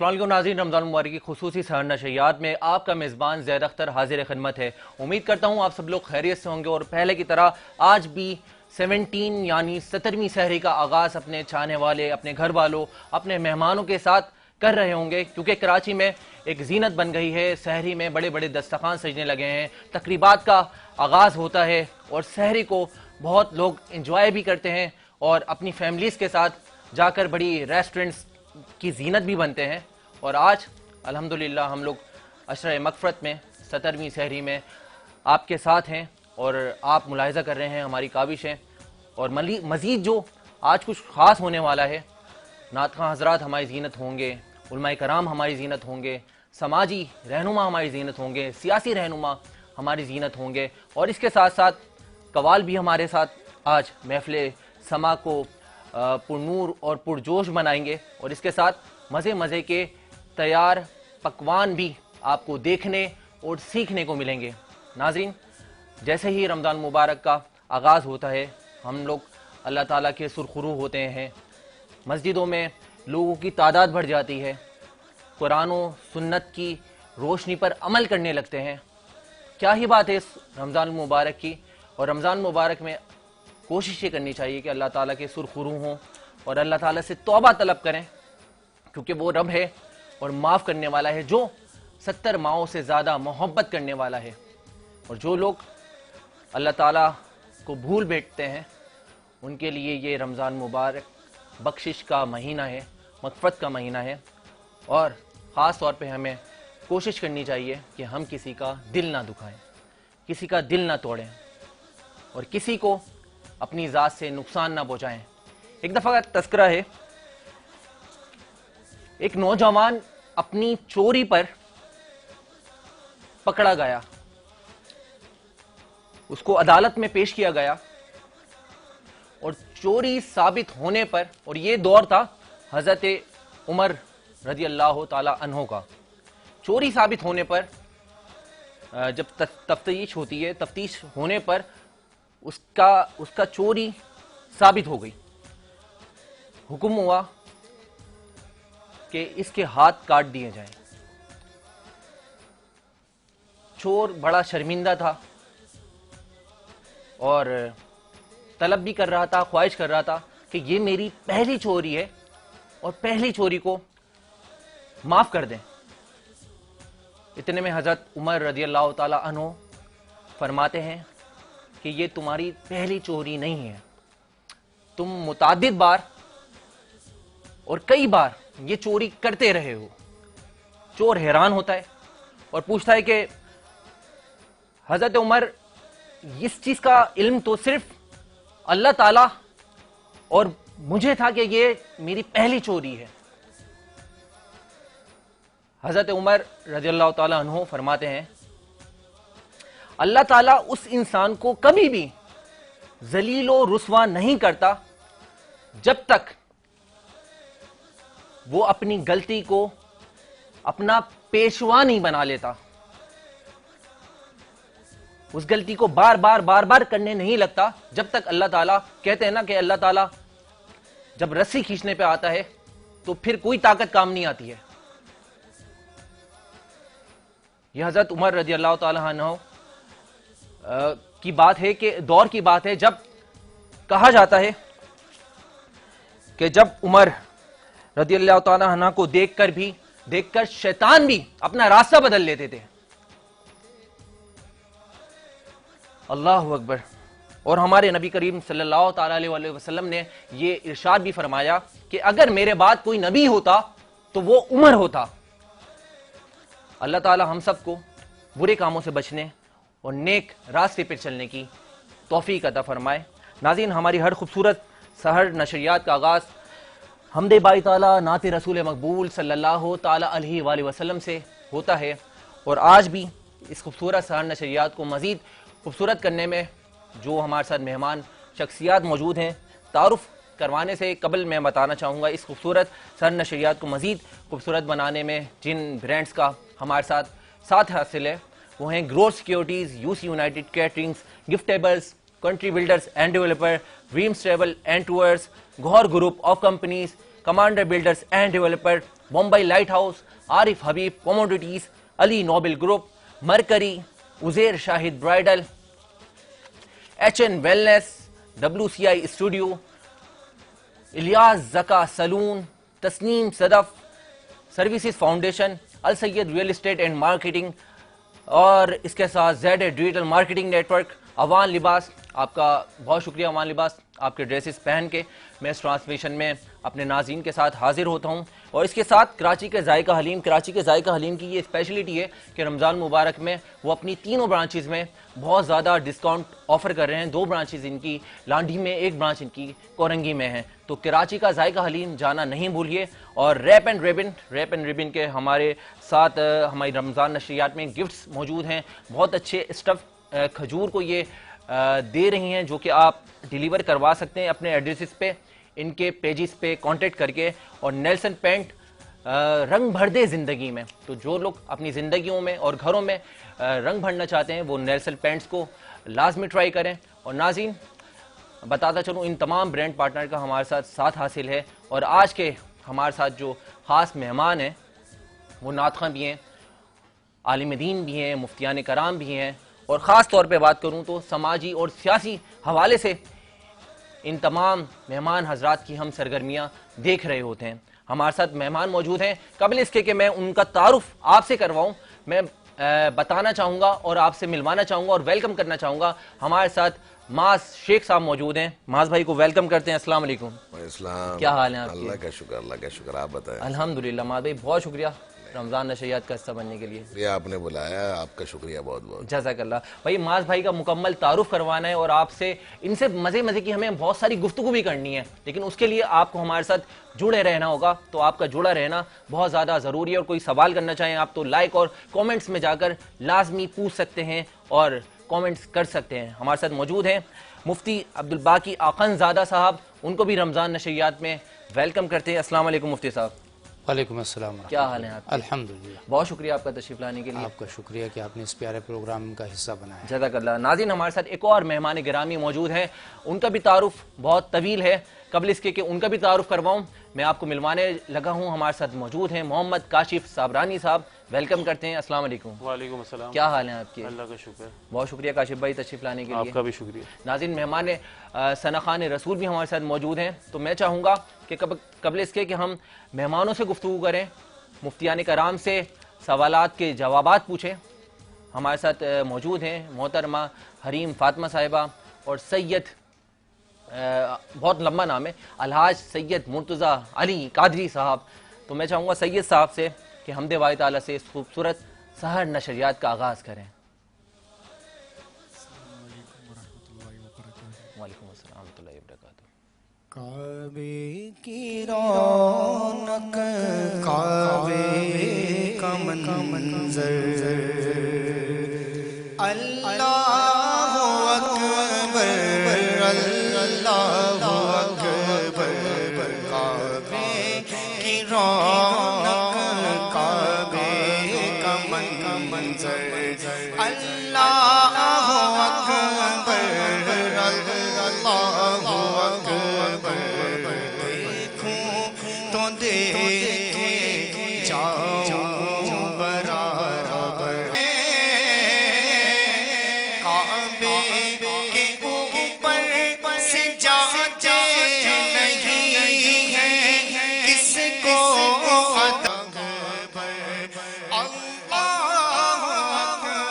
अस्सलाम वालेकुम नाज़रीन, रमज़ान मुबारक की खुसूसी सहर नशरियात में आपका मेज़बान ज़ैद अख्तर हाजिर खिदमत है। उम्मीद करता हूँ आप सब लोग खैरियत से होंगे और पहले की तरह आज भी 17 यानी 17वीं सहरी का आगाज़ अपने चाहने वाले, अपने घर वालों, अपने मेहमानों के साथ कर रहे होंगे, क्योंकि कराची में एक जीनत बन गई है। सहरी में बड़े बड़े दस्तरखान सजने लगे हैं, तकरीबात का आगाज़ होता है और सहरी को बहुत लोग इंजॉय भी करते हैं और अपनी फैमिलीज़ के साथ जाकर बड़ी रेस्टोरेंट्स की जीनत भी बनते हैं। और आज अल्हम्दुलिल्लाह हम लोग अशरा मगफ़रत में 17वीं सहरी में आपके साथ हैं और आप मुलाहिज़ा कर रहे हैं हमारी काविशें। और मज़ीद जो आज कुछ ख़ास होने वाला है, नातख़वां हज़रात हमारी जीनत होंगे, उलमाए कराम हमारी जीनत होंगे, समाजी रहनुमा हमारी जीनत होंगे, सियासी रहनुमा हमारी जीनत होंगे और इसके साथ साथ कवाल भी हमारे साथ आज महफ़िल समा को पुरनूर और पुरजोश बनाएंगे। और इसके साथ मज़े मज़े के तैयार पकवान भी आपको देखने और सीखने को मिलेंगे। नाज़रीन, जैसे ही रमज़ान मुबारक का आगाज़ होता है, हम लोग अल्लाह ताला के सुरखुरू होते हैं, मस्जिदों में लोगों की तादाद बढ़ जाती है, कुरान और सुन्नत की रोशनी पर अमल करने लगते हैं। क्या ही बात है इस रमज़ान मुबारक की। और रमज़ान मुबारक में कोशिश ये करनी चाहिए कि अल्लाह ताला के सुरखुरू हों और अल्लाह ताला से तौबा तलब करें, क्योंकि वो रब है और माफ़ करने वाला है, जो 70 माओं से ज़्यादा मोहब्बत करने वाला है। और जो लोग अल्लाह ताला को भूल बैठते हैं, उनके लिए ये रमज़ान मुबारक बख्शिश का महीना है, मग़फ़रत का महीना है। और ख़ास तौर पे हमें कोशिश करनी चाहिए कि हम किसी का दिल ना दुखाएं, किसी का दिल ना तोड़ें और किसी को अपनी ज़ात से नुकसान ना पहुँचाएं। एक दफ़ा का तज़किरा है, एक नौजवान अपनी चोरी पर पकड़ा गया, उसको अदालत में पेश किया गया और चोरी साबित होने पर, और ये दौर था हज़रत उमर रज़ी अल्लाह ताला अन्हो का, चोरी साबित होने पर जब तफ्तीश होती है, तफ्तीश होने पर उसका चोरी साबित हो गई। हुक्म हुआ कि इसके हाथ काट दिए जाएं। चोर बड़ा शर्मिंदा था और तलब भी कर रहा था, ख्वाहिश कर रहा था कि ये मेरी पहली चोरी है और पहली चोरी को माफ कर दें। इतने में हजरत उमर रज़ी अल्लाह ताला अन्हु फरमाते हैं कि ये तुम्हारी पहली चोरी नहीं है, तुम मुतादिद बार और कई बार ये चोरी करते रहे हो। चोर हैरान होता है और पूछता है कि हजरत उमर, इस चीज का इल्म तो सिर्फ अल्लाह ताला और मुझे था कि ये मेरी पहली चोरी है। हजरत उमर रज़ियल्लाहु ताला अन्हु फरमाते हैं, अल्लाह ताला उस इंसान को कभी भी जलीलो रुस्वा नहीं करता जब तक वो अपनी गलती को अपना पेशवा नहीं बना लेता, उस गलती को बार बार करने नहीं लगता। जब तक अल्लाह ताला, कहते हैं ना कि अल्लाह ताला जब रस्सी खींचने पे आता है तो फिर कोई ताकत काम नहीं आती है। यह हजरत उमर रज़ियल्लाहु ताला अन्हु की बात है, कि दौर की बात है, जब कहा जाता है कि जब उमर रज़ियल्लाहु ताला अन्हु को देखकर शैतान भी अपना रास्ता बदल लेते थे। अल्लाहु अकबर। और हमारे नबी करीम सल्लल्लाहु ताला अलैहि वसल्लम ने ये इरशाद भी फरमाया कि अगर मेरे बाद कोई नबी होता तो वो उमर होता। अल्लाह ताला हम सबको बुरे कामों से बचने और नेक रास्ते पर चलने की तौफीक अता फरमाए। नाज़रीन, हमारी हर खूबसूरत सहर नशरियात का आगाज़ हमदे बाई ताला नाते रसूल मकबूल सल्लल्लाहु ताला अलैहि वसल्लम से होता है। और आज भी इस खूबसूरत सहर नशरियात को मज़ीद खूबसूरत करने में जो हमारे साथ मेहमान शख्सियात मौजूद हैं, तारुफ करवाने से कबल मैं बताना चाहूँगा, इस खूबसूरत सहर नशरियात को मज़ीद खूबसूरत बनाने में जिन ब्रांड्स का हमारे साथ हासिल है वो हैं growth securities, UC united caterings, giftables, country builders and developer, dreams travel and tours, Gauhar group of companies, commander builders and developer, Mumbai light house, Arif Habib commodities, Ali noble group, mercury, Uzair Shahid bridal, HN wellness, WCI studio, Ilyas Zaka salon, Tasneem Sadaf services foundation, Al Syed real estate and marketing, और इसके साथ Z digital marketing network, Awan Libas. आपका बहुत शुक्रिया अवान लिबास, आपके dresses पहन के मैं इस ट्रांसमिशन में अपने नाज़रीन के साथ हाजिर होता हूं। और इसके साथ कराची के जायका हलीम, कराची के जायका हलीम की ये स्पेशलिटी है कि रमज़ान मुबारक में वो अपनी तीनों ब्रांचेज़ में बहुत ज़्यादा डिस्काउंट ऑफर कर रहे हैं। 2 ब्रांचेज़ इनकी लांडी में, 1 ब्रांच इनकी कोरंगी में है। तो कराची का जायका हलीम जाना नहीं भूलिए। और रैप एंड रिबिन के हमारे साथ हमारी रमज़ान नशरियात में गिफ्ट्स मौजूद हैं। बहुत अच्छे स्टफ़ खजूर को ये दे रही हैं, जो कि आप डिलीवर करवा सकते हैं अपने एड्रेसेस पे, इनके पेजेस पे कांटेक्ट करके। और नेल्सन पेंट रंग भर दे ज़िंदगी में, तो जो लोग अपनी ज़िंदगियों में और घरों में रंग भरना चाहते हैं वो नेल्सन पेंट्स को लाजमी ट्राई करें। और नाज़रीन बताता चलूँ, इन तमाम ब्रांड पार्टनर का हमारे साथ साथ हासिल है। और आज के हमारे साथ जो ख़ास मेहमान हैं वो नातख़्वां भी हैं, आलिम दीन भी हैं, मुफ्तियान कराम भी हैं। और ख़ास तौर पे बात करूं तो समाजी और सियासी हवाले से इन तमाम मेहमान हजरात की हम सरगर्मियां देख रहे होते हैं। हमारे साथ मेहमान मौजूद हैं। कबल इसके कि मैं उनका तारुफ आपसे करवाऊं, मैं बताना चाहूँगा और आपसे मिलवाना चाहूँगा और वेलकम करना चाहूँगा। हमारे साथ माज शेख साहब मौजूद हैं। माज भाई को वेलकम करते हैं। अस्सलाम वालेकुम। क्या हाल है आपके? अल्लाह का शुक्र, आप बताएं। अल्हम्दुलिल्लाह माज भाई, बहुत शुक्रिया रमज़ान नशरियात का हिस्सा बनने के लिए। आपने बुलाया, आपका शुक्रिया बहुत बहुत। जज़ाकल्लाह भाई। माज भाई का मुकम्मल तारुफ करवाना है और आपसे इनसे मज़े की हमें बहुत सारी गुफ्तगू भी करनी है, लेकिन उसके लिए आपको हमारे साथ जुड़े रहना होगा। तो आपका जुड़ा रहना बहुत ज़्यादा ज़रूरी है। और कोई सवाल करना चाहें आप तो लाइक और कॉमेंट्स में जाकर लाजमी पूछ सकते हैं और कॉमेंट्स कर सकते हैं। हमारे साथ मौजूद हैं मुफ्ती अब्दुल बाकी आखंज़ादा साहब, उनको भी रमज़ान नशरियात में वेलकम करते हैं। अस्सलाम वालेकुम मुफ्ती साहब। वालेकुम अस्सलाम। क्या हाल है आपके? अल्हम्दुलिल्लाह। बहुत शुक्रिया आपका तशरीफ लाने के लिए। आपका शुक्रिया कि आपने इस प्यारे प्रोग्राम का हिस्सा बनाया। जज़ाकल्लाह। नाज़रीन हमारे साथ एक और मेहमान गिरामी मौजूद हैं, उनका भी तारुफ बहुत तवील है। कबल इसके कि उनका भी तारुफ करवाऊं, मैं आपको मिलवाने लगा हूं। हमारे साथ मौजूद हैं मोहम्मद काशिफ साबरानी साहब, वेलकम करते हैं। अस्सलाम वालेकुम। वालेकुम अस्सलाम। क्या हाल है आपके? अल्लाह का शुक्र। बहुत शुक्रिया काशिफ भाई तशरीफ लाने के लिए। आपका भी शुक्रिया। नाज़रीन मेहमान सना खान रसूल भी हमारे साथ मौजूद हैं। तो मैं चाहूँगा कि कबल इसके कि हम मेहमानों से गुफ्तगू करें, मुफ्तियान कराम से सवालात के जवाबात पूछें। हमारे साथ मौजूद हैं मोहतरमा हरीम फातिमा साहिबा और सैयद, बहुत लंबा नाम है, अलहाज सैयद मुर्तज़ा अली कादरी साहब। तो मैं चाहूँगा सैयद साहब से कि हमदे वाहिद ताला से इस खूबसूरत सहर नशरियात का आगाज़ करें। वालेकुम अस्सलाम वरहमतुल्लाहि वबरकातुहू। काबे की रौनक, काबे का मंजर, अल्लाहु अकबर, अल्लाहु अकबर। काबे की रौनक, काबे का मंजर, अल्लाहु अकबर, अल्लाहु अकबर। देखूं तो देखे जाऊं बराबर, काबे के ऊपर से जाते नहीं है किसको अकबर, अल्लाहु अकबर,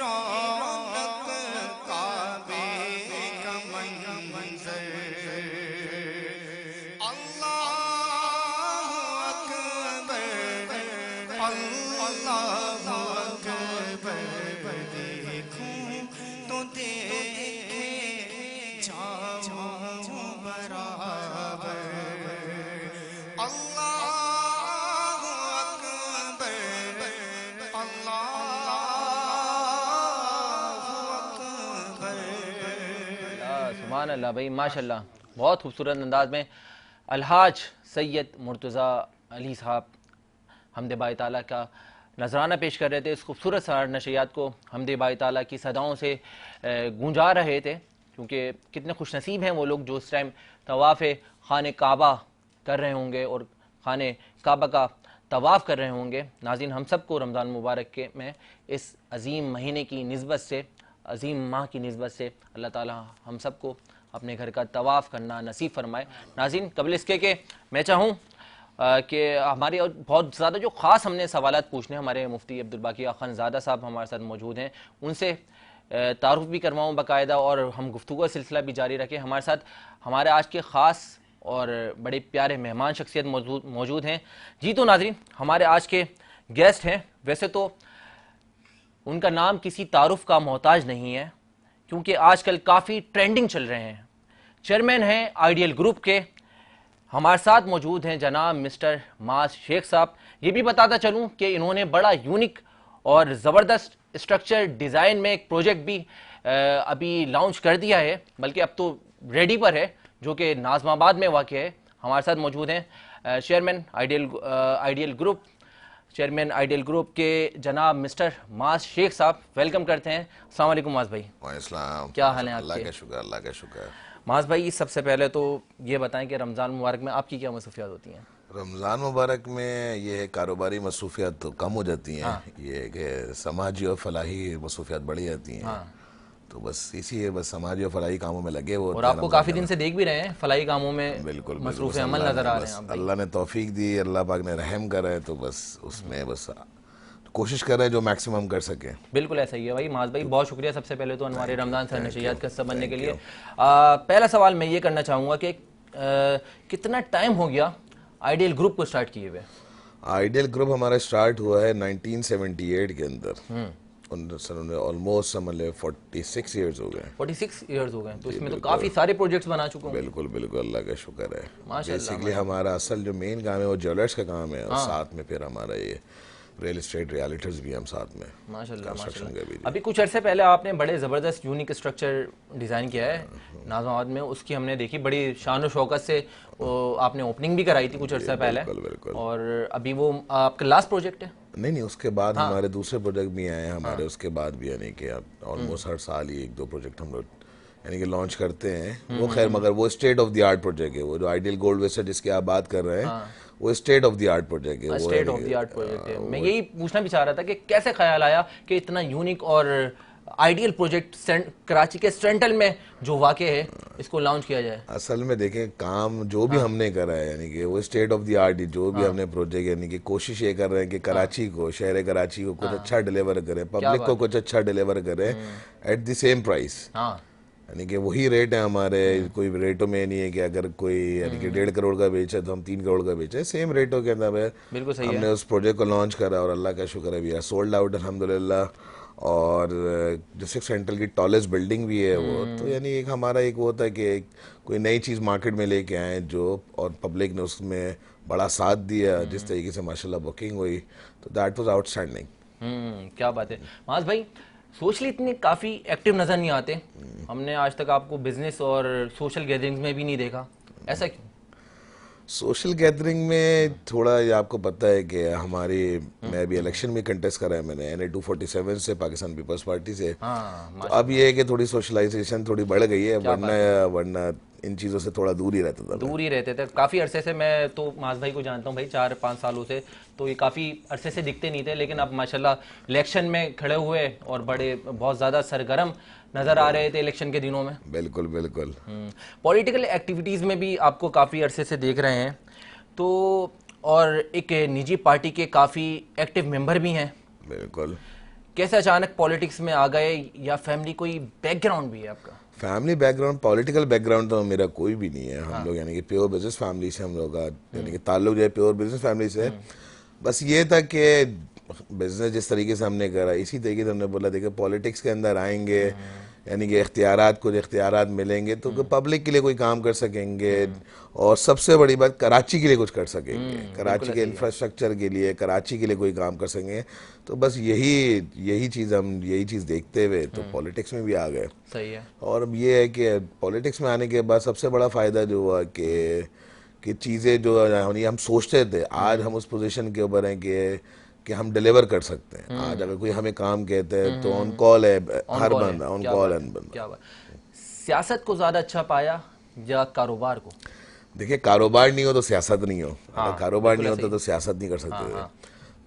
रौनक काबे का मंजर अल्लाहु अकबर अल्लाहु अकबर देखूं तो देखे जाऊं बराबर अल्लाहु अकबर अल्लाहु अकबर। सुभान अल्लाह भाई, माशाल्लाह, बहुत खूबसूरत अंदाज में अलहाज सैयद मुर्तज़ा अली साहब हमदे बाई ताला का नजराना पेश कर रहे थे। इस खूबसूरत सा नशियात को हमदे बाई ताला की सदाओं से गूंजा रहे थे, क्योंकि कितने खुशनसीब हैं वो लोग जो इस टाइम तवाफ़ खाने काबा कर रहे होंगे और खाने काबा का तवाफ़ कर रहे होंगे। नाज़रीन, हम सबको रमज़ान मुबारक के में इस अज़ीम महीने की निस्बत से, अज़ीम माह की निस्बत से अल्लाह ताला हम सबको अपने घर का तवाफ़ करना नसीब फरमाए। नाज़रीन, कबल इसके कि मैं चाहूँ कि हमारी और बहुत ज़्यादा जो ख़ास हमने सवालात पूछने, हमारे मुफ्ती अब्दुल बाकी अख़नज़ादा साहब हमारे साथ मौजूद हैं, उनसे तारुफ़ भी करवाऊँ बाकायदा और हम गुफ्तगू का सिलसिला भी जारी रखें। हमारे साथ हमारे आज के ख़ास और बड़े प्यारे मेहमान शख्सियत मौजूद हैं। जी तो नाज़रीन, हमारे आज के गेस्ट हैं। वैसे तो उनका नाम किसी तारुफ़ का मोहताज नहीं है, क्योंकि आजकल काफ़ी ट्रेंडिंग चल रहे हैं। चेयरमैन हैं आइडियल ग्रुप के। हमारे साथ मौजूद हैं जनाब मिस्टर माज शेख साहब। ये भी बताता चलूँ कि इन्होंने बड़ा यूनिक और ज़बरदस्त स्ट्रक्चर डिज़ाइन में एक प्रोजेक्ट भी अभी लॉन्च कर दिया है, बल्कि अब तो रेडी पर है, जो कि नाज़माबाद में वाक़ है। हमारे साथ मौजूद हैं chairman ideal group, chairman ideal group के जनाब मिस्टर माज शेख साहब। वेलकम करते हैं। अस्सलाम वालेकुम माज भाई। वालेकुम। क्या हाल है आपके? अल्लाह का शुक्र, अल्लाह का शुक्र। माज भाई, सबसे पहले तो ये बताएं कि रमज़ान मुबारक में आपकी क्या मसरूफियात होती हैं? रमज़ान मुबारक में ये है कारोबारी मसरूफियात तो कम हो जाती हैं। ये है कि समाजी और फलाही मसरूफियात बढ़ी जाती हैं। तो बस इसी है, बस समाजी और फलाही कामों में लगे वो। और आपको काफ़ी दिन से देख भी रहे हैं फलाही कामों में बिल्कुल मसरूफ़ अमल नज़र आ रहे हैं आप भाई। अल्लाह ने तौफीक दी, अल्लाह पाक ने रहम करा है, तो बस उसमें बस कोशिश कर रहे हैं जो मैक्सिमम कर सके। बिल्कुल ऐसा ही है भाई। माज भाई, बहुत शुक्रिया सबसे पहले तो हमारे रमज़ान सर नशियात का हिस्सा बनने के लिए। पहला सवाल मैं ये करना चाहूँगा कि कितना टाइम हो गया आइडियल ग्रुप को स्टार्ट किए हुए? आइडियल ग्रुप हमारा स्टार्ट हुआ है 1978 के अंदर। ऑलमोस्ट समझ ले 46 ईयर्स हो गए। 46 ईयर्स हो गए, तो इसमें तो काफ़ी सारे प्रोजेक्ट्स बना चुका हूँ। बिल्कुल बिल्कुल, अल्लाह का शुक्र है। माशाल्लाह। बेसिकली हमारा असल जो मेन काम है वो ज्वेलर्स का काम है, और साथ में फिर हमारा ये रियल एस्टेट रियलिटर्स भी हम साथ में माशाल्लाह कंस्ट्रक्शन का भी। अभी कुछ अरसे पहले आपने बड़े ज़बरदस्त यूनिक स्ट्रक्चर डिज़ाइन किया है नाज़माबाद में, उसकी हमने देखी बड़ी शान और शौकत से। आपने ओपनिंग भी कराई थी कुछ अरसा पहले, बिल्कुल। और अभी वो आपका लास्ट प्रोजेक्ट है? नहीं, उसके बाद हमारे दूसरे प्रोजेक्ट भी आए हैं हमारे। उसके बाद भी यानी कि ऑलमोस्ट हर साल ही 1-2 प्रोजेक्ट हम लोग यानी कि लॉन्च करते हैं। वो खैर मगर वो state of the art project है। वो जो आइडियल गोल्ड वेस्टर जिसकी आप बात कर रहे हैं, वो state of the art project है। State of the art project है। मैं यही पूछना भी चाह रहा था कि कैसे ख्याल आया कि इतना यूनिक और आइडियल प्रोजेक्ट कराची के सेंट्रल में जो वाक़े है इसको लॉन्च किया जाए? असल में देखें, काम जो भी हमने करा है यानी कि वो स्टेट ऑफ द आर्ट, जो भी हमने प्रोजेक्ट यानी कि कोशिश ये कर रहे हैं कि कराची को, शहर कराची को कुछ अच्छा डिलीवर करें, पब्लिक को कुछ अच्छा डिलीवर करें एट द सेम प्राइस। यानी कि वही रेट है हमारे। कोई रेटों में नहीं है कि अगर कोई यानी कि 1.5 करोड़ का बेचा तो हम 3 करोड़ का बेचे, सेम रेटों के अंदर है। बिल्कुल सही हमने उस प्रोजेक्ट को लॉन्च करा और अल्लाह का शुक्र है वी आर सोल्ड आउट अल्हम्दुलिल्लाह। और डिस्ट्रिक्ट सेंट्रल की टॉलेस्ट बिल्डिंग भी है वो। तो यानी एक हमारा एक वो होता है कि कोई नई चीज़ मार्केट में लेके आए जो, और पब्लिक ने उसमें बड़ा साथ दिया जिस तरीके से माशाल्लाह बुकिंग हुई, तो दैट वाज आउटस्टैंडिंग। क्या बात है माज भाई। सोशली इतने काफ़ी एक्टिव नज़र नहीं आते। हमने आज तक आपको बिजनेस और सोशल गैदरिंग्स में भी नहीं देखा, ऐसा क्यों? सोशल गैदरिंग में थोड़ा ये आपको पता है कि हमारी, मैं अभी इलेक्शन में कंटेस्ट करा है मैंने NA 247 से, पाकिस्तान पीपल्स पार्टी से। तो अब ये है कि थोड़ी सोशलाइजेशन थोड़ी बढ़ गई है, वरना इन चीज़ों से थोड़ा दूर ही रहता था। दूर ही रहते थे काफ़ी अरसे से। मैं तो माज भाई को जानता हूँ भाई 4-5 सालों से, तो ये काफ़ी अरसे से दिखते नहीं थे, लेकिन अब माशाल्लाह इलेक्शन में खड़े हुए और बड़े बहुत ज़्यादा सरगर्म नज़र आ रहे थे इलेक्शन के दिनों में। बिल्कुल बिल्कुल। पॉलिटिकल एक्टिविटीज़ में भी आपको काफ़ी अरसे से देख रहे हैं, तो और एक निजी पार्टी के काफ़ी एक्टिव मेंबर भी हैं। बिल्कुल। कैसे अचानक पॉलिटिक्स में आ गए, या फैमिली कोई बैकग्राउंड भी है आपका? फैमिली बैकग्राउंड, पॉलिटिकल बैकग्राउंड तो मेरा कोई भी नहीं है। हम लोग यानी कि प्योर बिजनेस फैमिली से हम लोग का यानी कि ताल्लुक जो है प्योर बिजनेस फैमिली से है। बस ये था कि बिजनेस जिस तरीके से हमने करा इसी तरीके से हमने बोला देखिए पॉलिटिक्स के अंदर आएंगे यानी कि इख्तियारात, कुछ इख्तियारात मिलेंगे तो पब्लिक के लिए कोई काम कर सकेंगे, और सबसे बड़ी बात कराची के लिए कुछ कर सकेंगे, कराची के इंफ्रास्ट्रक्चर के लिए, कराची के लिए कोई काम कर सकेंगे। तो बस यही चीज़ देखते हुए तो पॉलिटिक्स में भी आ गए। सही है। और अब ये है कि पॉलिटिक्स में आने के बाद सबसे बड़ा फ़ायदा जो हुआ कि चीज़ें जो होनी हम सोचते थे, आज हम उस पोजीशन के ऊपर हैं कि हम डिलीवर कर सकते हैं। आज अगर कोई हमें काम कहते हैं तो ऑन कॉल है हर बंदा, ऑन कॉल है बंदा। क्या बात। सियासत को ज़्यादा अच्छा पाया या कारोबार को? देखिए कारोबार नहीं हो तो सियासत नहीं हो, अगर कारोबार नहीं होता तो सियासत नहीं कर सकते थे।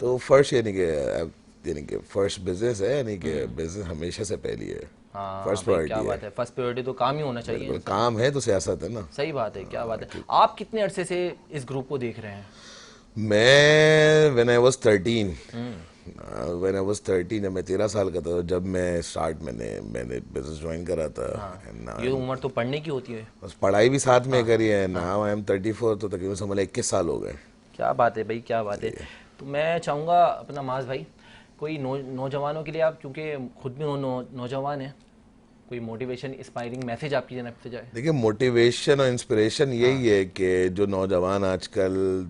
तो फर्स्ट यानी कि फर्स्ट बिजनेस है, यानी कि बिजनेस हमेशा से पहली है। फर्स्ट क्या प्रायोरिटी बात है, फर्स्ट प्रायोरिटी तो काम ही होना चाहिए। है, काम है तो सियासत है ना। सही बात है। क्या बात है। आप कितने अरसे से इस ग्रुप को देख रहे हैं? मैं व्हेन आई वाज 13 जब मैं 13 साल का था, जब मैं मैंने बिजनेस ज्वाइन करा था। ये उम्र तो पढ़ने की होती है। बस पढ़ाई भी साथ में करी है। नाउ आई एम 34, तो तकरीबन समझ 21 साल हो गए। क्या बात है भाई, क्या बात है। तो मैं चाहूँगा अपना माज भाई, कोई नौजवानों के लिए, आप चूँकि खुद भी नौजवान हैं, कोई मोटिवेशन इंस्पायरिंग मैसेज आपकी जानब से जाए? देखिए मोटिवेशन और इंस्पिरेशन यही है कि जो नौजवान आजकल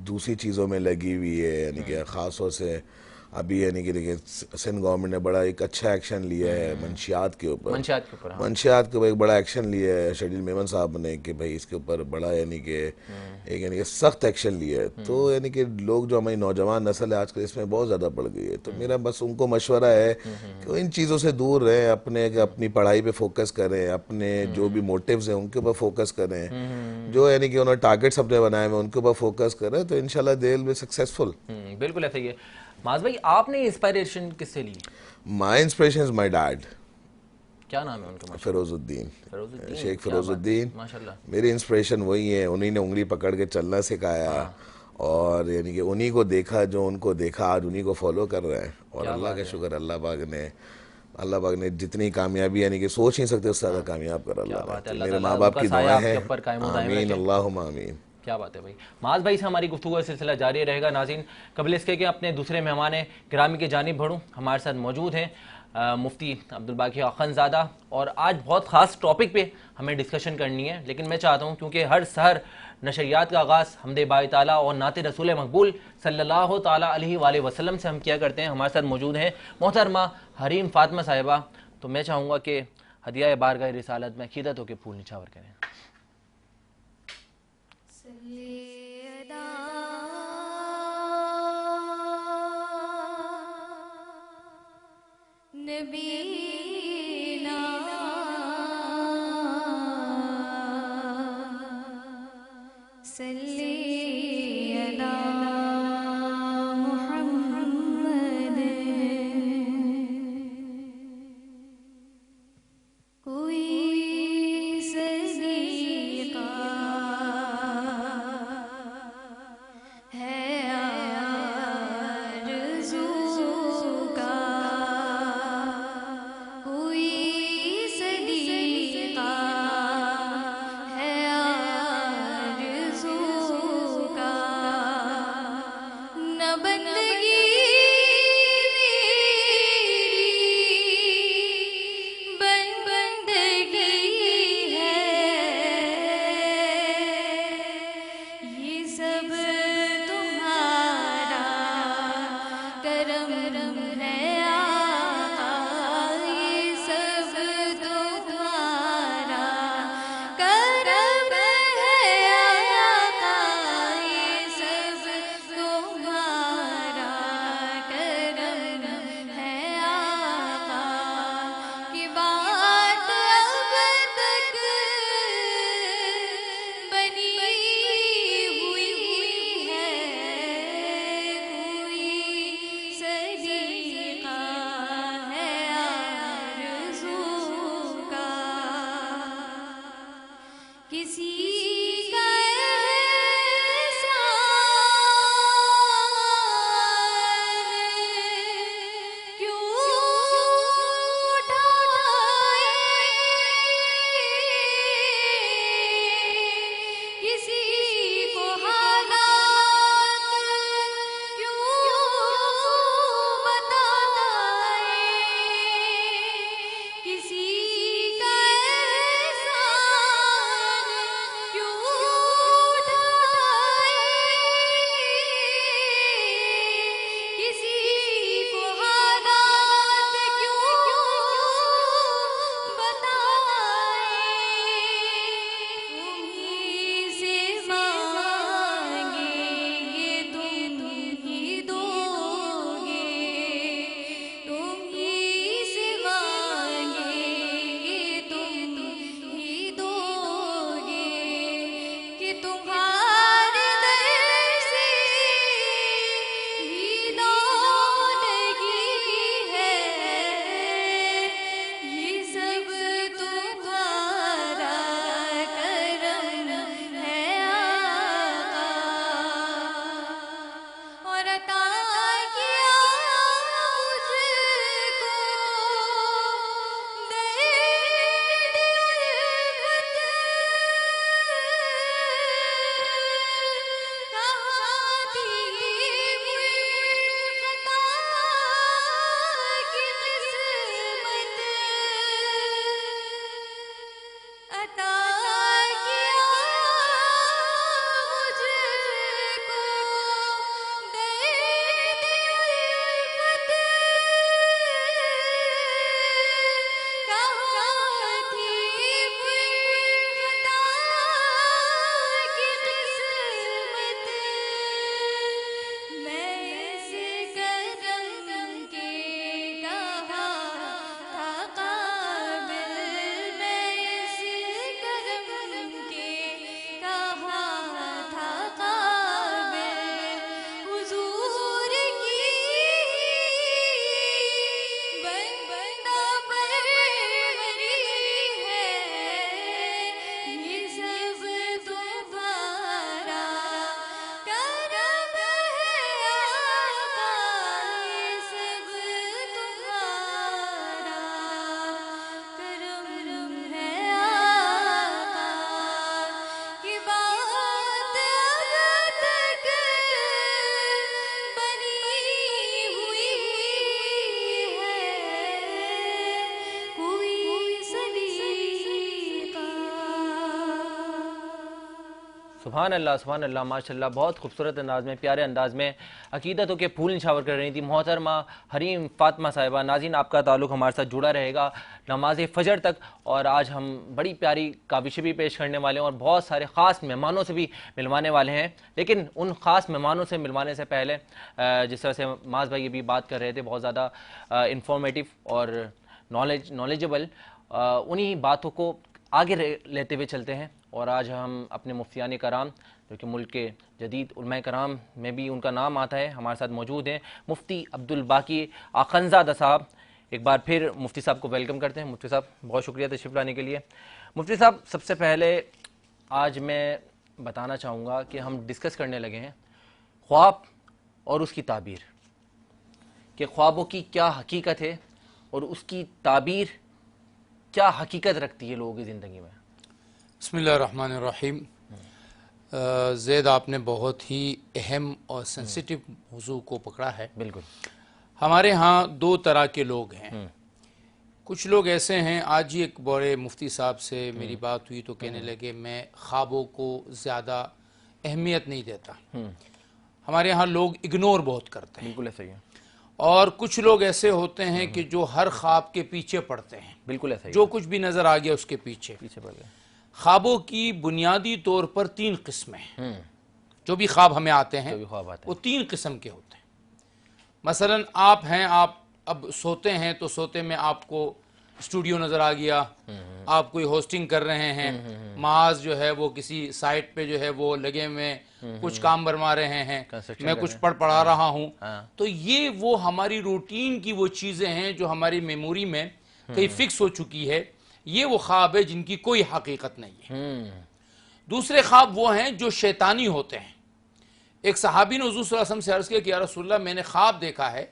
दूसरी चीज़ों में लगी हुई है, यानी कि ख़ास तौर से अभी यानी कि देखिए सिंध गवर्नमेंट ने बड़ा एक अच्छा एक्शन लिया है मंशियात के ऊपर। मंशियात के ऊपर, हाँ। मंशियात के ऊपर एक बड़ा एक्शन लिया है शेडिल मेमन साहब ने कि भाई इसके ऊपर बड़ा यानी कि एक यानी कि सख्त एक्शन लिया है। तो यानी कि लोग जो हमारी नौजवान नस्ल है आजकल इसमें बहुत ज़्यादा बढ़ गई है। तो मेरा बस उनको मशवरा है कि वो इन चीज़ों से दूर रहें, अपनी पढ़ाई पे फोकस करें, अपने जो भी मोटिव्स हैं उनके ऊपर फोकस करें, जो यानी कि उन्होंने टारगेट्स अपने बनाए हुए उनके ऊपर फोकस करें, तो इंशाल्लाह दे विल बी सक्सेसफुल। बिल्कुल ऐसा ही है। माज भाई, आपने इंस्पायरेशन किससे ली? My inspiration is my dad. क्या नाम है उनका? फिरोजुद्दीन, फिरोजुद्दीन, शेख क्या फिरोजुद्दीन। बात, माशाल्लाह। मेरी इंस्पिरेशन वही है, उन्हीं ने उंगली पकड़ के चलना सिखाया। और यानी कि उन्हीं को देखा, जो उनको देखा आज उन्हीं को फॉलो कर रहे हैं। और अल्लाह का शुक्र, अल्लाह पाक ने जितनी कामयाबी यानी कि सोच नहीं सकते उससे ज़्यादा कामयाब कर अल्लाह ने। तो मेरे माँ बाप की दुआएं हैं, आमीन अल्लाहुम्मा आमीन। क्या बात है भाई। माज भाई से हमारी गुफ्तगू का सिलसिला जारी रहेगा। नाज़रीन, कबल इसके कि अपने दूसरे मेहमान गिरामी की जानिब बढ़ूँ, हमारे साथ मौजूद हैं मुफ्ती अब्दुल बाकी अख़नज़ादा, और आज बहुत ख़ास टॉपिक पे हमें डिस्कशन करनी है। लेकिन मैं चाहता हूँ, क्योंकि हर सहर नशरियात का आगाज़ हमदे बाई ताला और नाते रसूल मकबूल सल्लल्लाहु ताला अलैहि वसल्लम से हम किया करते हैं। हमारे साथ मौजूद हैं मोहतरमा हरीम फ़ातिमा साहिबा। तो मैं चाहूँगा कि हदिया बारगाह रिसालत में अक़ीदत होकर फूल निछावर करें। नबीना सल्ली अला मुहम्मद। कोई सदीका है आरज़ू का, सुभान अल्लाह माशाल्लाह, बहुत खूबसूरत अंदाज में, प्यारे अंदाज में अकीदतों के फूल निछावर कर रही थी मोहतरमा हरीम फातिमा साहिबा। नाज़रीन, आपका ताल्लुक़ हमारे साथ जुड़ा रहेगा नमाज फ़जर तक, और आज हम बड़ी प्यारी काविशें भी पेश करने वाले हैं और बहुत सारे ख़ास मेहमानों से भी मिलवाने वाले हैं। लेकिन उन ख़ास मेहमानों से मिलवाने से पहले जिस तरह से माज भाई अभी बात कर रहे थे, बहुत ज़्यादा इंफॉर्मेटिव और नॉलेजेबल, उन्हीं बातों को आगे लेते हुए चलते हैं। और आज हम अपने मुफ्तियान कराम, जो कि मुल्क के जदीद उलमा कराम में भी उनका नाम आता है, हमारे साथ मौजूद हैं मुफ्ती अब्दुल बाकी आखंजादा साहब। एक बार फिर मुफ्ती साहब को वेलकम करते हैं। मुफ्ती साहब, बहुत शुक्रिया तशरीफ़ लाने के लिए। मुफ्ती साहब, सबसे पहले आज मैं बताना चाहूँगा कि हम डिस्कस करने लगे हैं ख्वाब और उसकी ताबीर, कि ख्वाबों की क्या हकीकत है और उसकी ताबीर क्या हकीकत रखती है लोगों की ज़िंदगी में। बिस्मिल्लाहिर्रहमानिर्रहीम। ज़ैद, आपने बहुत ही अहम और सेंसिटिव मौजू को पकड़ा है। बिल्कुल। हमारे यहाँ दो तरह के लोग हैं। कुछ लोग ऐसे हैं, आज ही एक बड़े मुफ्ती साहब से मेरी बात हुई तो कहने लगे मैं ख्वाबों को ज़्यादा अहमियत नहीं देता। हमारे यहाँ लोग इग्नोर बहुत करते हैं। बिल्कुल ऐसा ही है। और कुछ लोग ऐसे होते हैं कि जो हर ख्वाब के पीछे पड़ते हैं। बिल्कुल ऐसा ही, जो कुछ भी नज़र आ गया उसके पीछे पड़ गया। ख्वाबों की बुनियादी तौर पर 3 किस्में हैं। जो भी ख्वाब हमें आते हैं वो 3 किस्म के होते हैं। मसलन आप हैं, आप अब सोते हैं तो सोते में आपको स्टूडियो नज़र आ गया, आप कोई होस्टिंग कर रहे हैं, माज जो है वो किसी साइट पे जो है वो लगे हुए कुछ काम बरमा रहे हैं, मैं कुछ पढ़ा रहा हूँ। तो ये वो हमारी रूटीन की वो चीज़ें हैं जो हमारी मेमोरी में कहीं फिक्स हो चुकी है। ये वो ख्वाब है जिनकी कोई हकीकत नहीं है। दूसरे ख्वाब वो हैं जो शैतानी होते हैं। एक सहाबी ने हुज़ूर सल्लल्लाहु अलैहि वसल्लम से अर्ज़ किया कि या रसूलल्लाह, मैंने ख्वाब देखा है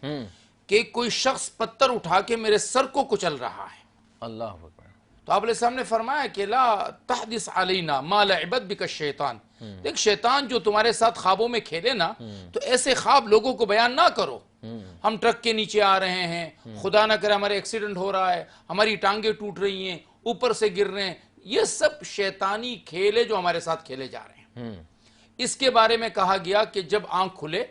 कि कोई शख्स पत्थर उठा के मेरे सर को कुचल रहा है। अल्लाह अकबर। तो आप अलैहिस्सलाम ने फरमाया कि ला तहदिस अलैना मा लअबत बिका शैतान। देख, शैतान जो तुम्हारे साथ ख्वाबों में खेले ना, तो ऐसे ख्वाब लोगों को बयान ना करो। हम ट्रक के नीचे आ रहे हैं, खुदा ना करे हमारे एक्सीडेंट हो रहा है, हमारी टांगे टूट रही हैं, ऊपर से गिर रहे हैं, ये सब शैतानी खेल है जो हमारे साथ खेले जा रहे हैं। इसके बारे में कहा गया कि जब आंख खुले,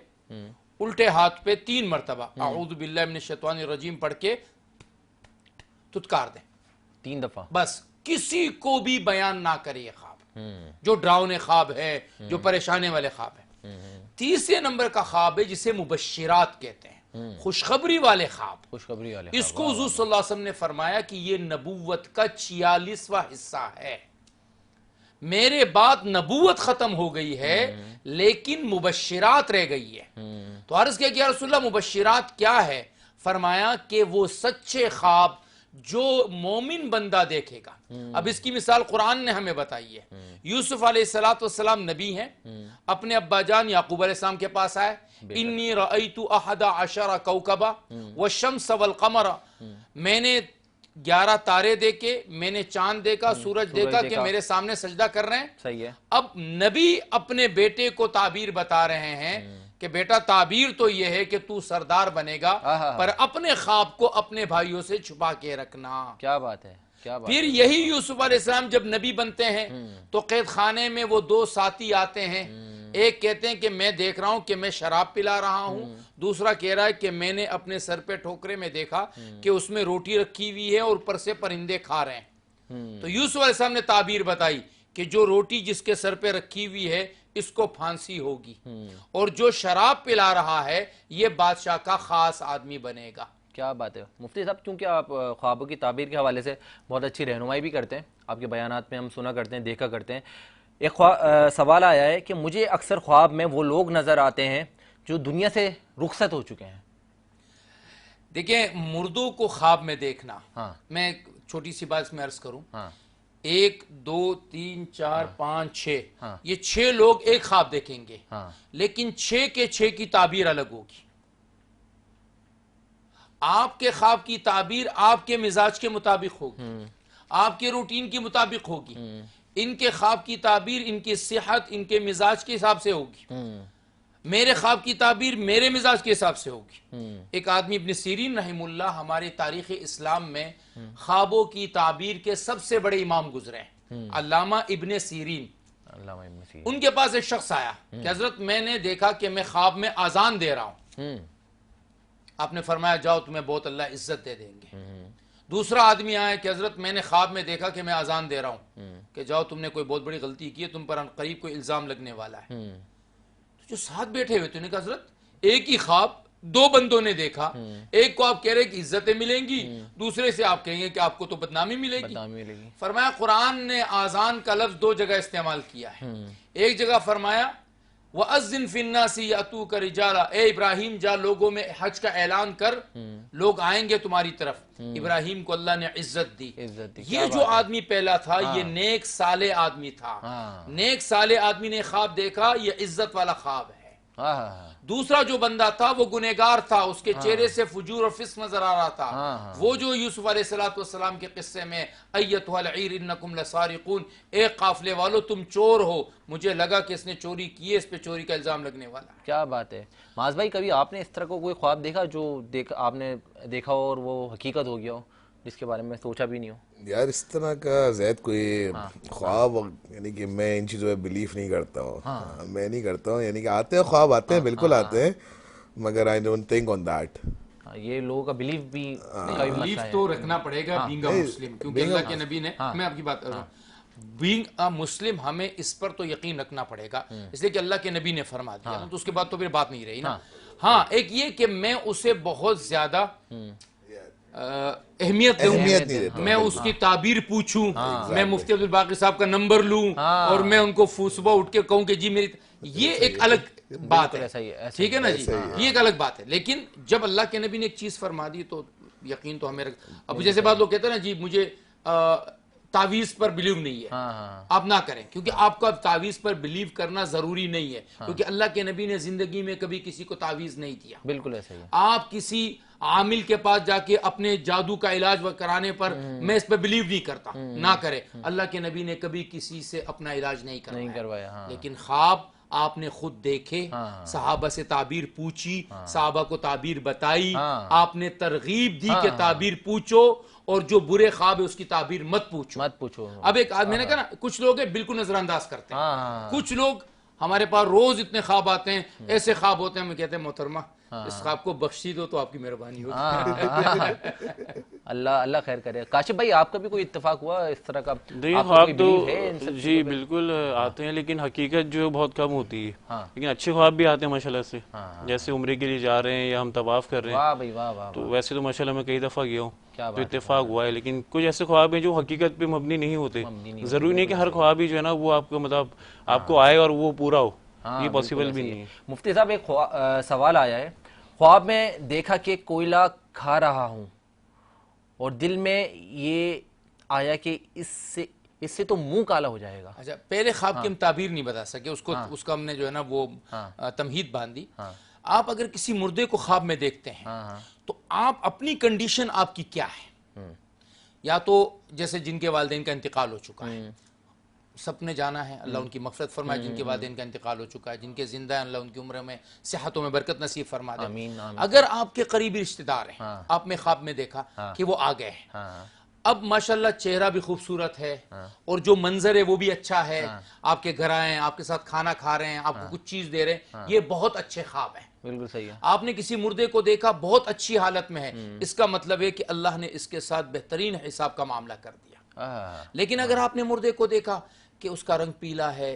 उल्टे हाथ पे 3 मरतबा अऊज़ु बिल्लाहि मिनश शैतानिर रजीम पढ़ के तुत्कार दें 3 दफा। बस किसी को भी बयान ना करे ये ख्वाब, जो डरावने ख्वाब है, जो परेशानी वाले ख्वाब है। तीसरे नंबर का ख्वाब है जिसे मुबश्शिरात कहते हैं, खुशखबरी वाले ख्वाब। खुशखबरी वाले इसको हुज़ूर सल्लल्लाहु अलैहि वसल्लम ने फरमाया कि ये नबूवत का 46वां हिस्सा है। मेरे बाद नबूवत खत्म हो गई है लेकिन मुबश्शिरात रह गई है। तो अर्ज किया कि या रसूलल्लाह, मुबश्शिरात क्या है? फरमाया कि वो सच्चे ख्वाब जो मोमिन बंदा देखेगा। अब इसकी मिसाल कुरान ने हमें बताई है। यूसुफ अलैहिस्सलाम नबी हैं, अपने अब्बा जान याकूब अलैहिस्सलाम के पास आए, इन्नी रअयतु अहदा अशरा कौकबा व शम्स वल कमर, मैंने 11 तारे देखे, मैंने चांद देखा, सूरज देखा कि मेरे सामने सजदा कर रहे हैं। सही है। अब नबी अपने बेटे को ताबीर बता रहे हैं कि बेटा, ताबीर तो यह है कि तू सरदार बनेगा, पर अपने ख्वाब को अपने भाइयों से छुपा के रखना। क्या बात है, क्या बात फिर यही यूसुफ अलैहिस्सलाम जब नबी बनते हैं तो कैद खाने में वो 2 साथी आते हैं। एक कहते हैं कि मैं देख रहा हूं कि मैं शराब पिला रहा हूं, दूसरा कह रहा है कि मैंने अपने सर पे ठोकरे में देखा कि उसमें रोटी रखी हुई है और ऊपर से परिंदे खा रहे हैं। तो यूसुफ अलैहिस्सलाम ने ताबीर बताई कि जो रोटी जिसके सर पे रखी हुई है इसको फांसी होगी, और जो शराब पिला रहा है ये बादशाह का खास आदमी बनेगा। क्या बात है मुफ्ती साहब, क्योंकि आप ख्वाबों की ताबीर के हवाले से बहुत अच्छी रहनुमाई भी करते हैं, आपके बयानात में हम सुना करते हैं, देखा करते हैं। एक सवाल आया है कि मुझे अक्सर ख्वाब में वो लोग नज़र आते हैं जो दुनिया से रुखसत हो चुके हैं। देखिए, मुर्दों को ख्वाब में देखना, हाँ। मैं छोटी सी बात इसमें अर्ज करूं। हाँ। 1 2 3 4 5 6, हाँ। ये 6 लोग एक ख्वाब देखेंगे। हाँ। लेकिन 6 के 6 की ताबीर अलग होगी। आपके ख्वाब की ताबीर आपके मिजाज के मुताबिक होगी, आपके रूटीन के मुताबिक होगी। इनके ख्वाब की ताबीर इनकी सेहत, इनके मिजाज के हिसाब से होगी। मेरे ख्वाब की ताबीर मेरे मिजाज के हिसाब से होगी। एक आदमी इब्न सीरीन रहमुल्लाह हमारी तारीख इस्लाम में ख्वाबों की ताबीर के सबसे बड़े इमाम गुजरे हैं, अल्लामा इब्न सीरीन। अल्लाहुम्मा इब्न सीरीन। उनके पास एक शख्स आया कि हजरत मैंने देखा कि मैं ख्वाब में आजान दे रहा हूं। आपने फरमाया जाओ तुम्हें बहुत अल्लाह इज्जत दे देंगे। दूसरा आदमी आया कि हजरत मैंने ख्वाब में देखा कि मैं आजान दे रहा हूं कि जाओ तुमने कोई बहुत बड़ी गलती की है, तुम पर करीब कोई इल्जाम लगने वाला है। तो जो साथ बैठे हुए थे उन्होंने कहा हजरत एक ही ख्वाब दो बंदों ने देखा, एक को आप कह रहे हैं कि इज्जतें मिलेंगी, दूसरे से आप कहेंगे कि आपको तो बदनामी मिलेगी। फरमाया कुरान ने आजान का लफ्ज दो जगह इस्तेमाल किया है। एक जगह फरमाया वअज़्ज़िन फिन्नासी यातूका रिजाला, ए इब्राहिम जा लोगों में हज का ऐलान कर, लोग आएंगे तुम्हारी तरफ। इब्राहिम को अल्लाह ने इज्जत दी। ये जो आदमी पहला था ये नेक साले आदमी था। नेक साले आदमी ने ख्वाब देखा, ये इज्जत वाला ख्वाब है। दूसरा जो बंदा था वो गुनहगार था, उसके चेहरे से फुजूर और फिस्क नजर आ रहा था। वो जो यूसुफ अलैहिस्सलाम के किस्से में अय्यतुहल ईर इन्नकुम लसारिकून, एक काफले वालों तुम चोर हो, मुझे लगा कि इसने चोरी की है, इस पे चोरी का इल्जाम लगने वाला। क्या बात है माज भाई, कभी आपने इस तरह को कोई ख्वाब देखा जो आपने देखा हो और वो हकीकत हो गया हो, जिसके बारे में सोचा भी नहीं हो? यार इस तरह का ज़ैद कोई ख्वाब, यानी कि मैं इन चीज़ों में बिलीव नहीं करता हूँ। मैं नहीं करता हूँ, यानी कि आते हैं ख्वाब, आते हैं बिल्कुल आते हैं, मगर I don't think on that. ये लोगों का बिलीव भी बिलीव तो रखना पड़ेगा बीइंग अ मुस्लिम, क्योंकि अल्लाह के नबी ने, मैं आपकी बात कर रहा हूँ, बीइंग अ मुस्लिम हमें इस पर तो यकीन रखना पड़ेगा, इसलिए कि अल्लाह के नबी ने फरमा दिया। तो उसके बाद तो फिर बात नहीं रही ना। हाँ, एक ये कि मैं उसे बहुत ज्यादा अहमियत दूं, मैं उसकी ताबीर पूछूं, मैं मुफ्ती अब्दुल बाकी साहब का नंबर लूं और मैं उनको सुबह उठ के कहूं कि जी मेरी, ये एक अलग बात है, ठीक है ना जी, ये एक अलग बात है। लेकिन जब अल्लाह के नबी ने एक चीज फरमा दी तो यकीन तो हमें अब जैसे बात लोग कहते हैं ना जी मुझे तावीज पर बिलीव नहीं है, आप ना करें, क्योंकि आपको अब तावीज पर बिलीव करना जरूरी नहीं है, क्योंकि अल्लाह के नबी ने जिंदगी में कभी किसी को तावीज नहीं दिया। बिल्कुल ऐसा ही है। आप किसी आमिल के पास जाके अपने जादू का इलाज कराने पर मैं इस पर बिलीव नहीं करता, ना करे। अल्लाह के नबी ने कभी किसी से अपना इलाज नहीं करवाया। लेकिन ख्वाब आपने खुद देखे, सहाबा से ताबीर पूछी, सहाबा को ताबीर बताई, आपने तरगीब दी कि ताबीर पूछो, और जो बुरे ख्वाब है उसकी ताबीर मत पूछो। अब एक आदमी ने कहा ना, कुछ लोग बिल्कुल नजरअंदाज करते हैं, कुछ लोग हमारे पास रोज इतने ख्वाब आते हैं, ऐसे ख्वाब होते हैं, हम कहते हैं मोहतरमा इस ख्वाब को बख्शी दो तो आपकी मेहरबानी होगी। अल्लाह खैर करे। काशिफ भाई आपका भी कोई इत्तेफाक हुआ इस तरह का? ख्वाब तो जी बिल्कुल आते हैं, लेकिन हकीकत जो है बहुत कम होती है। लेकिन अच्छे ख्वाब भी आते हैं माशाल्लाह से, जैसे उम्रे के लिए जा रहे हैं या हम तवाफ कर रहे हैं। वाह भाई वाह। तो वैसे तो माशाल्लाह मैं कई दफ़ा गया हूँ, तो इत्तेफाक हुआ है। लेकिन कुछ ऐसे ख्वाब हैं जो हकीकत पे मबनी नहीं होते। जरूरी नहीं कि हर ख्वाब ही जो है ना वो आपको मतलब आपको आए और वो पूरा हो, ये पॉसिबल भी नहीं है। मुफ्ती साहब एक सवाल आया है, ख्वाब में देखा कि कोयला खा रहा हूं और दिल में ये आया कि इससे तो मुंह काला हो जाएगा। अच्छा, पहले ख्वाब की हम ताबीर नहीं बता सके, उसको उसका हमने जो है ना वो तमहीद बांधी। आप अगर किसी मुर्दे को ख्वाब में देखते हैं तो आप अपनी कंडीशन आपकी क्या है, या तो जैसे जिनके वालिदैन का इंतकाल हो चुका है, सपने जाना है, अल्लाह उनकी मग़फ़िरत फरमाए, जिनके वालिदैन का इंतकाल हो चुका है, जिनके जिंदा है अल्लाह उनकी उम्र में सेहतों में बरकत नसीब फरमा दे। आमीन, आमीन। अगर आपके करीबी रिश्तेदार हैं, आपने ख्वाब में देखा कि वो आ गए हैं, अब माशाल्लाह चेहरा भी खूबसूरत है और जो मंजर है वो भी अच्छा है, आपके घर आए हैं, आपके साथ खाना खा रहे हैं, आपको कुछ चीज दे रहे हैं, ये बहुत अच्छे ख्वाब है। बिल्कुल सही है। आपने किसी मुर्दे को देखा बहुत अच्छी हालत में है, इसका मतलब है कि अल्लाह ने इसके साथ बेहतरीन हिसाब का मामला कर दिया। लेकिन अगर आपने मुर्दे को देखा कि उसका रंग पीला है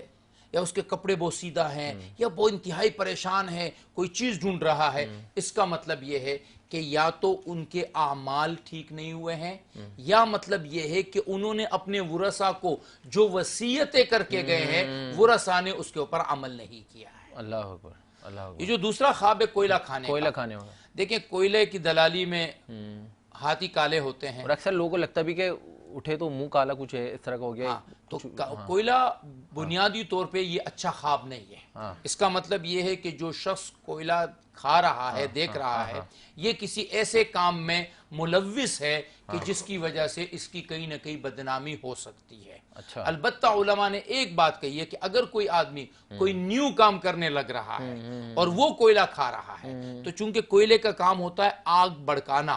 या उसके कपड़े बोसीदा हैं या वो इंतहाई परेशान है, कोई चीज ढूंढ रहा है, इसका मतलब यह है कि या तो उनके आमाल ठीक नहीं हुए हैं, या मतलब यह है कि उन्होंने अपने वुरसा को जो वसीयतें करके गए हैं वुरसा ने उसके ऊपर अमल नहीं किया है। अल्लाह अकबर, अल्लाह अकबर। ये जो दूसरा ख्वाब है कोयला खाने होगा, देखिए कोयले की दलाली में हाथी काले होते हैं, और अक्सर लोगों को लगता भी कि उठे तो मुंह काला कुछ है, इस तरह का हो गया। तो कोयला बुनियादी तौर पे ये अच्छा ख्वाब नहीं है। इसका मतलब ये है कि जो शख्स कोयला खा रहा है, देख रहा है, ये किसी ऐसे काम में मुलव्विस है कि जिसकी वजह से इसकी कहीं ना कहीं बदनामी हो सकती है। अच्छा। अलबत्ता उलमा ने एक बात कही है कि अगर कोई आदमी कोई न्यू काम करने लग रहा है और वो कोयला खा रहा है, तो चूंकि कोयले का काम होता है आग भड़काना,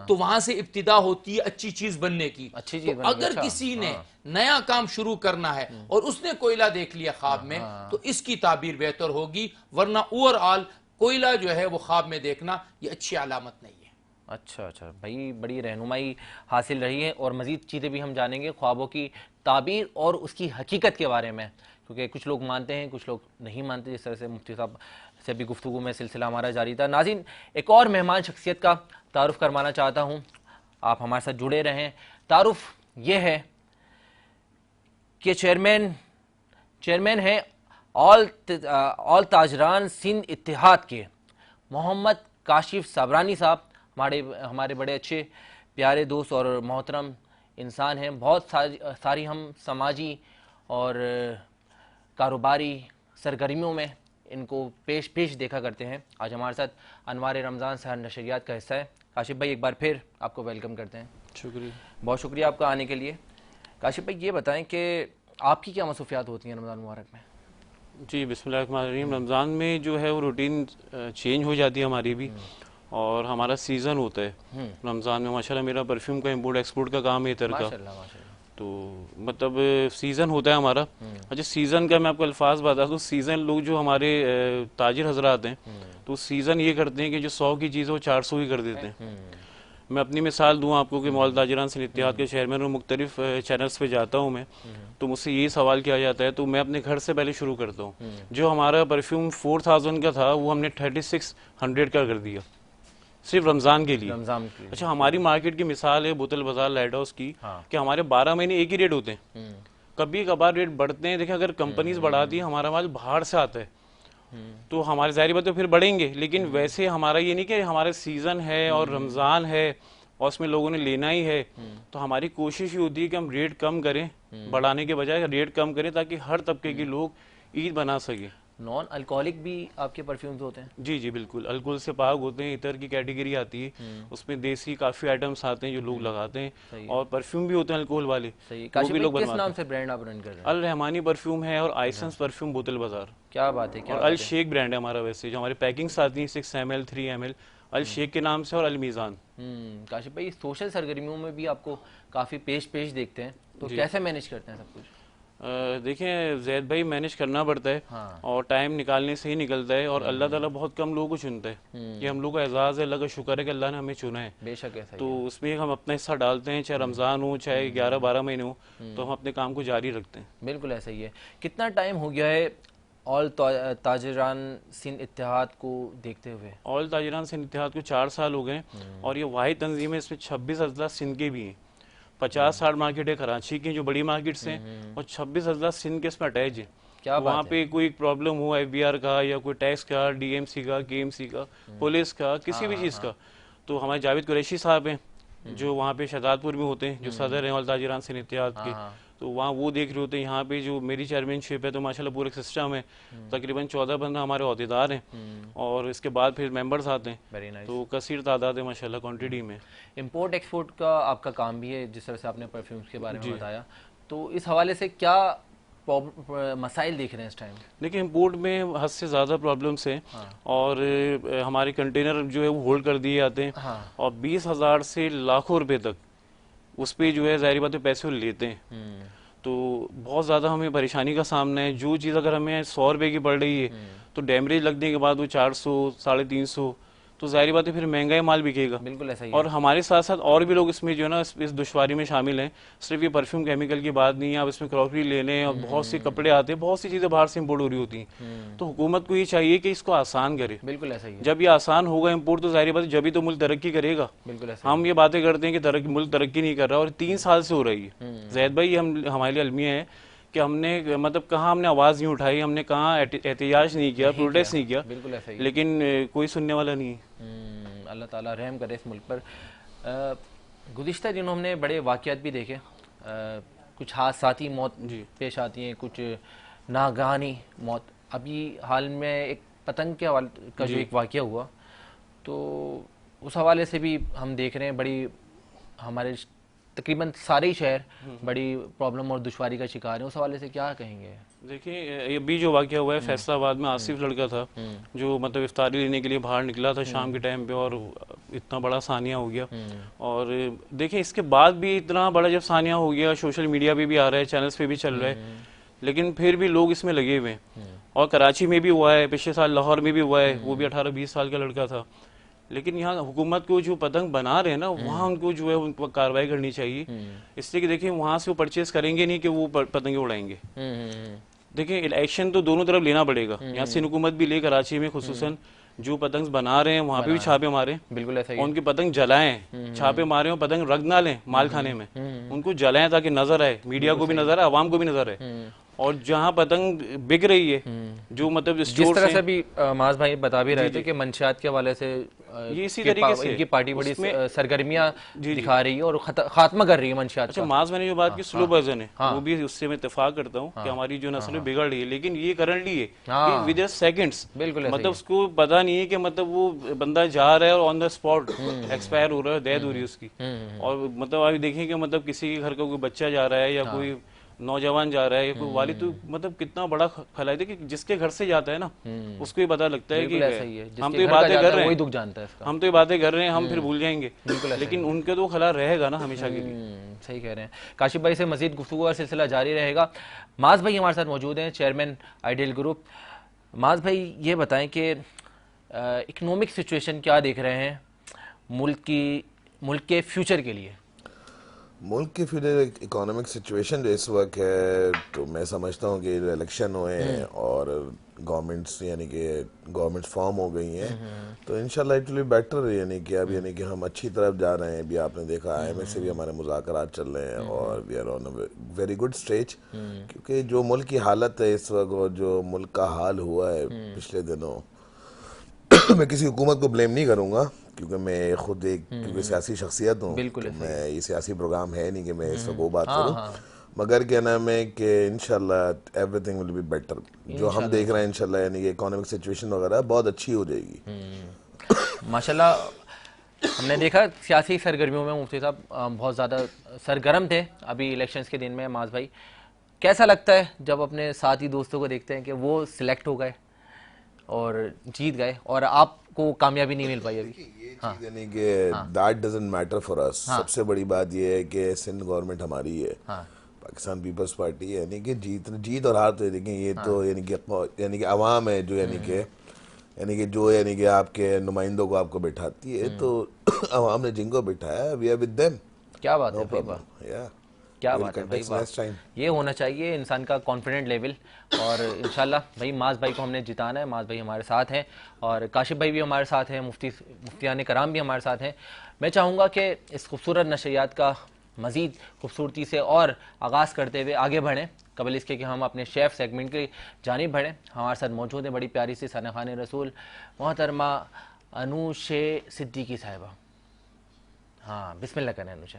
तो वहां से इब्तिदा होती है अच्छी चीज बनने की। अच्छी चीज अगर किसी ने नया काम शुरू करना है और उसने कोयला देख लिया ख्वाब में, तो इसकी ताबीर बेहतर होगी, वरना ओवरऑल कोयला जो है वो ख्वाब में देखना ये अच्छी अलामत नहीं है। अच्छा अच्छा भाई, बड़ी रहनुमाई हासिल रही है और मज़ीद चीज़ें भी हम जानेंगे ख्वाबों की ताबीर और उसकी हकीकत के बारे में, क्योंकि कुछ लोग मानते हैं कुछ लोग नहीं मानते। जिस तरह से मुफ्ती साहब से भी गुफ्तगू में सिलसिला हमारा जारी था। नाज़रीन, एक और मेहमान शख्सियत का तारुफ करवाना चाहता हूँ, आप हमारे साथ जुड़े रहें। तारुफ ये है कि चेयरमैन हैं ऑल ताजरान सिंध इत्तेहाद के मोहम्मद काशिफ साबरानी साहब। हमारे बड़े अच्छे प्यारे दोस्त और मोहतरम इंसान हैं। बहुत सारी हम समाजी और कारोबारी सरगर्मियों में इनको पेश देखा करते हैं। आज हमारे साथ अनवार रमज़ान सहर नशरियात का हिस्सा है। काशिफ भाई, एक बार फिर आपको वेलकम करते हैं। शुक्रिया, बहुत शुक्रिया आपका आने के लिए। काशिफ भाई, ये बताएं कि आपकी क्या मसरूफियात होती हैं रमज़ान मुबारक में? जी बिस्मिल्लाहिर्रहमानिर्रहीम। रमज़ान में जो है वो रूटीन चेंज हो जाती है हमारी भी, और हमारा सीज़न होता है रमज़ान में। माशाल्लाह मेरा परफ्यूम का इंपोर्ट एक्सपोर्ट का काम है इतर का, माशाल्लाह। तो मतलब सीज़न होता है हमारा। अच्छा, सीज़न का मैं आपको अल्फाज बता दूँ। सीज़न लोग जो हमारे ताजिर हजरात हैं, तो सीज़न ये करते हैं कि जो 100 की चीज़ है वो 400 ही कर देते हैं। मैं अपनी मिसाल दूँ आपको कि मौल ताजरान सिंध इत्तेहाद के चेयरमैन और मुख्तलिफ चैनल्स पे जाता हूँ मैं, तो मुझसे ये सवाल किया जाता है, तो मैं अपने घर से पहले शुरू करता हूँ। जो हमारा परफ्यूम 4000 का था वो हमने 3600 का कर दिया, सिर्फ रमज़ान के लिए। अच्छा, हमारी मार्केट की मिसाल है बोतल बाजार लाइट हाउस की, कि हमारे 12 महीने एक ही रेट होते हैं, कभी कभार रेट बढ़ते हैं। देखिए, अगर कंपनीज बढ़ाती है, हमारा माल बाहर से आता है, तो हमारे ज़ाहिर बात है फिर बढ़ेंगे, लेकिन वैसे हमारा ये नहीं कि हमारे सीज़न है और रमज़ान है और उसमें लोगों ने लेना ही है, तो हमारी कोशिश ये होती है कि हम रेट कम करें, बढ़ाने के बजाय रेट कम करें, ताकि हर तबके के लोग ईद बना सके। नॉन अल्कोहलिक भी आपके परफ्यूम्स होते हैं? जी जी बिल्कुल, अल्कोहल से पाक होते हैं। इतर की कैटेगरी आती है, उसमें देसी काफ़ी आइटम्स आते हैं जो लोग लगाते हैं, और परफ्यूम भी होते हैं अल्कोहल वाले, वो भी लोग किस बनवाते नाम हैं। से ब्रांड आप रन कर रहे हैं? अल रहमानी परफ्यूम है और आइसेंस परफ्यूम बोतल बाजार। क्या बात है, क्या और बात अल है। शेख ब्रांड है हमारा। वैसे जो हमारी पैकिंग्स आती हैं 6 ml 3 ml, अल शेख के नाम से, और अल मीज़ान। काशिफ भाई, सोशल सरगर्मियों में भी आपको काफ़ी पेश देखते हैं, तो कैसे मैनेज करते हैं सब कुछ? देखें जैद भाई, मैनेज करना पड़ता है, और टाइम निकालने से ही निकलता है, और अल्लाह ताला बहुत कम लोगों को चुनता है। ये हम लोग का एजाज़ है, अल्लाह का शुक्र है कि अल्लाह ने हमें चुना है। बेशक ऐसा ही तो उसमें हम अपना हिस्सा डालते हैं, चाहे रमज़ान हो चाहे 11-12 महीने हो, तो हम अपने काम को जारी रखते हैं। बिल्कुल ऐसा ही है। कितना टाइम हो गया है ऑल ताजरान सिंध इत्तेहाद को देखते हुए? ऑल ताजरान सिंध इत्तेहाद को 4 साल हो गए, और ये वाहिद तंजीम है, इसमें 26 अजला सिंध के भी हैं। 50-60 मार्केट है कराची की जो बड़ी मार्केट्स हैं, और 26 अजला सिंध के इसमें अटैच है। क्या वहाँ पे कोई प्रॉब्लम हो FBR का, या कोई टैक्स का, DMC का, KMC का, पुलिस का, किसी भी चीज़ का, तो हमारे जावेद कुरैशी साहब हैं जो वहाँ पे शहजादपुर में होते हैं, जो सदर हैं ऑल ताजरान सिंध इत्तेहाद के, तो वहाँ वो देख रहे होते हैं। यहाँ पे जो मेरी चेयरमैनशिप है, तो माशाल्लाह पूरा सिस्टम है, तकरीबन 14 बंदा हमारे अहदेदार हैं, और इसके बाद फिर मेंबर्स आते हैं। Very nice. तो कसीर तादाद है माशाल्लाह क्वांटिटी में। इंपोर्ट एक्सपोर्ट का आपका काम भी है, जिस तरह से आपने परफ्यूम्स के बारे में बताया, तो इस हवाले से क्या मसाइल देख रहे हैं इस टाइम? देखिए, इंपोर्ट में हद से ज़्यादा प्रॉब्लम्स हैं, और हमारे कंटेनर जो है वो होल्ड कर दिए जाते हैं, और 20,000 से लाखों रुपए तक उस पर जो है ज़ाहिर बात है पैसे लेते हैं। तो बहुत ज़्यादा हमें परेशानी का सामना है। जो चीज़ अगर हमें 100 रुपये की पड़ रही है, तो डैमरेज लगने के बाद वो 400, 350, तो ज़ाहिर बात है फिर महंगा माल बिकेगा। बिल्कुल ऐसा ही और हमारे साथ साथ और भी लोग इसमें जो है ना इस दुश्वारी में शामिल हैं। सिर्फ ये परफ्यूम केमिकल की बात नहीं है, आप इसमें क्रॉकरी ले लें, और बहुत सी कपड़े आते हैं, बहुत सी चीज़ें बाहर से इम्पोर्ट हो रही होती हैं। तो हुकूमत को ये चाहिए कि इसको आसान करे। बिल्कुल ऐसा ही है। जब ये आसान होगा इम्पोर्ट, तो ज़ाहिर बात है जब ही तो मुल्क तरक्की करेगा। बिल्कुल ऐसा हम ये बातें करते हैं कि मुल्क तरक्की नहीं कर रहा, और 3 साल से हो रही है। जैद भाई, हमारे लिए अलमिया है कि हमने मतलब कहाँ हमने आवाज़ नहीं उठाई, हमने कहाँ एहतिजाज नहीं किया, प्रोटेस्ट नहीं किया, बिल्कुल ऐसा ही, लेकिन कोई सुनने वाला नहीं है। अल्लाह ताला रहम करे इस मुल्क पर। गुज़िश्ता दिनों हमने बड़े वाक़यात भी देखे, कुछ हादसाती मौत पेश आती हैं, कुछ नागानी मौत। अभी हाल में एक पतंग के हवाले का जो एक वाक़या हुआ, तो उस हवाले से भी हम देख रहे हैं बड़ी हमारे तकरीबन सारे ही शहर बड़ी प्रॉब्लम और दुश्वारी का शिकार हैं, उस हवाले से क्या कहेंगे? देखिए, ये भी जो वाक़या हुआ है फैसलाबाद में, आसिफ लड़का था जो मतलब इफ्तारी लेने के लिए बाहर निकला था शाम के टाइम पे और इतना बड़ा सानिया हो गया। और देखिए, इसके बाद भी इतना बड़ा जब सानिया हो गया, सोशल मीडिया पे भी आ रहा है, चैनल्स पे भी चल रहा है, लेकिन फिर भी लोग इसमें लगे हुए हैं। और कराची में भी हुआ है, पिछले साल लाहौर में भी हुआ है, वो भी 18-20 साल का लड़का था। लेकिन यहाँ हुकूमत को जो पतंग बना रहे हैं ना, वहाँ उनको जो है उन पर कार्रवाई करनी चाहिए, इसलिए कि देखिए वहाँ से वो परचेज करेंगे नहीं कि वो पतंगे उड़ाएंगे। देखिए, इलेक्शन तो दोनों तरफ लेना पड़ेगा, यहाँ से हुकूमत भी ले, कराची में खुसूसन जो पतंग बना रहे हैं वहाँ पे भी छापे मारे, बिल्कुल ऐसा ही उनकी पतंग जलाएं, छापे मारे और पतंग रख ना लें माल खाने में, उनको जलाएं ताकि नजर आए, मीडिया को भी नजर आए, आवाम को भी नजर आए। और जहाँ पतंग बिक रही है, जो मतलब जिस तरह से भी माज भाई बता भी रहे थे कि मंशियात के हवाले से ये इसी तरीके से इनकी पार्टी बड़ी सरगर्मियां दिखा रही है और खात्मा कर रही है मंशियात अच्छा, का। माज मैंने जो बात की स्लो वर्जन है, वो भी उससे मैं इत्तेफाक करता हूँ कि हमारी जो नस्ल बिगड़ रही है, लेकिन ये करंटली है विद इन सेकंड्स, बिल्कुल मतलब उसको पता नहीं है कि मतलब वो बंदा जा रहा है और ऑन द स्पॉट एक्सपायर हो रहा है, डेथ हो रही है उसकी। और मतलब आप देखें कि मतलब किसी के घर का कोई बच्चा जा रहा है या कोई नौजवान जा रहा है या कोई वालिद, तो मतलब कितना बड़ा खलायत है कि जिसके घर से जाता है ना उसको ही पता लगता है कि हम तो ये बातें कर रहे हैं, वही दुख जानता है इसका। हम तो ये बातें कर रहे हैं, हम फिर भूल जाएंगे, लेकिन उनके तो खला रहेगा ना हमेशा के लिए। सही कह रहे हैं। काशिफ भाई से मजीद गुफ्तगू का सिलसिला जारी रहेगा। माज भाई हमारे साथ मौजूद हैं, चेयरमैन आइडियल ग्रुप। माज भाई ये बताएं कि इकोनॉमिक सिचुएशन क्या देख रहे हैं मुल्क के फ्यूचर के लिए? मुल्क की फिर इकोनॉमिक सिचुएशन जो इस वक्त है, तो मैं समझता हूँ कि इलेक्शन हुए हैं और गवर्नमेंट्स यानी कि गवर्नमेंट्स फॉर्म हो गई हैं, तो इंशाल्लाह इट विल बी बेटर, यानी कि अब यानी कि हम अच्छी तरफ जा रहे हैं। अभी आपने देखा IMF से भी हमारे मुज़ाकरात चल रहे हैं और we are on a very good stage, क्योंकि जो मुल्क की हालत है इस वक्त और जो मुल्क का हाल हुआ है पिछले दिनों, मैं किसी हुकूमत को ब्लेम नहीं करूँगा क्योंकि मैं खुद एक क्योंकि सियासी शख्सियत हूँ, तो मैं ये सियासी प्रोग्राम है नहीं कि मैं इस वक्त वो बात करूँ, मगर क्या नाम है कि इंशाल्लाह एवरीथिंग विल बी बेटर। जो हम देख रहे हैं इंशाल्लाह यानी कि इकोनॉमिक सिचुएशन वगैरह बहुत अच्छी हो जाएगी माशाल्लाह। हमने देखा सियासी सरगर्मियों में मुफ्ती साहब बहुत ज़्यादा सरगर्म थे अभी इलेक्शंस के दिन में। माज भाई, कैसा लगता है जब अपने साथी दोस्तों को देखते हैं कि वो सिलेक्ट हो गए और जीत गए और आपको कामयाबी नहीं मिल पाई अभी? ये चीज़ यानी कि that doesn't matter for us. सबसे बड़ी बात ये है कि सिंध गवर्नमेंट हमारी है, पाकिस्तान पीपल्स पार्टी है, यानी कि जीत और हार तो देखें ये तो यानी कि अवाम है जो यानी कि आपके नुमाइंदों को आपको बैठाती है, तो अवाम ने जिनको बिठाया वी आर विद देम। क्या बात है भाई, या क्या बात है भाई, वाह। ये होना चाहिए इंसान का कॉन्फिडेंट लेवल। और इंशाल्लाह भाई माज भाई को हमने जिताना है। माज भाई हमारे साथ हैं और काशिफ भाई भी हमारे साथ हैं, मुफ्तियान कराम भी हमारे साथ हैं। मैं चाहूँगा कि इस खूबसूरत नशरियात का मज़ीद खूबसूरती से और आगाज़ करते हुए आगे बढ़ें, कबल इसके कि हम अपने शेफ़ सेगमेंट की जानिब बढ़ें। हमारे साथ मौजूद हैं बड़ी प्यारी सी सना खान रसूल मोहतरमा अनूश सिद्दीकी साहिबा। हाँ, बिस्मिल्लाह करें अनूश।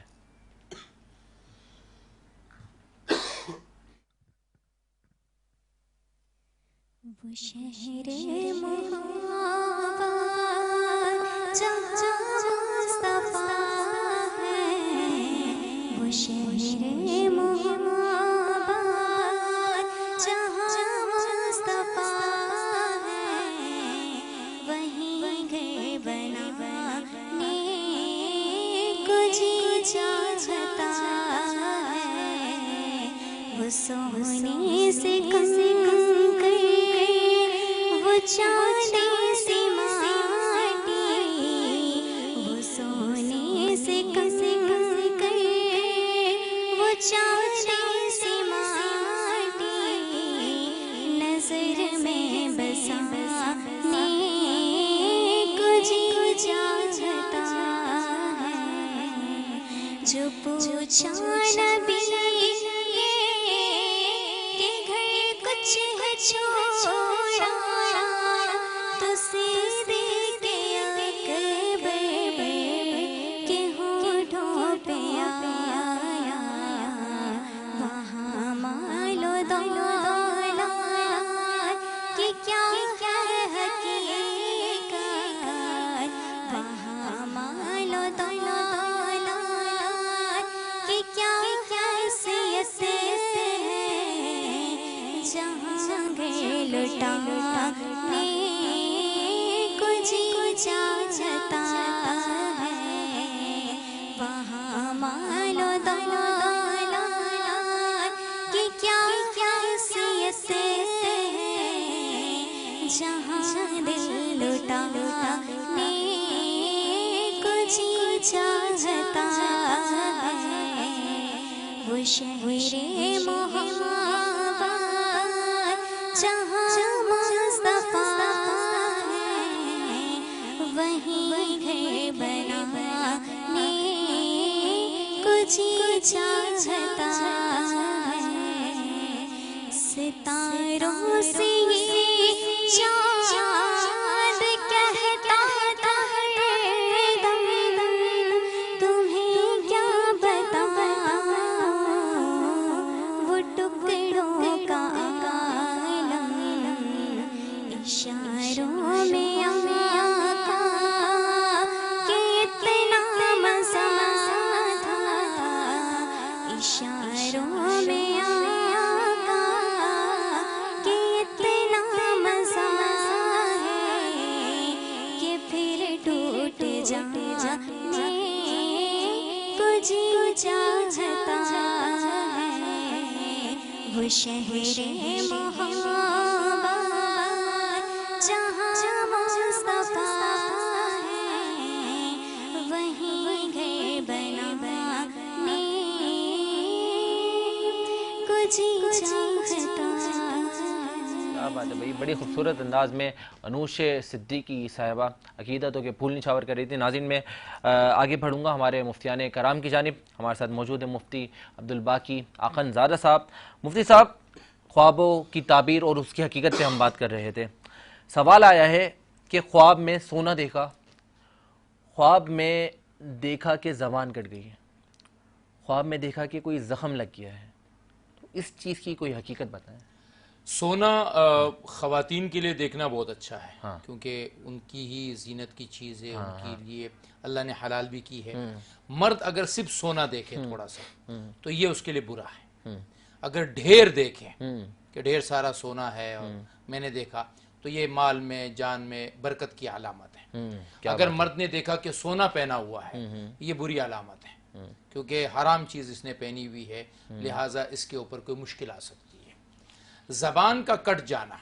वो शहरे मुहावा जहाँ मुस्तफा है, वो शहरे मुहावा जहाँ मुस्तफा है, वहीं घर बनाने को जी चाहता है। वो सोने से कम चांदी सी माटी, वो सोने से कम कर, वो चांदी सी माटी नजर में बसाने को जी चाहता है। जो पूछा नबी के घर कुछ है छोड़ा, तो सीधे के अकबर के होठों पे आया, वहाँ मालो दौलत कि क्या है हकीकत, वहाँ मालो दौलत कि लुटाने को जी चाहता है, वहाँ मालो दौलत की क्या हैसियत है, जहाँ दिल लुटाने को जी चाहता है, वो शहरे मोहब्बत जहाँ मुस्तफा है, वहीं घर बनाने को जी चाहता है। सितारों से ये चाँद कहता था हरदम, तुम्हें क्या बताऊं वो टुकड़ों का आलम, इशारों में आका के इतना मज़ा था, इशारों में आका के इतना मज़ा है कि फिर टूट जाने को जी चाहता है, वो शहरे मोहब्बत जहाँ मुस्तफा है, वहीं घर बनाने को जी चाहता है। क्या बात है भाई, बड़ी खूबसूरत अंदाज में अनूश सिद्दीकी साहिबा अकीदतों के फूल निछावर कर रही थी। नाज़रीन में आगे बढ़ूँगा हमारे मुफ्तियान कराम की जानिब। हमारे साथ मौजूद है मुफ्ती अब्दुल बाकी आखंज़ादा साहब। मुफ्ती साहब, ख्वाबों की ताबीर और उसकी हकीकत पे हम बात कर रहे थे। सवाल आया है कि ख्वाब में सोना देखा, ख्वाब में देखा कि ज़बान कट गई है, ख्वाब में देखा कि कोई ज़ख़म लग गया है, तो इस चीज़ की कोई हकीकत बताएं। सोना ख़वातीन के लिए देखना बहुत अच्छा है, हाँ। क्योंकि उनकी ही जीनत की चीज़ है, उनके लिए अल्लाह ने हलाल भी की है। मर्द अगर सिर्फ सोना देखे थोड़ा सा तो ये उसके लिए बुरा है। अगर ढेर देखें कि ढेर सारा सोना है और मैंने देखा, तो ये माल में जान में बरकत की अलामत है। अगर मर्द ने देखा कि सोना पहना हुआ है, ये बुरी अलामत है, क्योंकि हराम चीज़ इसने पहनी हुई है, लिहाजा इसके ऊपर कोई मुश्किल आ सकती है। ज़बान का कट जाना,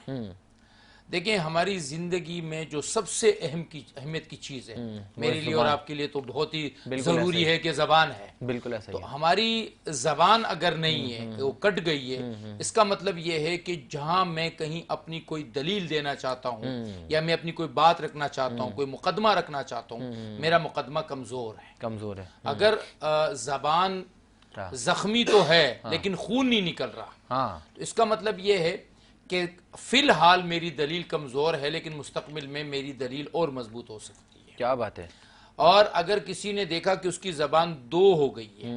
देखें हमारी ज़िंदगी में जो सबसे अहमियत की चीज़ है मेरे लिए और आपके लिए तो बहुत ही ज़रूरी है कि ज़बान है। बिल्कुल ऐसा तो ही है। हमारी ज़बान अगर नहीं है, वो कट गई है, इसका मतलब ये है कि जहाँ मैं कहीं अपनी कोई दलील देना चाहता हूँ या मैं अपनी कोई बात रखना चाहता हूँ, कोई मुकदमा रखना चाहता हूँ, मेरा मुकदमा कमज़ोर है। कमज़ोर है। अगर ज़बान ज़ख्मी तो है लेकिन खून नहीं निकल रहा, हाँ, तो इसका मतलब ये है कि फ़िलहाल मेरी दलील कमज़ोर है, लेकिन मुस्तकबिल में मेरी दलील और मजबूत हो सकती है। क्या बात है। और अगर किसी ने देखा कि उसकी ज़बान दो हो गई है,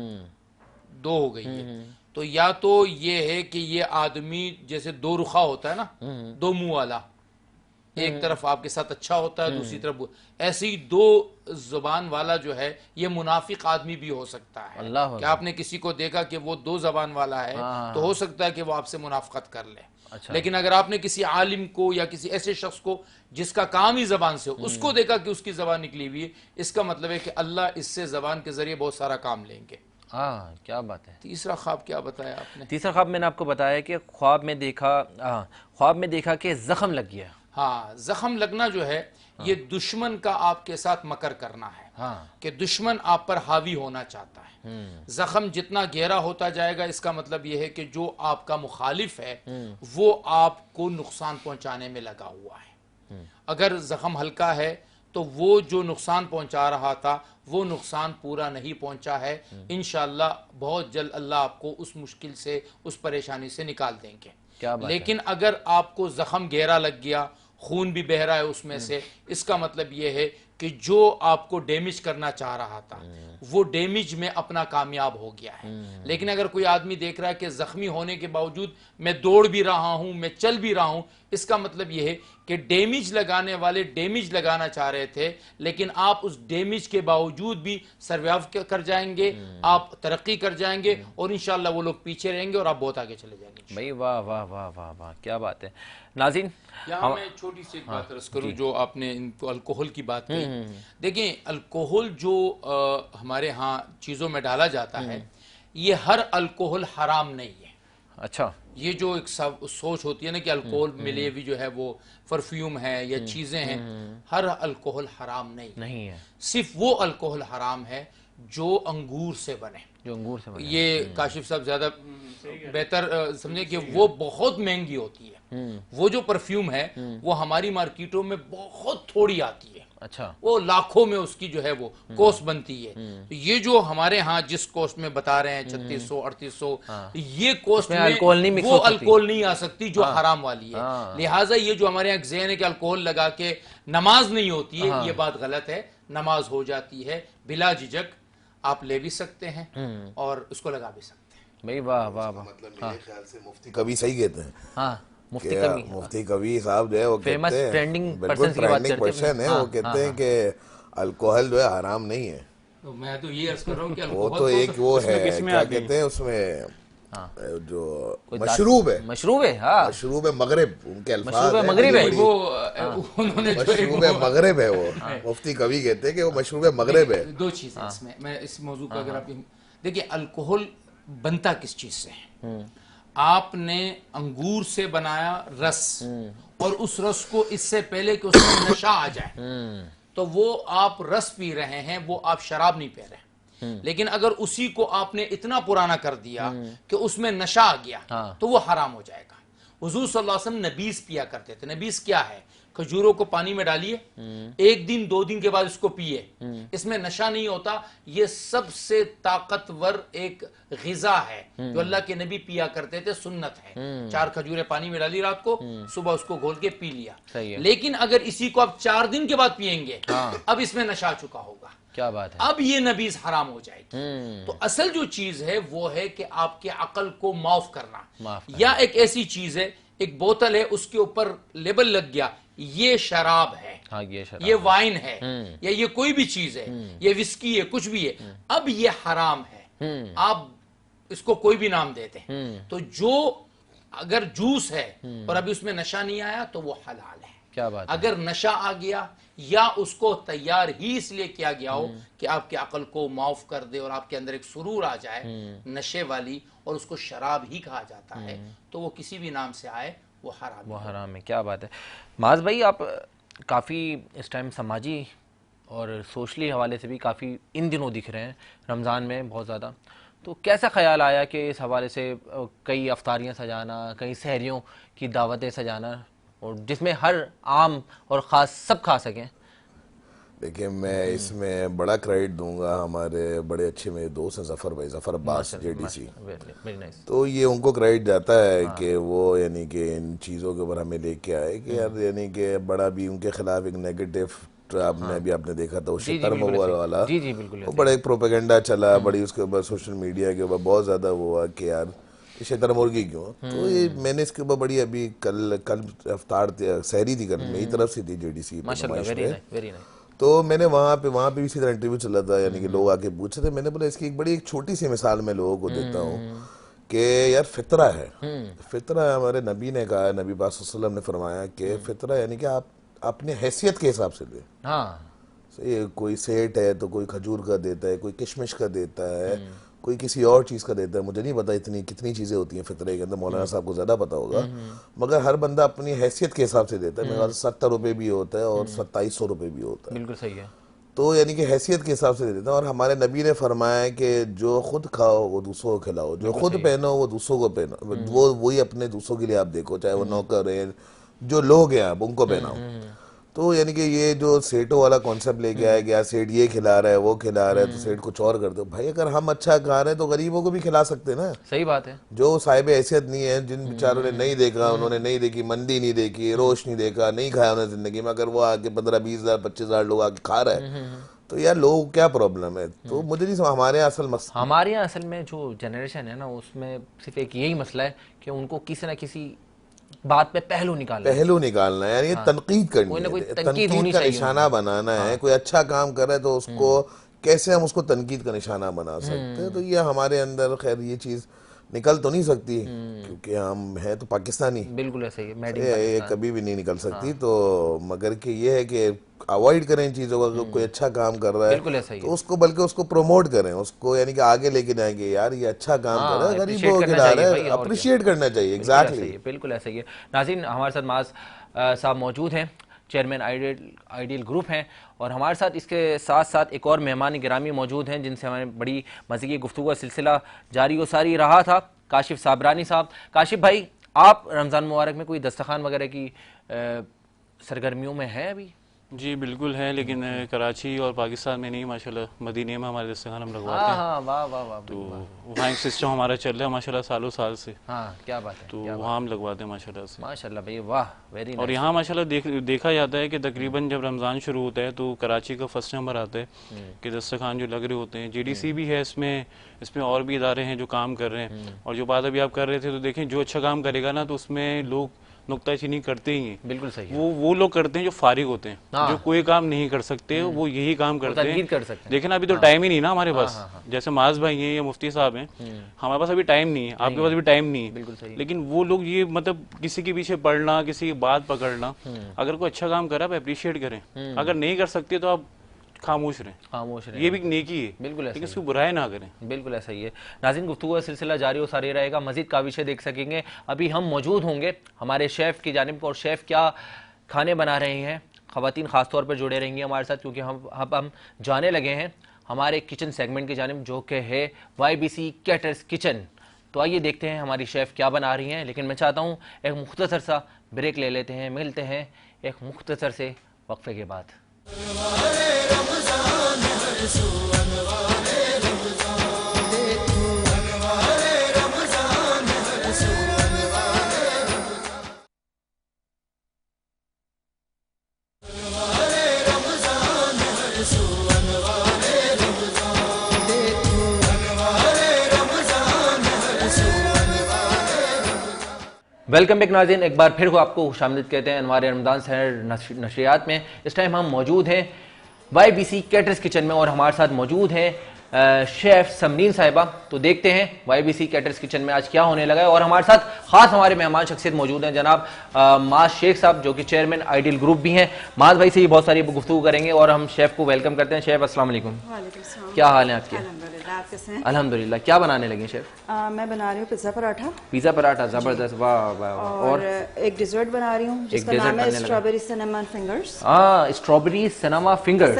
तो या तो ये है कि ये आदमी जैसे दो रुखा होता है ना, दो मुंह वाला, एक तरफ आपके साथ अच्छा होता है, दूसरी तरफ ऐसे ही दो जुबान वाला जो है ये मुनाफिक आदमी भी हो सकता है। अल्लाह, क्या आपने किसी को देखा कि वो दो जबान वाला है, तो हो सकता है कि वो आपसे मुनाफिकत कर ले। अच्छा। लेकिन अगर आपने किसी आलिम को या किसी ऐसे शख्स को जिसका काम ही जबान से हो, उसको देखा कि उसकी जबान निकली हुई है, इसका मतलब है कि अल्लाह इससे जबान के जरिए बहुत सारा काम लेंगे। हाँ, क्या बात है। तीसरा ख्वाब क्या बताया आपने? तीसरा ख्वाब मैंने आपको बताया कि ख्वाब में देखा कि जख्म लग गया। हाँ, जख्म लगना जो है ये दुश्मन का आपके साथ मकर करना है, कि दुश्मन आप पर हावी होना चाहता है। जख्म जितना गहरा होता जाएगा, इसका मतलब यह है कि जो आपका मुखालिफ है वो आपको नुकसान पहुंचाने में लगा हुआ है। अगर जख्म हल्का है तो वो जो नुकसान पहुंचा रहा था वो नुकसान पूरा नहीं पहुंचा है। इंशाअल्लाह बहुत जल्द अल्लाह आपको उस मुश्किल से, उस परेशानी से निकाल देंगे। क्या बात लेकिन अगर आपको जख्म गहरा लग गया, खून भी बह रहा है उसमें से, इसका मतलब यह है कि जो आपको डैमेज करना चाह रहा था वो डैमेज में अपना कामयाब हो गया है। लेकिन अगर कोई आदमी देख रहा है कि जख्मी होने के बावजूद मैं दौड़ भी रहा हूं, मैं चल भी रहा हूं, इसका मतलब यह है कि डैमेज लगाने वाले डैमेज लगाना चाह रहे थे, लेकिन आप उस डैमेज के बावजूद भी सर्वाइव कर जाएंगे, आप तरक्की कर जाएंगे और इंशाल्लाह वो लोग पीछे रहेंगे और आप बहुत आगे चले जाएंगे। भाई वाह वाह वाह वाह वाह, क्या बात है। नाज़रीन, यहाँ मैं छोटी सी एक बात अर्ज करूँ, जो आपने इनको अल्कोहल की बात कही, देखिए अल्कोहल जो हमारे यहाँ चीज़ों में डाला जाता है, ये हर अल्कोहल हराम नहीं है। अच्छा, ये जो एक सोच होती है ना कि अल्कोहल मिले हुई जो है वो परफ्यूम है या चीज़ें हैं, हर अल्कोहल हराम नहीं है। सिर्फ वो अल्कोहल हराम है जो अंगूर से बने, जो अंगूर से बने। ये काशिफ साहब ज्यादा बेहतर समझे कि वो बहुत महंगी होती है। वो जो परफ्यूम है वो हमारी मार्केटों में बहुत थोड़ी आती है। अच्छा, वो लाखों में उसकी जो है वो कोस्ट बनती है। तो ये जो हमारे यहाँ जिस कोस्ट में बता रहे हैं 3600 3800, ये कोस्ट में अल्कोहल नहीं मिक्स वो हो सकती। अल्कोहल नहीं आ सकती जो हराम वाली है। लिहाजा ये जो हमारे यहाँ ज़हन है कि अल्कोहल लगा के नमाज नहीं होती है, ये बात गलत है। नमाज हो जाती है बिला झिझक, आप ले भी सकते हैं और उसको लगा भी सकते हैं। भाई वाह वाह वाह। मतलब मेरे ख्याल से मुफ्ती कभी सही कहते हैं। हाँ, मुफ्ती क्या कभी, मुफ्ती कवि साहब जो है वो फेमस कहते हैं, ट्रेंडिंग बिल्कुल पर्सन की बात ट्रेंडिंग करते हैं। पर्सन है, वो कहते हैं कि अल्कोहल जो है हराम नहीं है। तो मैं तो ये अर्ज कर रहा हूँ कि वो अल्कोहल तो एक वो है, किसमें क्या आती है? कहते हैं उसमें, जो कोई मशरूब है, मशरूब है। हाँ, मशरूब है मगरिब, उनके अल्फाज मशरूब है हैं, मगरिब है। बड़ी- वो उन्होंने जो एक मशरूब है मगरिब है वो। मुफ्ती कवि कहते हैं कि वो मशरूब है मगरिब है। दो चीजें इसमें, मैं इस मौजू का अगर आप देखिए, अल्कोहल बनता किस चीज से है? आपने अंगूर से बनाया रस और उस रस को इससे पहले कि उसमें नशा आ जाए तो वो आप रस पी रहे हैं, वो आप शराब नहीं पी रहे हैं। लेकिन अगर उसी को आपने इतना पुराना कर दिया कि उसमें नशा आ गया तो वो हराम हो जाएगा। हुजूर सल्लल्लाहु अलैहि वसल्लम नबीज पिया करते थे। नबीज क्या है? खजूरों को पानी में डालिए, एक दिन 2 दिन के बाद इसको पिए, इसमें नशा नहीं होता। ये सबसे ताकतवर एक ग़िज़ा है जो अल्लाह के नबी पिया करते थे, सुन्नत है। 4 खजूरें पानी में डाली रात को, सुबह उसको घोल के पी लिया। सही है। लेकिन अगर इसी को आप 4 दिन के बाद पिएंगे, अब इसमें नशा आ चुका होगा, क्या बात है। अब ये नबीज हराम हो जाएगी। तो असल जो चीज है वो है कि आपके अकल को माफ करना। या एक ऐसी चीज है, एक बोतल है, उसके ऊपर लेबल लग गया ये शराब है, हाँ, ये शराब, ये वाइन है, या ये कोई भी चीज है, ये विस्की है, कुछ भी है, अब ये हराम है। आप इसको कोई भी नाम देते हैं। तो जो अगर जूस है और अभी उसमें नशा नहीं आया तो वो हलाल है। क्या बात है। अगर नशा आ गया या उसको तैयार ही इसलिए किया गया हो कि आपके अकल को माफ कर दे और आपके अंदर एक सुरूर आ जाए नशे वाली, और उसको शराब ही कहा जाता है, तो वो किसी भी नाम से आए वो हराम, वो हराम है। क्या बात है। माज भाई, आप काफ़ी इस टाइम समाजी और सोशली हवाले से भी काफ़ी इन दिनों दिख रहे हैं, रमज़ान में बहुत ज़्यादा। तो कैसा ख्याल आया कि इस हवाले से कई अफ्तारियाँ सजाना, कई सहरियों की दावतें सजाना, और जिसमें हर आम और ख़ास सब खा सकें? देखिए, मैं इसमें बड़ा क्रेडिट दूंगा हमारे बड़े अच्छे मेरे दोस्त हैं ज़फ़र भाई, Zafar Abbas JDC। Very nice. तो ये उनको क्रेडिट जाता है कि वो यानी कि इन चीज़ों के ऊपर हमें लेके आए कि यार यानी कि बड़ा भी उनके खिलाफ एक नेगेटिव आपने देखा था वो शतर महुआ वाला, जी जी बिल्कुल, वो बड़ा एक प्रोपेगेंडा चला, बड़ी उसके ऊपर सोशल मीडिया के ऊपर बहुत ज़्यादा वो हुआ कि यार शेतर मुर्गी क्यों। तो ये मैंने इसके ऊपर बड़ी अभी कल अफ्तार सहरी थी, कल मेरी तरफ से थी JDC माशाल्लाह, वेरी नाइस। तो मैंने वहाँ पे भी इसी तरह इंटरव्यू चला था, यानी कि लोग आके पूछ रहे थे। मैंने बोला इसकी एक बड़ी एक छोटी सी मिसाल मैं लोगों को देता हूँ कि यार फितरा है, फितरा हमारे नबी ने कहा, नबी पाक सल्लल्लाहु अलैहि वसल्लम ने फरमाया कि फितरा यानी कि आप अपने हैसियत के हिसाब से दें। हाँ, सही, कोई सेठ है तो कोई खजूर का देता है, कोई किशमिश का देता है, कोई किसी और चीज़ का देता है। मुझे नहीं पता इतनी कितनी चीज़ें होती हैं फितरे के अंदर, मौलाना साहब को ज़्यादा पता होगा, मगर हर बंदा अपनी हैसियत के हिसाब से देता है। मेरे पास 70 रुपये भी होता है और 2700 रुपये भी होता है। बिल्कुल सही है। तो यानी कि हैसियत के हिसाब से दे देता है। और हमारे नबी ने फरमाया कि जो खुद खाओ वो दूसरों को खिलाओ, जो खुद पहनो वो दूसरों को पहनो, वो वही अपने दूसरों के लिए आप देखो, चाहे वो नौकर है, जो लोग हैं आप उनको पहनाओ। तो यानी कि ये जो सेठों वाला कॉन्सेप्ट लेके आया गया, सेठ ये खिला रहा है वो खिला रहा है तो सेठ कुछ और कर दो। भाई अगर हम अच्छा खा रहे हैं तो गरीबों को भी खिला सकते हैं ना। सही बात है। जो साहिब हैसियत नहीं है, जिन बेचारों ने नहीं देखा, उन्होंने नहीं देखी मंदी, नहीं देखी रोश, नहीं देखा, नहीं खाया उन्होंने जिंदगी में, अगर वो आके 15-20 हज़ार 25 हज़ार लोग आके खा रहे हैं तो यार लोगों को क्या प्रॉब्लम है। तो मुझे नहीं समझ, हमारे यहाँ असल में जो जनरेशन है ना, उसमें सिर्फ एक यही मसला है कि उनको किसी ना किसी बात पे पहलू निकालना है। पहलू निकालना है, यानी तनकीद करनी कोई ना कोई है, तनकीद होनी तनकीद का चाहिए निशाना बनाना है। कोई अच्छा काम कर रहा है तो उसको कैसे हम उसको तनकीद का निशाना बना सकते हैं, तो ये हमारे अंदर खैर ये चीज़ निकल तो नहीं सकती क्योंकि हम हैं तो पाकिस्तानी, बिल्कुल ऐसे ही मेड इन ये कभी भी नहीं निकल सकती। तो मगर कि ये है कि अवॉइड करें इन चीज़ों को। अगर कोई अच्छा काम कर रहा बिल्कुल है ऐसा ही तो उसको बल्कि उसको प्रमोट करें, उसको यानी कि आगे लेके जाएंगे, यार ये अच्छा काम कर रहा है, गरीबों को खिला रहा है, अप्रिशिएट करना चाहिए। एग्जैक्टली, बिल्कुल ऐसा ही है। नाज़रीन, हमारे साथ माज साहब मौजूद हैं, चेयरमैन आइडियल ग्रुप हैं, और हमारे साथ इसके साथ साथ एक और मेहमान गिरामी मौजूद हैं जिनसे हमारे बड़ी मज़े की गुफ्तगू का सिलसिला जारी व सारी रहा था, काशिफ साबरानी साहब। काशिफ भाई, आप रमज़ान मुबारक में कोई दस्तरखान वगैरह की सरगर्मियों में हैं अभी? जी बिल्कुल है, लेकिन कराची और पाकिस्तान में नहीं, माशाल्लाह मदीने में हमारे दस्तरखान हम लगवाते हैं। हाँ, वाह वाह वाह, तो वहाँ एक सिस्टम हमारा चल रहा है माशाल्लाह सालों साल से। हाँ, क्या बात है, तो वहाँ हम लगवाते हैं माशाल्लाह से। माशाल्लाह भाई, वाह, वेरी और यहाँ माशाल्लाह देखा जाता है कि तकरीबन जब रमज़ान शुरू होता है तो कराची का फर्स्ट नंबर आता है कि दस्तरखान जो लग रहे होते हैं। JDC भी है इसमें और भी इदारे हैं जो काम कर रहे हैं। और जो बात अभी आप कर रहे थे, तो देखें जो अच्छा काम करेगा ना तो उसमें लोग नुक्ताचीनी करते ही हैं। बिल्कुल सही है। वो लोग करते हैं जो फारिग होते हैं, हाँ। जो कोई काम नहीं कर सकते, वो यही काम करते हैं। कर सकते हैं। लेकिन अभी तो टाइम ही नहीं ना हमारे पास। जैसे माज भाई हैं या मुफ्ती साहब हैं, हमारे पास अभी टाइम नहीं है, आपके पास भी टाइम नहीं है। बिल्कुल सही। लेकिन वो लोग ये मतलब किसी के पीछे पड़ना, किसी की बात पकड़ना, अगर कोई अच्छा काम कर रहा है आप अप्रिशिएट करें, अगर नहीं कर सकते तो आप खामोश रहें, ये भी नेकी है। बिल्कुल ऐसा लेकिन उसकी बुराई ना करें। बिल्कुल ऐसा ही है। नाज़रीन, गुफ्तगू का सिलसिला जारी और सारी रहेगा, मज़ीद का विषय देख सकेंगे। अभी हम मौजूद होंगे हमारे शेफ़ की जानिब, और शेफ़ क्या खाने बना रहे हैं, ख़वातीन ख़ास तौर पर जुड़े रहेंगी हमारे साथ, क्योंकि हम जाने लगे हैं हमारे किचन सेगमेंट की जानिब, जो कि है YBC कैटर्स किचन। तो आइए देखते हैं हमारी शेफ़ क्या बना रही हैं। लेकिन मैं चाहता हूँ एक मुख्तसर सा ब्रेक ले लेते हैं, मिलते हैं एक मुख्तसर से वक्फे के बाद। वेलकम बैक नाज़रीन, एक बार फिर आपको खुशामदीद कहते हैं अनवार रमज़ान शहर नशरियात में। इस टाइम हम मौजूद हैं YBC कैटर्स किचन में, और हमारे साथ मौजूद हैं शेफ़ समरीन साहिबा। तो देखते हैं YBC कैटर्स किचन में आज क्या होने लगा है। और हमारे साथ ख़ास हमारे मेहमान शख्सियत मौजूद हैं, जनाब माज शेख साहब, जो कि चेयरमैन आइडियल ग्रुप भी हैं। माज भाई से ही बहुत सारी गुफ्तगू करेंगे, और हम शेफ़ को वेलकम करते हैं। शेफ़ अस्सलाम वालेकुम, क्या हाल है आपके? अल्हम्दुलिल्लाह, आप कैसे हैं? अल्हम्दुलिल्लाह। क्या बनाने लगे शेफ़? मैं बना रही हूँ पिज़्ज़ा पराठा, पिज़्ज़ा पराठा, ज़बरदस्त, वाह वाह। और एक डिज़र्ट बना रही हूँ जिसका डेजर्ट नाम है बनने लगा। Strawberry cinnamon fingers. Strawberry cinema finger,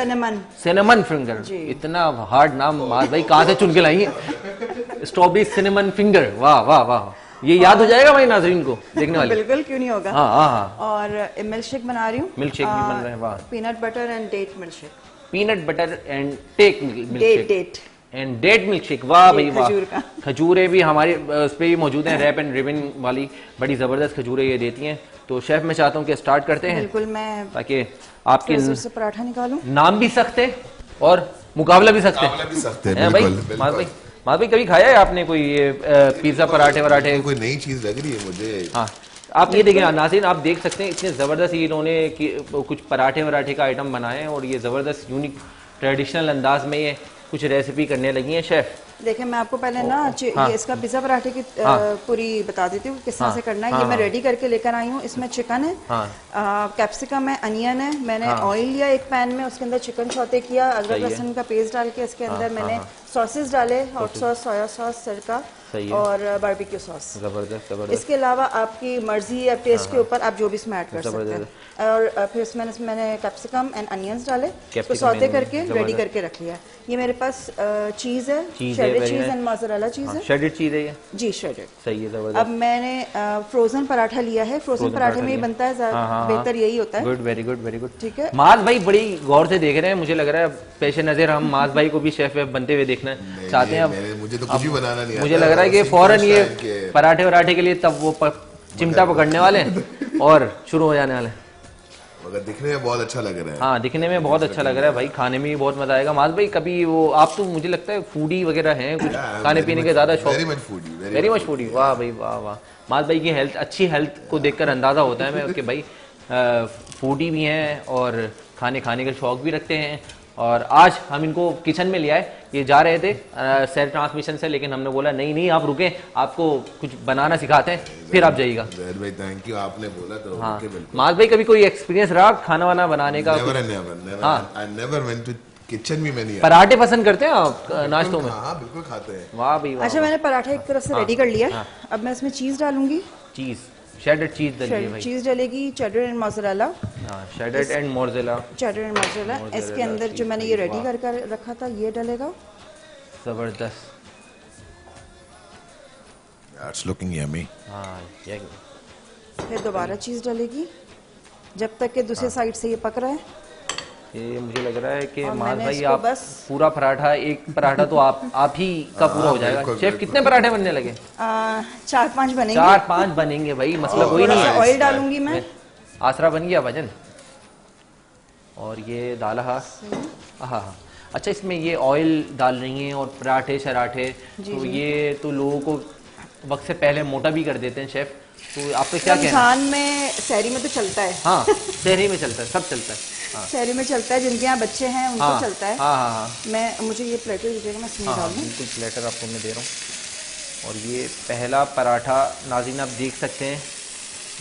cinnamon finger, जी। इतना हार्ड नाम माज भाई कहाँ से चुन के लाई है? स्ट्रॉबेरी सिनेमन फिंगर, वाह वाह वाह, ये याद हो जाएगा भाई नाजरीन को देखने वाले। बिल्कुल, क्यों नहीं होगा। हाँ हाँ हाँ। और मिल्क शेक बना रही हूँ, मिल्क शेक भी बन रहे हैं, वाह। Peanut butter and date milk shake. Peanut butter and take milk shake date and date milk shake, वाह भाई वाह। खजूर का। खजूरें भी हमारे उस पर भी मौजूद हैं, रैप एंड रिबन वाली बड़ी ज़बरदस्त खजूरें ये देती हैं। तो शेफ़ मैं चाहता हूँ कि स्टार्ट करते हैं, बिल्कुल। मैं ताकि आपके फ्रीजर से पराठा निकालूं। नाम भी सख्त है और मुकाबला भी सख्त है भाई। माज भाई कभी खाया है आपने कोई ये पिज़्ज़ा पराठे वराठे? कोई नई चीज लग रही है मुझे। हाँ, आप ये देखें नाज़रीन, आप देख सकते हैं इतने ज़बरदस्त इन्होंने कुछ पराठे वराठे का आइटम बनाए हैं, और ये ज़बरदस्त यूनिक ट्रेडिशनल अंदाज में ये कुछ रेसिपी करने लगी हैं शेफ़। देखिए, मैं आपको पहले ना ये इसका पिज़्ज़ा पराठे की पूरी बता देती हूँ किस तरह से करना है। ये मैं रेडी करके लेकर आई हूँ। इसमें चिकन है, कैप्सिकम है, अनियन है। मैंने ऑयल लिया एक पैन में, उसके अंदर चिकन सौते किया, अदरक लहसुन का पेस्ट डाल के इसके अंदर मैंने सॉसेस डाले, हॉट सॉस, सोया सॉस, सिरका और बारबेक्यू सॉस। ज़बरदस्त। इसके अलावा आपकी मर्जी या टेस्ट के ऊपर आप जो भी इसमें ऐड कर सकते हैं। और फिर इसमें मैंने कैप्सिकम एंड अनियंस डाले, उसको सौते करके रेडी करके रख लिया। ये मेरे पास चीज़ है, shaded cheese and mozzarella cheese है। शेडेड चीज़ है ये? जी, शेडेड। सही है, ज़बरदस्त। अब मैंने फ्रोजन पराठा लिया है। फ्रोजन पराठे में ही बनता है, बेहतर यही होता है। Good, very good, very good. ठीक है। माज भाई बड़ी गौर से देख रहे हैं, मुझे लग रहा है पेश नज़र हम माज भाई को भी शेफ वेफ बनते हुए देखना चाहते हैं। अब मुझे तो कुछ भी बनाना नहीं आता। मुझे लग रहा है कि फौरन ये पराठे वराठे के लिए तब वो चिमटा पकड़ने वाले हैं और शुरू हो जाने वाले हैं। मगर दिखने में बहुत अच्छा लग रहा है। हाँ दिखने में बहुत अच्छा लग रहा है भाई, खाने में भी बहुत मजा आएगा। माज भाई कभी वो आप तो मुझे लगता है फूडी वगैरह हैं, कुछ खाने पीने के ज्यादा शौक। Very much foodie, very much foodie. वाह भाई वाह वाह। माज भाई की हेल्थ, अच्छी हेल्थ को देखकर अंदाजा होता है मैं कि भाई फूडी भी हैं और खाने के शौक भी रखते हैं। और आज हम इनको किचन में ले आए, ये जा रहे थे सेल ट्रांसमिशन से, लेकिन हमने बोला नहीं आप रुकें, आपको कुछ बनाना सिखाते हैं फिर आप जाइएगा। जहर भाई थैंक यू, आपने बोला तो हाँ ओके बिल्कुल। माज भाई कभी कोई एक्सपीरियंस रहा खाना वाना बनाने का? Never I never went to kitchen भी मैंने। पराठे पसंद करते हैं आप नाश्तों में? हाँ बिल्कुल खाते हैं। वाह भाई वाह। अच्छा मैंने पराठा एक तरफ से रेडी कर लिया, अब मैं इसमें चीज डालूंगी। चीज, शेडेड चीज डालिए भाई। चीज डालेगी, चेडर एंड मोज़रेला। हाँ shaded and mozzarella. Cheddar and mozzarella. इसके अंदर जो मैंने ये रेडी कर रखा था ये डलेगा। जबरदस्त। It's looking yummy. हाँ ये फिर दोबारा चीज डलेगी जब तक कि दूसरी साइड से ये पक रहा है। ये मुझे लग रहा है कि और माज मैंने भाई इसको आप बस पूरा पराठा, एक पराठा तो आप ही का पूरा हो जाएगा। शेफ कितने पराठे बनने लगे? 4-5 बनेंगे। 4-5 बनेंगे भाई, मतलब कोई नहीं है। ऑयल डालूंगी मैं। आसरा बन गया भजन। और ये दाल हाँ। अच्छा इसमें ये ऑयल डाल रही हैं और पराठे शराठे, तो ये तो लोगों को वक्त से पहले मोटा भी कर देते हैं शेफ, तो आप पे क्या कहना है? रमजान में सहरी में तो चलता है। हाँ शहरी में चलता है, सब चलता है। हाँ शहरी में चलता है, जिनके यहाँ बच्चे हैं उनको हाँ, चलता है। हाँ। मुझे ये प्लेटर दीजिएगा, मैं इसमें हाँ डाल दूँ। बिल्कुल प्लेटर आपको मैं दे रहा हूँ। और ये पहला पराठा नाज़रीन आप देख सकते हैं,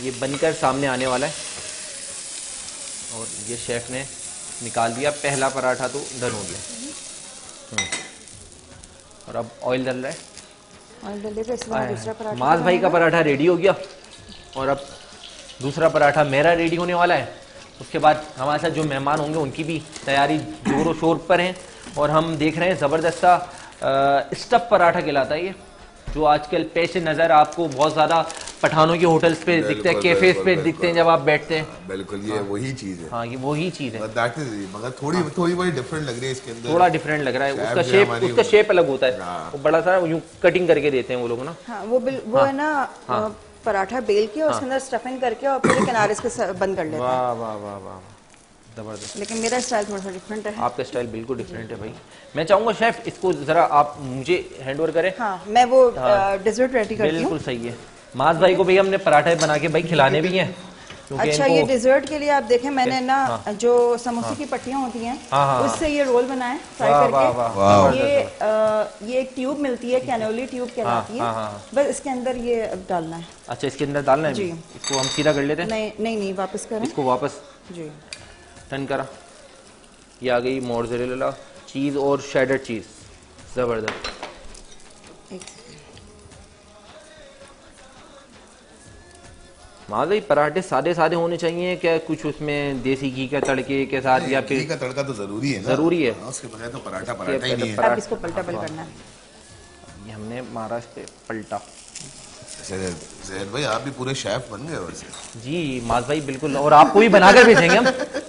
ये बनकर सामने आने वाला है। और ये शेफ़ ने निकाल दिया पहला पराठा, तो डन हो गया। और अब ऑयल डल रहा है। ऑयल डालिएगा, इसके बाद दूसरा पराठा। माज भाई का पराठा रेडी हो गया और अब दूसरा पराठा मेरा रेडी होने वाला है। उसके बाद हमारे साथ जो मेहमान होंगे उनकी भी तैयारी जोरों शोर पर है। और हम देख रहे हैं ज़बरदस्त सा स्टफ पराठा कहलाता है ये, जो आजकल पेश नज़र आपको बहुत ज़्यादा पठानों के होटल्स पे दिखते हैं, कैफेज पे दिखते हैं जब आप बैठते हैं। बिल्कुल ये वही चीज है। हाँ ये वही चीज़ है, दैट इज, मगर थोड़ी बड़ी डिफरेंट लग रही है इसके अंदर। थोड़ा डिफरेंट लग रहा है। उसका शेप अलग होता है, वो बड़ा सा यूँ कटिंग करके देते हैं वो लोग ना। हाँ वो है ना, पराठा बेल के और उसके अंदर स्टफिंग करके और पूरे किनारे इसके बंद कर लेते हैं। वाह वाह वाह वाह ज़बरदस्त। लेकिन मेरा स्टाइल थोड़ा सा डिफरेंट है। आपका स्टाइल बिल्कुल डिफरेंट है भाई। मैं चाहूँगा शेफ इसको ज़रा आप मुझे हैंड ओवर करें। हाँ मैं वो डेजर्ट रेडी करती हूँ। बिल्कुल सही है। माज भाई को भी हमने पराठे बना के भाई खिलाने भी हैं। अच्छा ये डेजर्ट के लिए आप देखें मैंने ना जो समोसे की पट्टियाँ होती हैं उससे ये रोल बनाए फ्राई करके। ये एक ट्यूब मिलती है, कैनोली ट्यूब कहलाती है, बस इसके अंदर ये डालना है। अच्छा इसके अंदर डालना है जी। इसको हम सीधा कर लेते हैं। नहीं वापस करें इसको वापस जी। टर्न करा, ये आ गई मोज़रेला चीज़ और शेडेड चीज़। ज़बरदस्त। माज भाई पराठे सादे सादे होने चाहिए क्या? कुछ उसमें देसी घी का तड़के के साथ या फिर घी का तड़का तो जरूरी है ना? जरूरी है। उसके बगैर तो पराठा ही नहीं है। अब इसको पलटा करना है। ये हमने मारा इस पे पलटा। ज़हर भाई आप भी पूरे शेफ बन गए वैसे। जी माज भाई बिल्कुल, और आपको भी बनाकर भेजेंगे हम,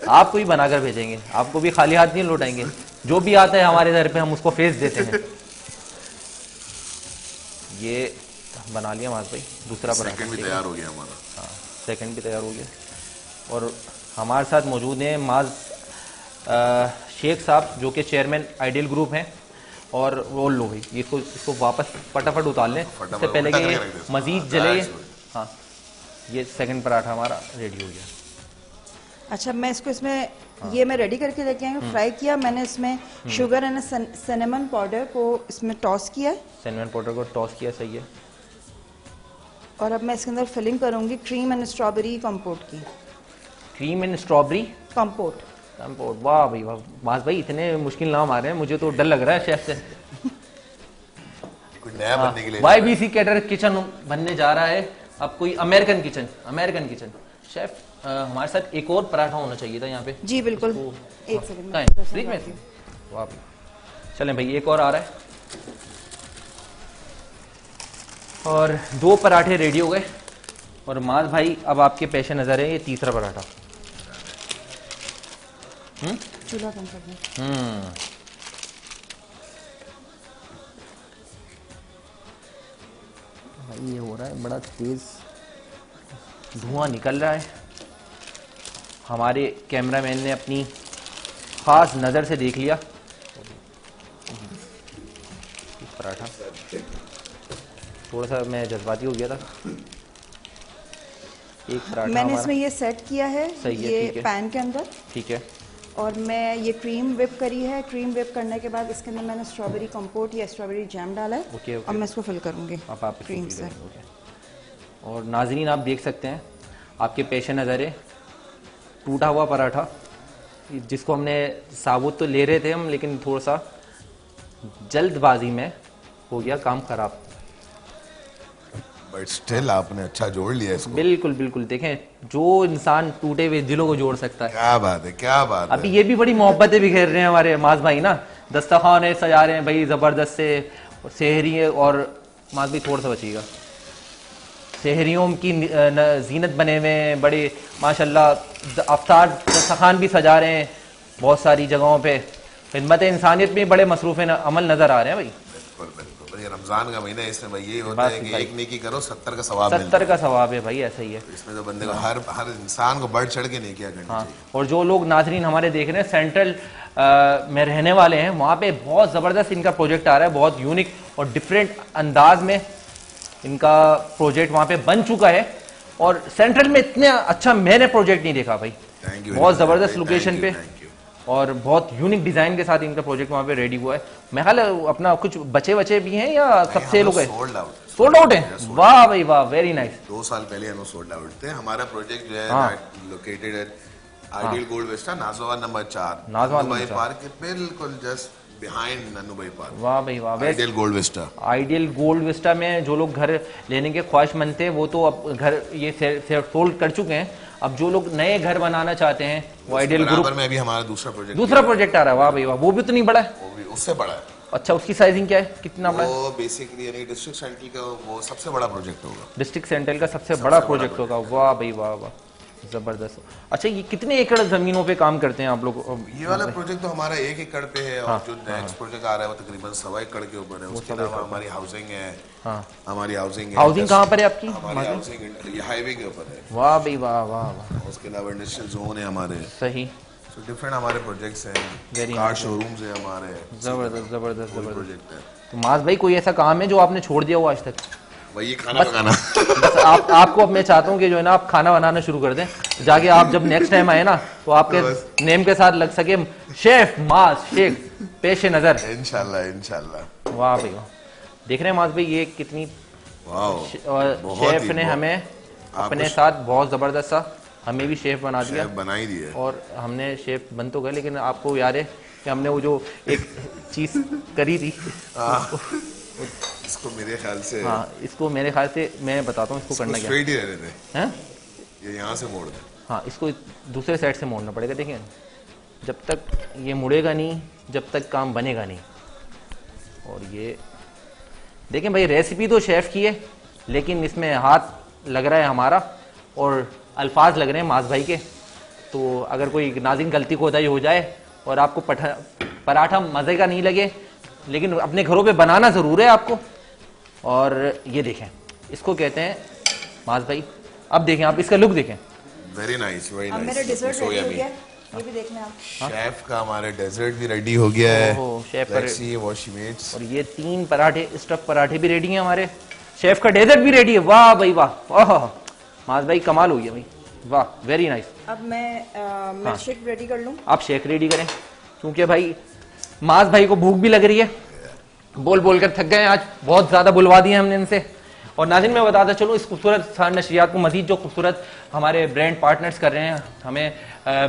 आपको भी बनाकर भेजेंगे, आपको भी खाली हाथ नहीं लौटाएंगे। जो भी आता है हमारे घर पे हम उसको फेस देते हैं। ये बना लिया माज भाई दूसरा पराठा, सेकंड भी तैयार हो गया हमारा। हाँ सेकंड भी तैयार हो गया। और हमारे साथ मौजूद हैं माज शेख साहब जो कि चेयरमैन आइडियल ग्रुप हैं। और वो लो भाई इसको वापस फटाफट उतार लें, इससे पहले कि ये मज़ीद जले। हाँ ये सेकंड पराठा हमारा रेडी हो गया। अच्छा मैं इसको इसमें ये मैं रेडी करके लेके आई हूँ, फ्राई किया मैंने। इसमें शुगर एंड सिनेमन पाउडर को इसमें टॉस किया है। सिनेमन पाउडर को टॉस किया, सही है। और अब मैं इसके अंदर फिलिंग करूंगी क्रीम एंड स्ट्रॉबेरी कंपोट की। Cream and strawberry compote. वाह भाई वाह। माज भाई इतने मुश्किल नाम आ रहे हैं, मुझे तो डर लग रहा है शेफ से। कुछ नया बनने के लिए YBC कैटर किचन बनने जा रहा है अब, कोई अमेरिकन किचन। शेफ हमारे साथ एक और पराठा होना चाहिए था यहाँ पे। जी बिल्कुल। एक सेकंड। वाह चलें भाई, एक और आ रहा है। और 2 पराठे रेडी हो गए। और माज भाई अब आपके पेश नजर है ये तीसरा पराठा। चूल्हा कम कर दें। भाई ये हो रहा है बड़ा तेज, धुआं निकल रहा है। हमारे कैमरामैन ने अपनी खास नज़र से देख लिया। पराठा थोड़ा सा मैं जज्बाती हो गया था। एक पराठा मैंने हमारा इसमें ये सेट किया है, सही है, ये ठीक है। पैन के अंदर, ठीक है। और मैं ये क्रीम whip करी है। क्रीम whip करने के बाद इसके अंदर मैंने स्ट्रॉबेरी कंपोट या स्ट्रॉबेरी जैम डाला है। Okay, okay. अब मैं इसको फिल करूँगी आप क्रीम से। और नाज़रीन आप देख सकते हैं आपके पेश नज़र टूटा हुआ पराठा, जिसको हमने साबुत तो ले रहे थे हम, लेकिन थोड़ा सा जल्दबाजी में हो गया काम खराब। बट स्टिल आपने अच्छा जोड़ लिया इसको। बिल्कुल बिल्कुल, देखें जो इंसान टूटे हुए दिलों को जोड़ सकता है। क्या बात है, क्या बात अभी है। ये भी बड़ी मोहब्बतें बिखेर रहे हैं हमारे माज भाई ना, दस्तरखान सजा रहे हैं भाई ज़बरदस्त से। सेहरी है, और माज भाई थोड़ा सा बचिएगा, सेहरियों की जीनत बने हुए हैं बड़े माशाल्लाह। अफ्तार दस्तरखान भी सजा रहे हैं बहुत सारी जगहों पे। खिदमत इंसानियत में बड़े मसरूफ़ अमल नज़र आ रहे हैं भाई। बिल्कुल बिल्कुल, ये रमजान का महीना है, इसमें भाई ये होता है कि एक नेकी करो 70 का सवाब मिलता 70 का सवाब है भाई, ऐसा ही है। है। इसमें तो बंदे को हर इंसान को बढ़ चढ़ के नेकियां करनी हाँ, चाहिए। और जो लोग नाजरीन हमारे देख रहे हैं सेंट्रल में रहने वाले हैं, वहाँ पे बहुत ज़बरदस्त इनका प्रोजेक्ट आ रहा है, बहुत यूनिक और डिफरेंट अंदाज में इनका प्रोजेक्ट वहाँ पे बन चुका है। और सेंट्रल में इतने अच्छा मैंने प्रोजेक्ट नहीं देखा भाई, Thank you बहुत very much, ज़बरदस्त thank लोकेशन you, पे thank you। और बहुत यूनिक डिज़ाइन के साथ इनका प्रोजेक्ट वहाँ पे रेडी हुआ है। मैं ख्याल है अपना कुछ बचे बचे भी हैं या सब सेल हो गए? सोल्ड आउट, सोल्ड आउट है, वाह भाई वाह, वेरी नाइस। 2 साल पहले हम सोल्ड आउट थे। हमारा प्रोजेक्ट जो है हाँ। Located at ideal gold vista, Nazwan number 4, Nazwan Nannu भाई नंबर 4। पार्क के बिल्कुल जस्ट बिहाइंड नन्नू भाई पार्क, वाह भाई वाह, ideal gold Vista. Ideal gold Vista में जो लोग घर लेने के ख्वाहिशमंद थे वो तो अब घर ये सोल्ड कर चुके हैं। अब जो लोग नए घर बनाना चाहते हैं वो आइडियल ग्रुप में अभी हमारा दूसरा प्रोजेक्ट आ रहा है। वाह भाई वाह, वो भी उतनी बड़ा है? वो भी उससे बड़ा है। अच्छा, उसकी साइजिंग क्या है, कितना बड़ा है? वो बेसिकली यानी डिस्ट्रिक्ट सेंट्रल का वो सबसे बड़ा प्रोजेक्ट होगा। डिस्ट्रिक्ट सेंट्रल का सबसे बड़ा प्रोजेक्ट होगा। वाह भाई वाह वाह, जबरदस्त। अच्छा, ये कितने एकड़ जमीनों पे काम करते हैं आप लोग? ये वाला प्रोजेक्ट तो हमारा 1 एकड़ पे है, और जो नेक्स्ट प्रोजेक्ट आ रहा है वो तकरीबन 1.25 एकड़ के ऊपर है। उसके अलावा हमारी हाउसिंग है। हाँ, हमारी हाउसिंग कहाँ पर है आपकी? हमारी हाउसिंग ये हाईवे के ऊपर है। वाह भाई वाह वाह वाह, उसके अलावा इंडस्ट्रियल जोन है हमारे। सही, तो डिफरेंट हमारे प्रोजेक्ट्स हैं, Very कार शोरूम्स है हमारे। जबरदस्त जबरदस्त जबरदस्त। प्रोजेक्ट है तो माज भाई, कोई ऐसा काम है जो आपने छोड़ दिया हो आज तक? वही खाना पकाना। बस आपको अब मैं चाहता हूँ कि जो है ना आप खाना बनाना शुरू कर दें, जाके आप जब नेक्स्ट टाइम आए ना तो आपके नेम के साथ लग सके शेफ माज शेख पेश नजर। इंशाल्लाह इंशाल्लाह। वाह भाई वाह, देख रहे हैं माज भाई ये कितनी वाओ, शेफ ने हमें अपने साथ बहुत जबरदस्त सा हमें भी शेफ बना दिया। शेफ बना ही दिया। और हमने शेफ बन तो गए, लेकिन आपको याद है कि हमने वो जो एक चीज करी थी, इसको मेरे ख्याल से, हाँ इसको मेरे ख्याल से मैं बताता हूँ इसको करना क्या स्ट्रेट ही रहने दे। है। ये यहाँ से मोड़ दे। हाँ, इसको दूसरे साइड से मोड़ना पड़ेगा। देखिए, जब तक ये मुड़ेगा नहीं जब तक काम बनेगा नहीं। और ये देखें भाई, रेसिपी तो शेफ़ की है, लेकिन इसमें हाथ लग रहा है हमारा और अल्फाज लग रहे हैं माज भाई के। तो अगर कोई नाज़रीन गलती कोताही हो जाए और आपको पराठा मज़े का नहीं लगे, लेकिन अपने घरों पे बनाना ज़रूर है आपको। और ये देखें, इसको कहते हैं माज भाई, अब देखें आप इसका लुक देखें। वेरी नाइस, वेरी अब मेरा नाइस। डिजर्ट रेडी हो गया, ये भी देख लें आप। शेफ का हमारे डेजर्ट भी रेडी हो गया है। ओहो, chef Let's see what she makes। और ये 3 पराठे स्टफ पराठे भी रेडी हैं हमारे। शेफ का डेजर्ट भी रेडी है। वाह भाई वाह, ओह माज भाई कमाल हो गया भाई, वाह वेरी नाइस। अब मैं मिल्क शेक रेडी कर लूँ। आप शेक रेडी करें, क्योंकि भाई माज भाई को भूख भी लग रही है, बोल बोल कर थक गए हैं आज, बहुत ज़्यादा बुलवा दिए हमने इनसे। और नाज़रीन मैं बताता चलूँ इस खूबसूरत नशरियात को मजीद जो खूबसूरत हमारे ब्रांड पार्टनर्स कर रहे हैं, हमें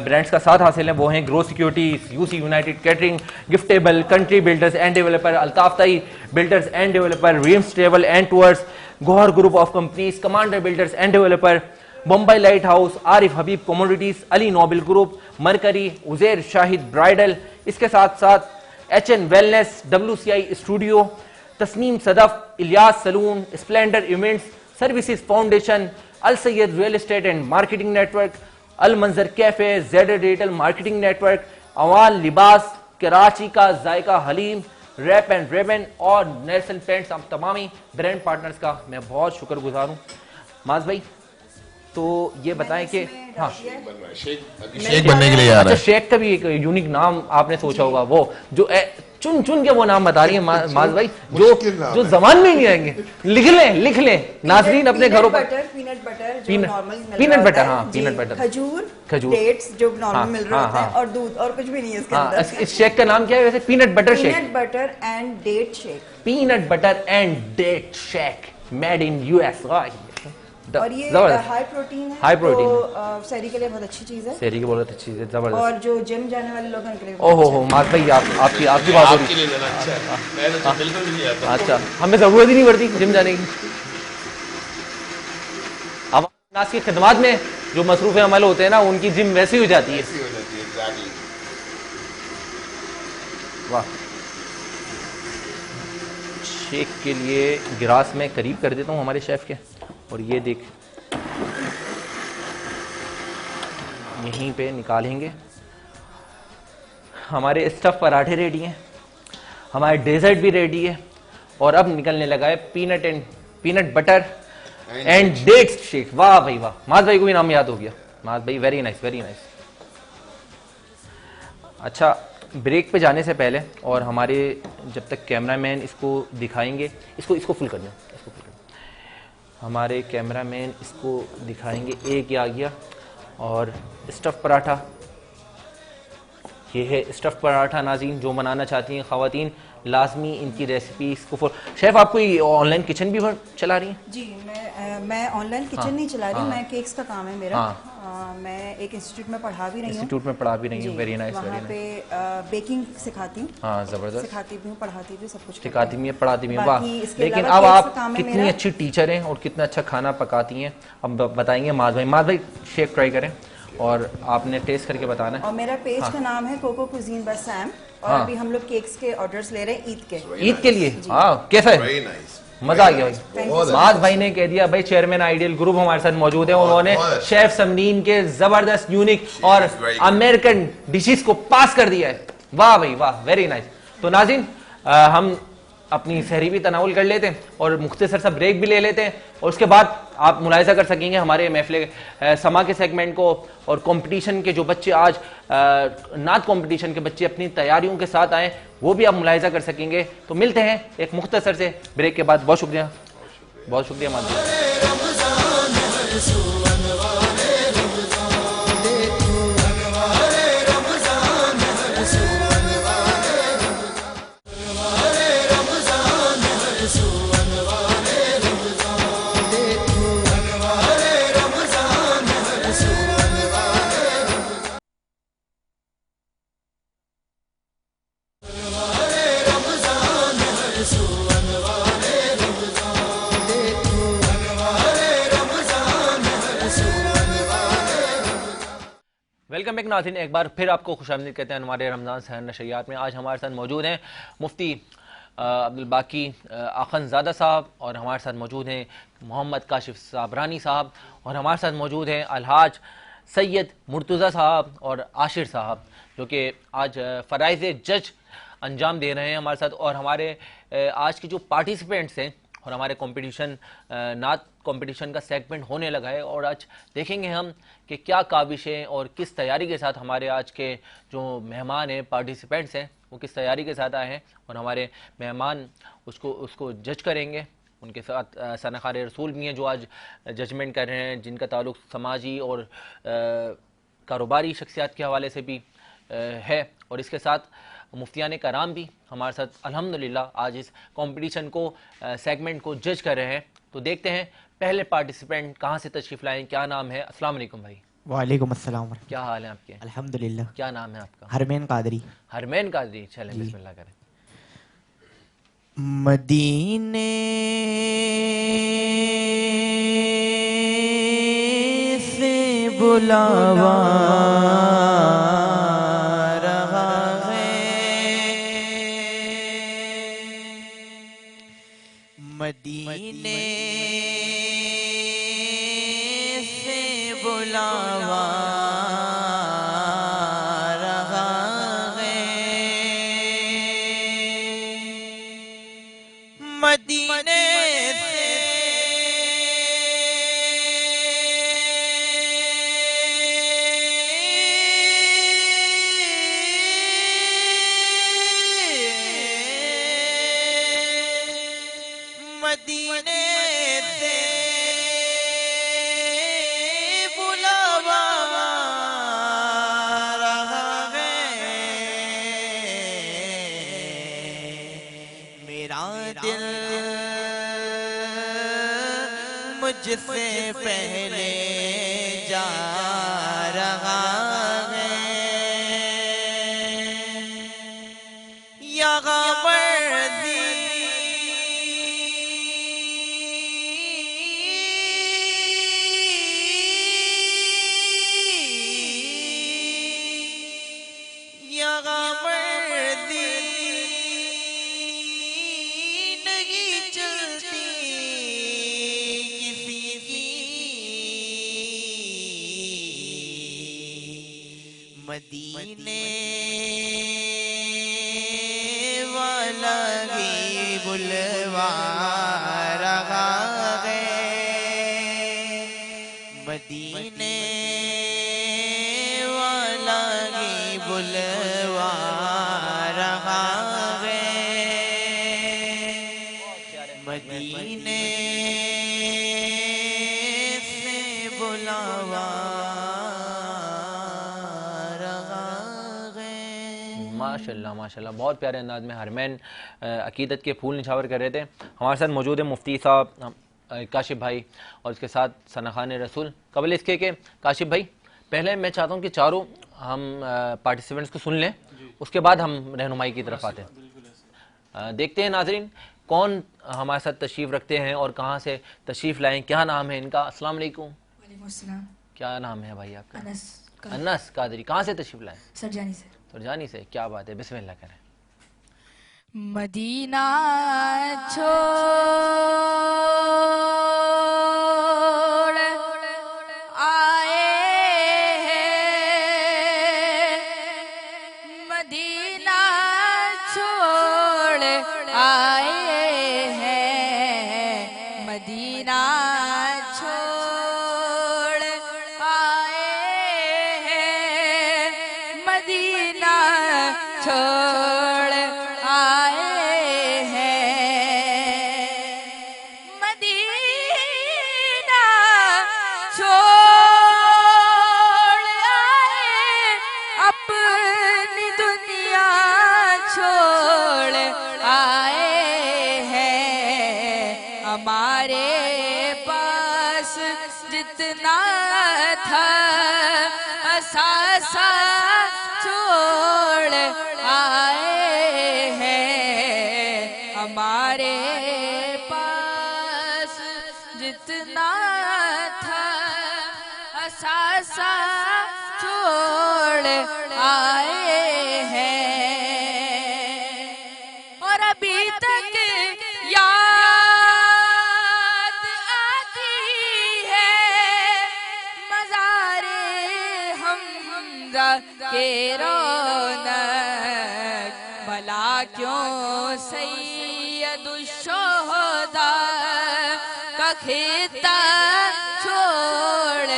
ब्रांड्स का साथ हासिल है, वो हैं grow securities, UC united catering, giftable, country builders and developer, Altaf Tai builders and developer, dreams travel and tours, Gauhar group of companies, commander builders and developer, Mumbai light house, Arif Habib commodities, Ali noble group, mercury, Uzair Shahid bridal, इसके साथ साथ HN wellness, WCI studio, Tasneem Sadaf, Ilyas salon, splendour events services foundation, Al Syed real estate and marketing network, Al Manzar cafe, Z digital marketing network, Awan लिबास, कराची का जायका haleem, rap and Ray-Ban और Nelson paints, हम तमामी brand partners का मैं बहुत शुक्रगुजार हूँ। माज भाई तो ये बताएं कि हाँ शेक बनने के लिए आ रहा अच्छा, है। शेख का भी एक यूनिक नाम आपने सोचा होगा, वो जो चुन चुन के वो नाम बता रही है माज भाई, जो जबान में ही नहीं आएंगे। लिख लें नाजरीन अपने घरों पर। पीनट बटर जो पीनट- नॉर्मल पीनट बटर, हाँ, पीनट बटर। खजूर डेट्स जो नॉर्मल हाँ, मिल रहे हाँ, होते हैं, हाँ। और दूध, और कुछ भी नहीं है इसके हाँ, अंदर। इस शेक का नाम क्या है वैसे? Peanut butter shake. Peanut butter and date shake. Peanut butter and date shake made in US. और ये जबरदस्त। हाई प्रोटीन है, हाई प्रोटीन तो सहरी के लिए बहुत अच्छी चीज है। सेहरी की बहुत अच्छी चीज है, जबरदस्त। और जो जिम जाने वाले लोग हैं उनके लिए ओहो हो माज भाई, आपकी बात हो रही है। अच्छा, हमें जरूरत ही नहीं पड़ती जिम जाने की। अब नाज की खिदमत में जो मसरूफ अमल होते हैं ना, उनकी जिम वैसी हो जाती है। वाह। शेक के लिए गिलास में करीब कर देता हूँ हमारे शेफ के, और ये देख यहीं पे निकालेंगे। हमारे स्टफ पराठे रेडी हैं, हमारे डेजर्ट भी रेडी है, और अब निकलने लगा है peanut butter and dates shake. वाह भाई वाह, माज भाई को भी नाम याद हो गया। माज भाई वेरी नाइस, वेरी नाइस। अच्छा, ब्रेक पे जाने से पहले, और हमारे जब तक कैमरामैन इसको दिखाएंगे, इसको फुल कर दो, इसको फुल कर दो। हमारे कैमरामैन इसको दिखाएंगे। एक ये आ गया, और स्टफ पराठा, ये है स्टफ पराठा। नाज़रीन जो बनाना चाहती हैं ख़वातीन, लाजमी इनकी रेसिपी इसको फॉलो। शेफ आप कोई ऑनलाइन किचन भी चला रही हैं? जी, मैं ऑनलाइन किचन नहीं चला रही, मैं केक्स का काम है मेरा। मैं एक इंस्टीट्यूट में पढ़ा भी रही हूँ। इंस्टीट्यूट में पढ़ा भी रही हूँ, वेरी नाइस, वेरी वहाँ नाइस। पे बेकिंग सिखाती हूँ। हाँ, ज़बरदस्त। सिखाती भी हूँ, पढ़ाती भी, सब कुछ सिखाती भी है, पढ़ाती भी है, वाह। बाकी इसके लेकिन अलावा अब केक्स आप का काम है कितनी मेरा। अच्छी टीचर हैं और कितना अच्छा खाना पकाती हैं, अब बताएंगे माज भाई। माज भाई शेक ट्राई करें और आपने टेस्ट करके बताना है। और मेरा पेज का नाम है कोको कुजीन बाय सैम, और अभी हम लोग केक्स के ऑर्डर्स ले रहे हैं ईद के। ईद के लिए? हाँ, कैसा है? मजा आ गया भाई। माज भाई ने कह दिया भाई, चेयरमैन आइडियल ग्रुप हमारे साथ मौजूद है, उन्होंने शेफ समनीन के जबरदस्त यूनिक और अमेरिकन डिशेस को पास कर दिया है। वाह भाई वाह, वेरी नाइस। तो नाज़रीन, हम अपनी सहरी भी तनाउल कर लेते हैं और मुख्तसर सा ब्रेक भी ले लेते हैं, और उसके बाद आप मुलाहिजा कर सकेंगे हमारे महफिल समा के सेगमेंट को, और कंपटीशन के जो बच्चे आज नात कंपटीशन के बच्चे अपनी तैयारियों के साथ आए, वो भी आप मुलाहिजा कर सकेंगे। तो मिलते हैं एक मुख्तसर से ब्रेक के बाद। बहुत शुक्रिया, बहुत शुक्रिया माधुरी। वेलकम बैक नाज़रीन, एक बार फिर आपको खुशामदीद कहते हैं हमारे रमज़ान सहर नशरियात में। आज हमारे साथ मौजूद हैं मुफ्ती अब्दुल बाकी आखंज़ादा साहब, और हमारे साथ मौजूद हैं मोहम्मद काशिफ साबरानी साहब, और हमारे साथ मौजूद हैं अलहाज सैयद मुर्तज़ा साहब और आशिर साहब, जो कि आज फ़राइज़ जज अंजाम दे रहे हैं हमारे साथ। और हमारे आज के जो पार्टिसिपेंट्स हैं, और हमारे कंपटीशन नात कंपटीशन का सेगमेंट होने लगा है, और आज देखेंगे हम कि क्या काबिशें और किस तैयारी के साथ हमारे आज के जो मेहमान हैं, पार्टिसिपेंट्स हैं, वो किस तैयारी के साथ आए हैं, और हमारे मेहमान उसको जज करेंगे। उनके साथ सनाखार रसूल भी हैं जो आज जजमेंट कर रहे हैं, जिनका ताल्लुक़ समाजी और कारोबारी शख्सियात के हवाले से भी है, और इसके साथ मुफ्तियान कराम भी हमारे साथ अल्हम्दुलिल्लाह आज इस कंपटीशन को सेगमेंट को जज कर रहे हैं। तो देखते हैं पहले पार्टिसिपेंट कहाँ से तशरीफ़ लाएँ, क्या नाम है? अस्सलाम वालेकुम भाई। वालेकुम अस्सलाम। क्या हाल है आपके? अल्हम्दुलिल्लाह। क्या नाम है आपका? हरमैन कादरी। हरमैन कादरी, चलें बिस्मिल्लाह करें। मदीने से बुलावा रहा है, मदीने से बुलावा रहा है, मदीने से मदीने से बुलावा रहा है, मेरा दिल मुझसे पहले जा रहा है। यहाँ मर्जी यहाँ मर्जी नहीं चलती किसी की, मदीने वाला ही बुलवा रहा है, मदीने वाला ही बुलवा रहा है, मदीने से बुलावा रहा है। माशाल्लाह माशाल्लाह, बहुत प्यारे अंदाज में हरमैन अकीदत के फूल निछावर कर रहे थे। हमारे साथ मौजूद है मुफ्ती साहब काशिफ भाई और उसके साथ सना खान रसूल। कबल इसके के काशिफ भाई, पहले मैं चाहता हूँ कि चारों हम पार्टिसिपेंट्स को सुन लें, उसके बाद हम रहनुमाई की तरफ आते हैं। देखते हैं नाजरीन कौन हमारे साथ तशरीफ़ रखते हैं और कहाँ से तशरीफ़ लाएँ, क्या नाम है इनका। अस्सलाम वालेकुम। वालेकुम अस्सलाम। क्या नाम है भाई आपका? अनस अनस कादरी। कहाँ से तशरीफ़ लाएँ? सरजानी से। सरजानी से, क्या बात है, बिस्मिल्लाह करें। मदीना छोड़ आए हैं, मदीना छोड़ आए हैं, मदीना छोड़ आए हैं, मदीना छोड़ आए हैं, मदीना छोड़ आए, अपनी दुनिया छोड़ आए हैं, हमारे पास जितना था असासा छोड़ आए हैं, हमारे पास जितना था असासा छोड़ आए हैं, और अभी तक याद आती है मज़ारे हमज़ा के रौनक, भला क्यों सैयदुश्शोहदा का खिता छोड़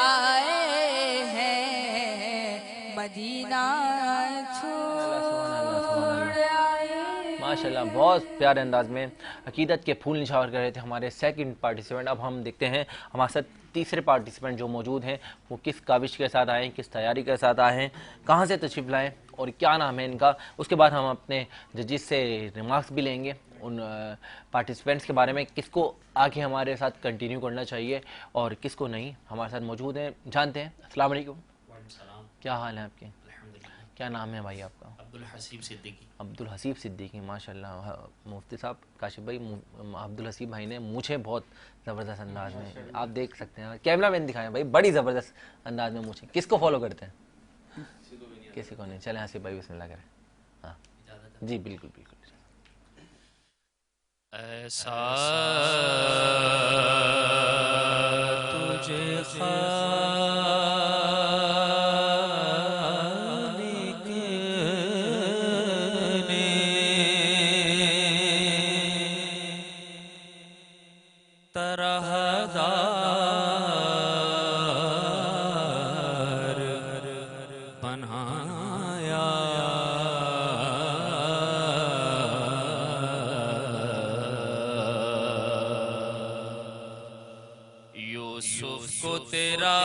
आए हैं, मदीना छोड़ आए। माशाल्लाह, बहुत प्यारे अंदाज में अकीदत के फूल निछावर कर रहे थे हमारे सेकंड पार्टिसिपेंट। अब हम देखते हैं हमारे साथ तीसरे पार्टिसिपेंट जो मौजूद हैं वो किस काविश के साथ आए हैं, किस तैयारी के साथ आए हैं, कहाँ से तशरीफ़ लाएँ और क्या नाम है इनका। उसके बाद हम अपने जजिस से रिमार्क्स भी लेंगे उन पार्टिसिपेंट्स के बारे में, किसको आगे हमारे साथ कंटिन्यू करना चाहिए और किसको नहीं। हमारे साथ मौजूद हैं, जानते हैं। अस्सलाम वालेकुम। क्या हाल है आपके? क्या नाम है भाई आपका? अब्दुल हसीब सिद्दीकी। अब्दुल हसीब सिद्दीकी, माशाल्लाह। मुफ्ती साहब काशिफ भाई, अब्दुल हसीब भाई ने मुझे बहुत ज़बरदस्त अंदाज में, आप देख सकते हैं, कैमरा मैन दिखाएं भाई, बड़ी ज़बरदस्त अंदाज में मुझे। किसको फॉलो करते हैं? किसी को नहीं। चले हसीब भाई बिस्मिल्लाह करें। हाँ जी, बिल्कुल बिल्कुल। ऐसा तुझे खालिक ने तरहदार बनाया, यूसुफ को तेरा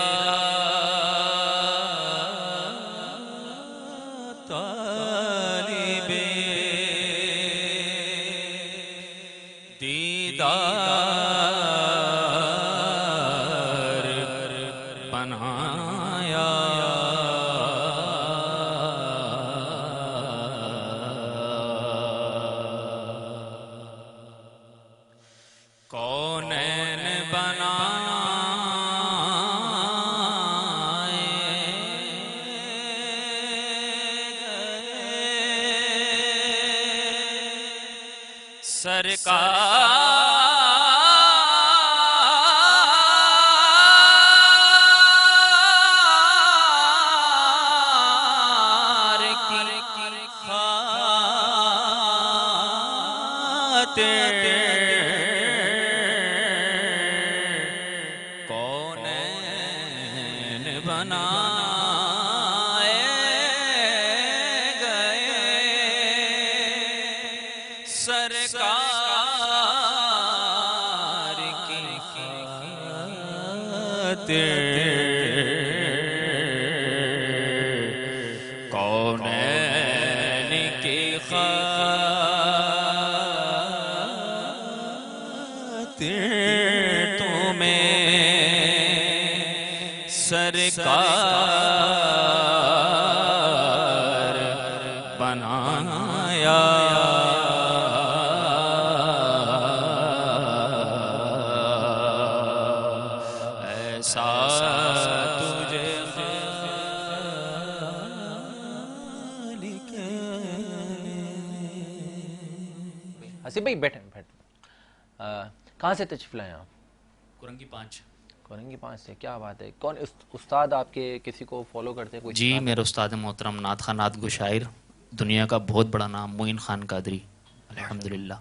तालिबे दीदार बनाया। कौनैन बनाए सरकार की खातिर कौनैन बनाए गए सरकार की खातिर कौनैन की खातिर तुम्हें सरकार बनाया। ऐसा तुझे हसीब भाई बैठे बैठ कहाँ से तशरीफ लाए आप? कुरंगी 5। कोरंगी 5 से, क्या बात है। कौन उस्ताद आपके किसी को फॉलो करते हैं कोई? जी मेरे उस्ताद मोहतरम नात खां नात गो शायर, दुनिया का बहुत बड़ा नाम मोइन खान कादरी अल्हम्दुलिल्लाह,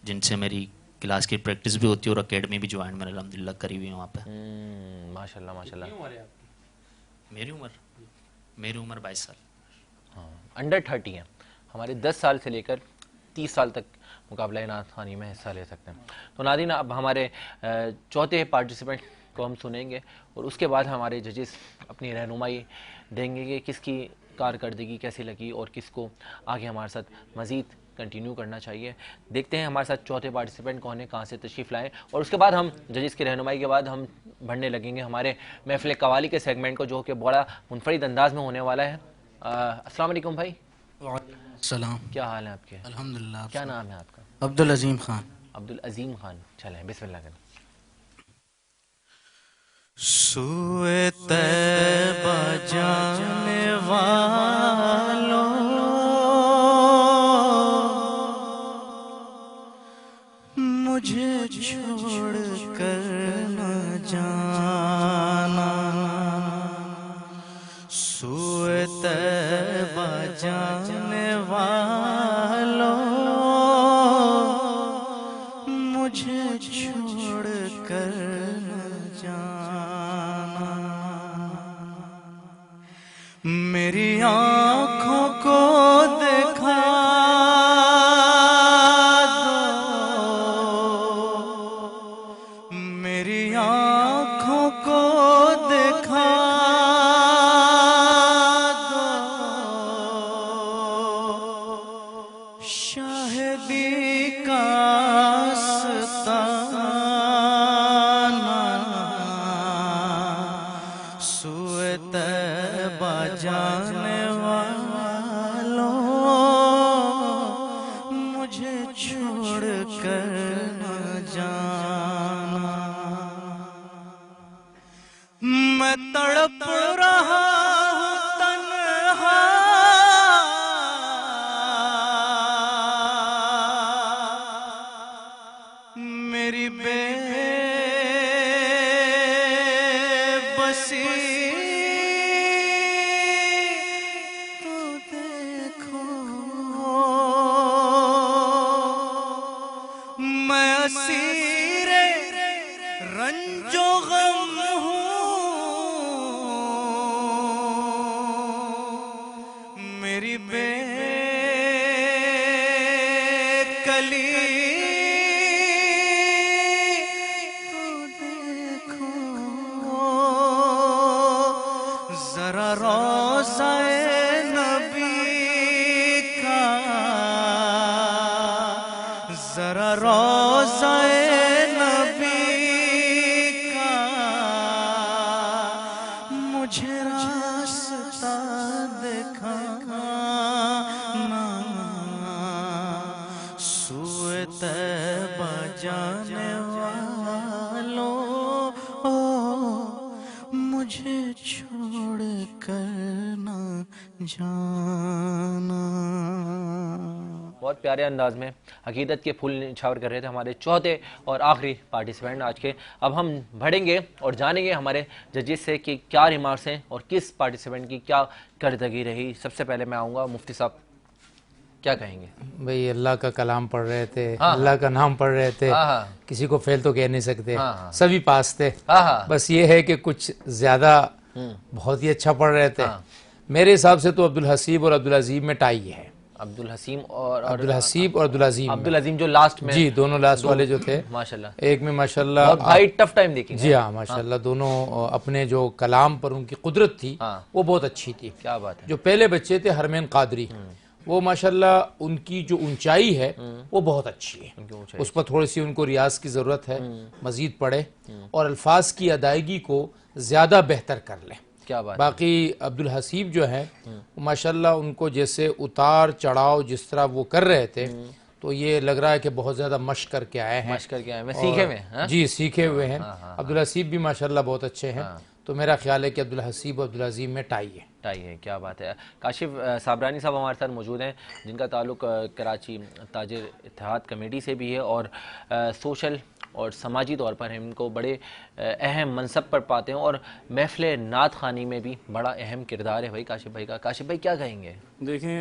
जिनसे मेरी क्लास की प्रैक्टिस भी होती है और एकेडमी भी ज्वाइन मैंने अल्हम्दुलिल्लाह करी हुई है वहाँ पे। माशाल्लाह माशाल्लाह। मेरी उम्र 22 साल। हाँ, अंडर 30 है। हमारे 10 साल से लेकर 30 साल तक मुकाबला नात खानी में हिस्सा ले सकते हैं। तो नाज़रीन, अब हमारे चौथे पार्टिसिपेंट को हम सुनेंगे और उसके बाद हमारे जजेस अपनी रहनुमाई देंगे कि किसकी कारकर्दगी कैसी लगी और किसको आगे हमारे साथ मज़ीद कंटिन्यू करना चाहिए। देखते हैं हमारे साथ चौथे पार्टिसिपेंट कौन है, कहाँ से तशरीफ़ लाएँ, और उसके बाद हम जजेस की रहनुमाई के बाद हम बढ़ने लगेंगे हमारे महफ़िल कवाली के सेगमेंट को, जो कि बड़ा मुनफरिद अंदाज में होने वाला है। अस्सलाम वालेकुम भाई। सलाम, क्या हाल है आपके? अल्हम्दुलिल्लाह। क्या नाम है आपका? अब्दुल अजीम खान। अब्दुल अजीम खान। चलें बिस्मिल्लाह करें। सूए तैबा जाने वालों, मुझे छोड़ कर न जाना। सूए तैबा जाने वालों, मुझे छोड़ कर न जाना। मेरी आँखों को देखा दो, मेरी आँखों को देखा दो, शाहिदी का सूए तैबा जाने वालों, मुझे छोड़ कर न जाना। मैं तड़प रहा हूँ तन्हा, मेरी बेबसी तो देखो। मैं असीरे रंजो गम हूँ, मेरी बेकली तो देखो। प्यारे अंदाज में अकीदत के फूल निछावर कर रहे थे हमारे चौथे और आखिरी पार्टिसिपेंट आज के। अब हम बढ़ेंगे और जानेंगे हमारे जजेस से कि क्या रिमार्क्स हैं और किस पार्टिसिपेंट की क्या करदगी रही। सबसे पहले मैं आऊँगा मुफ्ती साहब, क्या कहेंगे? भाई अल्लाह का कलाम पढ़ रहे थे, अल्लाह का नाम पढ़ रहे थे, किसी को फेल तो कह नहीं सकते, सभी पास थे। बस ये है कि कुछ ज़्यादा बहुत ही अच्छा पढ़ रहे थे। मेरे हिसाब से तो अब्दुल हसीब और अब्दुल अजीम में टाई है। अब्दुल हसीब और अब्दुल हसीब और अब्दुल अजीम, अब्दुल अजीम जो लास्ट में, जी दोनों लास्ट वाले जो थे माशाल्लाह, एक में माशाल्लाह भाई टफ टाइम देखी। जी हाँ माशाल्लाह, दोनों अपने जो कलाम पर उनकी कुदरत थी वो बहुत अच्छी थी। क्या बात है। जो पहले बच्चे थे हरमैन कादरी, वो माशाल्लाह उनकी जो ऊंचाई है वो बहुत अच्छी है। उस पर थोड़ी सी उनको रियाज की ज़रूरत है, मज़ीद पढ़े और अल्फाज की अदायगी को ज़्यादा बेहतर कर लें। क्या बात। बाकी अब्दुल हसीब जो है माशाल्लाह उनको जैसे उतार चढ़ाव जिस तरह वो कर रहे थे तो ये लग रहा है कि बहुत ज़्यादा मशक करके आए हैं, सीखे हुए। जी सीखे हुए हैं। अब्दुल हसीब भी माशाल्लाह बहुत अच्छे हैं। तो मेरा ख्याल है कि अब्दुल हसीब और अब्दुल अजीम में टाई है। क्या बात है। काशिफ साबरानी साहब हमारे साथ मौजूद हैं जिनका ताल्लुक कराची ताजिर इत्तेहाद कमेटी से भी है और सोशल और समाजी तौर पर हम इनको बड़े अहम मनसब पर पाते हैं और महफिल नात खानी में भी बड़ा अहम किरदार है भाई काशिफ भाई का। काशिफ भाई क्या कहेंगे? देखें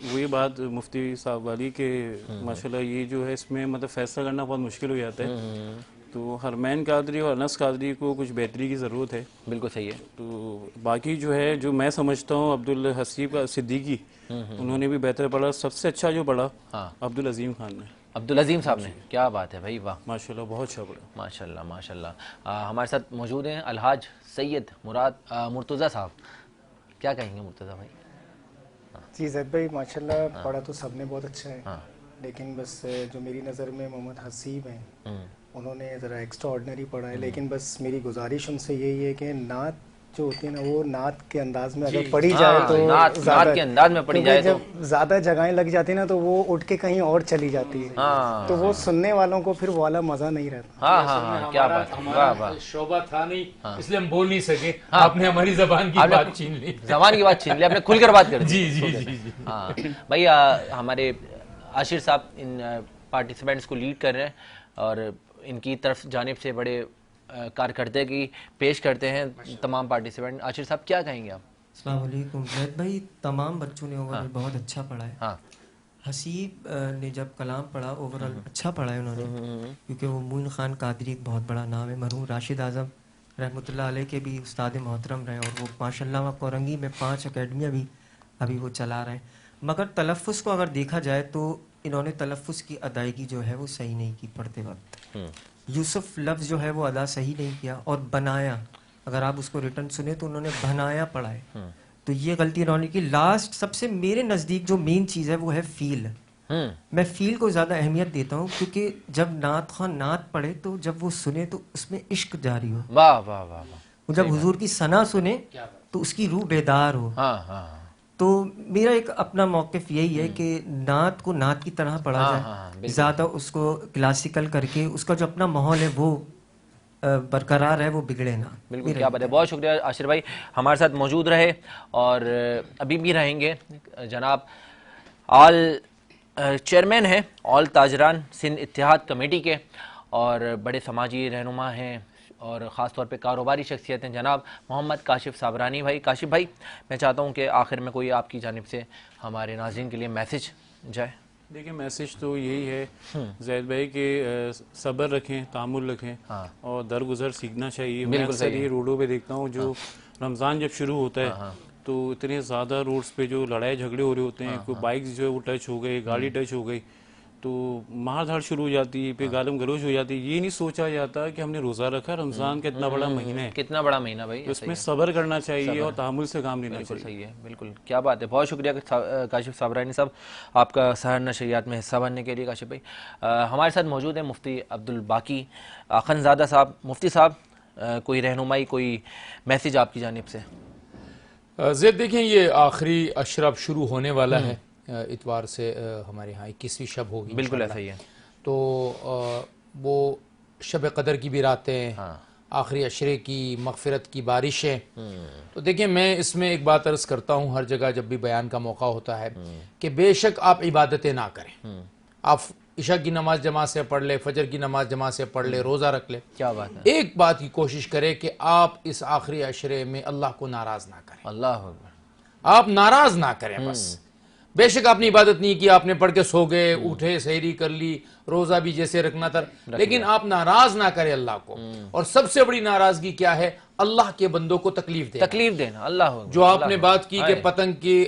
वही बात मुफ्ती साहब वाली के माशाल्लाह ये जो है इसमें मतलब फैसला करना बहुत मुश्किल हो जाता है। तो हरमैन कादरी और अनस कादरी को कुछ बेहतरी की ज़रूरत है। बिल्कुल सही है। तो बाकी जो है जो मैं समझता हूँ अब्दुल हसीब सिद्दीकी उन्होंने भी बेहतर पढ़ा। सबसे अच्छा जो पढ़ा अब्दुल अजीम खान ने, अब्दुल अजीम साहब ने। क्या बात है भाई, वाह माशाल्लाह, बहुत अच्छा पढ़ा। माशाल्लाह माशाल्लाह। हमारे साथ मौजूद हैं अलहाज सैयद मुर्तज़ा साहब, क्या कहेंगे मुर्तज़ा भाई? जी जैद भाई माशाल्लाह पढ़ा तो सबने बहुत अच्छा है, लेकिन बस जो मेरी नज़र में मोहम्मद हसीब हैं उन्होंने ज़रा एक्स्ट्रा ऑर्डिनरी पढ़ा है। लेकिन बस मेरी गुजारिश उनसे यही है कि नात जो होती है ना वो नात के अंदाज में अगर पढ़ी जाए तो नात के अंदाज में पढ़ी जाए, जब ज़्यादा जगहें लग जाती है ना तो वो उठ के कहीं और चली जाती है, तो वो सुनने वालों को फिर वाला मज़ा नहीं रहता। क्या बात, वाह वाह। शोभा था नहीं इसलिए हम बोल नहीं सके, आपने हमारी ज़बान की बात छीन ली, ज़बान की बात छीन ली, आपने खुलकर बात कर दी। जी जी जी हाँ भाई, हमारे आशिर साहब इन पार्टिसिपेंट्स को लीड कर रहे हैं और इनकी तरफ जानिब से बड़े कारकर्दगी पेश करते हैं तमाम पार्टिसिपेंट। आशिर साहब क्या कहेंगे आप? अस्सलाम वालेकुम जैद भाई, तमाम बच्चों ने ओवरऑल बहुत अच्छा पढ़ा है। हसीब ने जब कलाम पढ़ा ओवरऑल अच्छा पढ़ा है उन्होंने, क्योंकि वो मोइन खान कादरी एक बहुत बड़ा नाम है। मरहूम राशिद आज़म रहमतुल्लाह अलैह के भी उस्ताद मोहतरम रहे और वो माशाल्लाह कोरंगी में 5 अकेडमियाँ भी अभी वो चला रहे हैं। मगर तलफ़्फ़ुज़ को अगर देखा जाए तो इन्होंने तलफ़्फ़ुज़ की अदायगी जो है वो सही नहीं की पढ़ते वक्त। यूसुफ लफ्ज़ जो है वो अदा सही नहीं किया और बनाया, अगर आप उसको रिटर्न सुने तो उन्होंने बनाया पढ़ा है, तो ये गलती इन्होंने की। लास्ट सबसे मेरे नज़दीक जो मेन चीज़ है वो है फ़ील। मैं फ़ील को ज़्यादा अहमियत देता हूँ, क्योंकि जब नात खां नात पढ़े तो जब वो सुने तो उसमें इश्क जारी हो। वाह वाह वाह वाह। जब हुजूर की सना सुने तो उसकी रूह बेदार हो। तो मेरा एक अपना मौक़िफ़ यही है कि नात को नात की तरह पढ़ा जाए, ज़्यादा उसको क्लासिकल करके उसका जो अपना माहौल है वो बरकरार है, वो बिगड़े ना। बिल्कुल, क्या बात है। बहुत शुक्रिया आशिर भाई हमारे साथ मौजूद रहे और अभी भी रहेंगे। जनाब ऑल चेयरमैन हैं ऑल ताजरान सिंध इत्तेहाद कमेटी के और बड़े समाजी रहनुमा हैं और ख़ास तौर पे कारोबारी शख्सियत हैं जनाब मोहम्मद काशिफ साबरानी भाई। काशिफ भाई, मैं चाहता हूँ कि आखिर में कोई आपकी जानिब से हमारे नाज़रीन के लिए मैसेज जाए। देखिए मैसेज तो यही है जैद भाई कि सब्र रखें, तामुल रखें और दरगुजर सीखना चाहिए। मैं अक्सर ये रोडों पे देखता हूँ जो रमज़ान जब शुरू होता है तो इतने ज़्यादा रोड्स पे जो लड़ाई झगड़े हो रहे होते हैं, कोई बाइक जो है वो टच हो गई, गाड़ी टच हो गई तो मार धाड़ शुरू हो जाती है, फिर गालम गलोच हो जाती है। ये नहीं सोचा जाता कि हमने रोज़ा रखा, रमज़ान का इतना बड़ा महीना है, कितना बड़ा महीना भाई, तो इसमें सब्र करना चाहिए और तहम्मुल से काम लेना चाहिए। सही है, बिल्कुल, क्या बात है। बहुत शुक्रिया काशिफ साबरानी साहब आपका सहर नशरियात में हिस्सा बनने के लिए। काशिफ भाई हमारे साथ मौजूद हैं मुफ्ती अब्दुल बाकी अखनज़ादा साहब। मुफ्ती साहब कोई रहनुमाई, कोई मैसेज आपकी जानिब से? ज़ैद देखें ये आखिरी अशरफ शुरू होने वाला है, इतवार से हमारे यहाँ 21वीं शब होगी। बिल्कुल ऐसा ही है। तो वो शब कदर की भी रातें आखिरी अशरे की मग़फ़िरत की बारिशें। तो देखिए, मैं इसमें एक बात अर्ज़ करता हूँ हर जगह जब भी बयान का मौका होता है कि बेशक आप इबादतें ना करें, आप इशा की नमाज जमात से पढ़ ले, फजर की नमाज जमात से पढ़ ले, रोज़ा रख ले, क्या बात है। एक बात की कोशिश करें कि आप इस आखिरी अशरे में अल्लाह को नाराज़ ना करें। अल्लाह, आप नाराज़ ना करें। बस बेशक आपने इबादत नहीं की, आपने पढ़ के सो गए, उठे, सहरी कर ली, रोज़ा भी जैसे रखना था, लेकिन आप नाराज़ ना करें अल्लाह को। और सबसे बड़ी नाराज़गी क्या है? अल्लाह के बंदों को तकलीफ देना। अल्लाह, जो आपने बात की कि पतंग की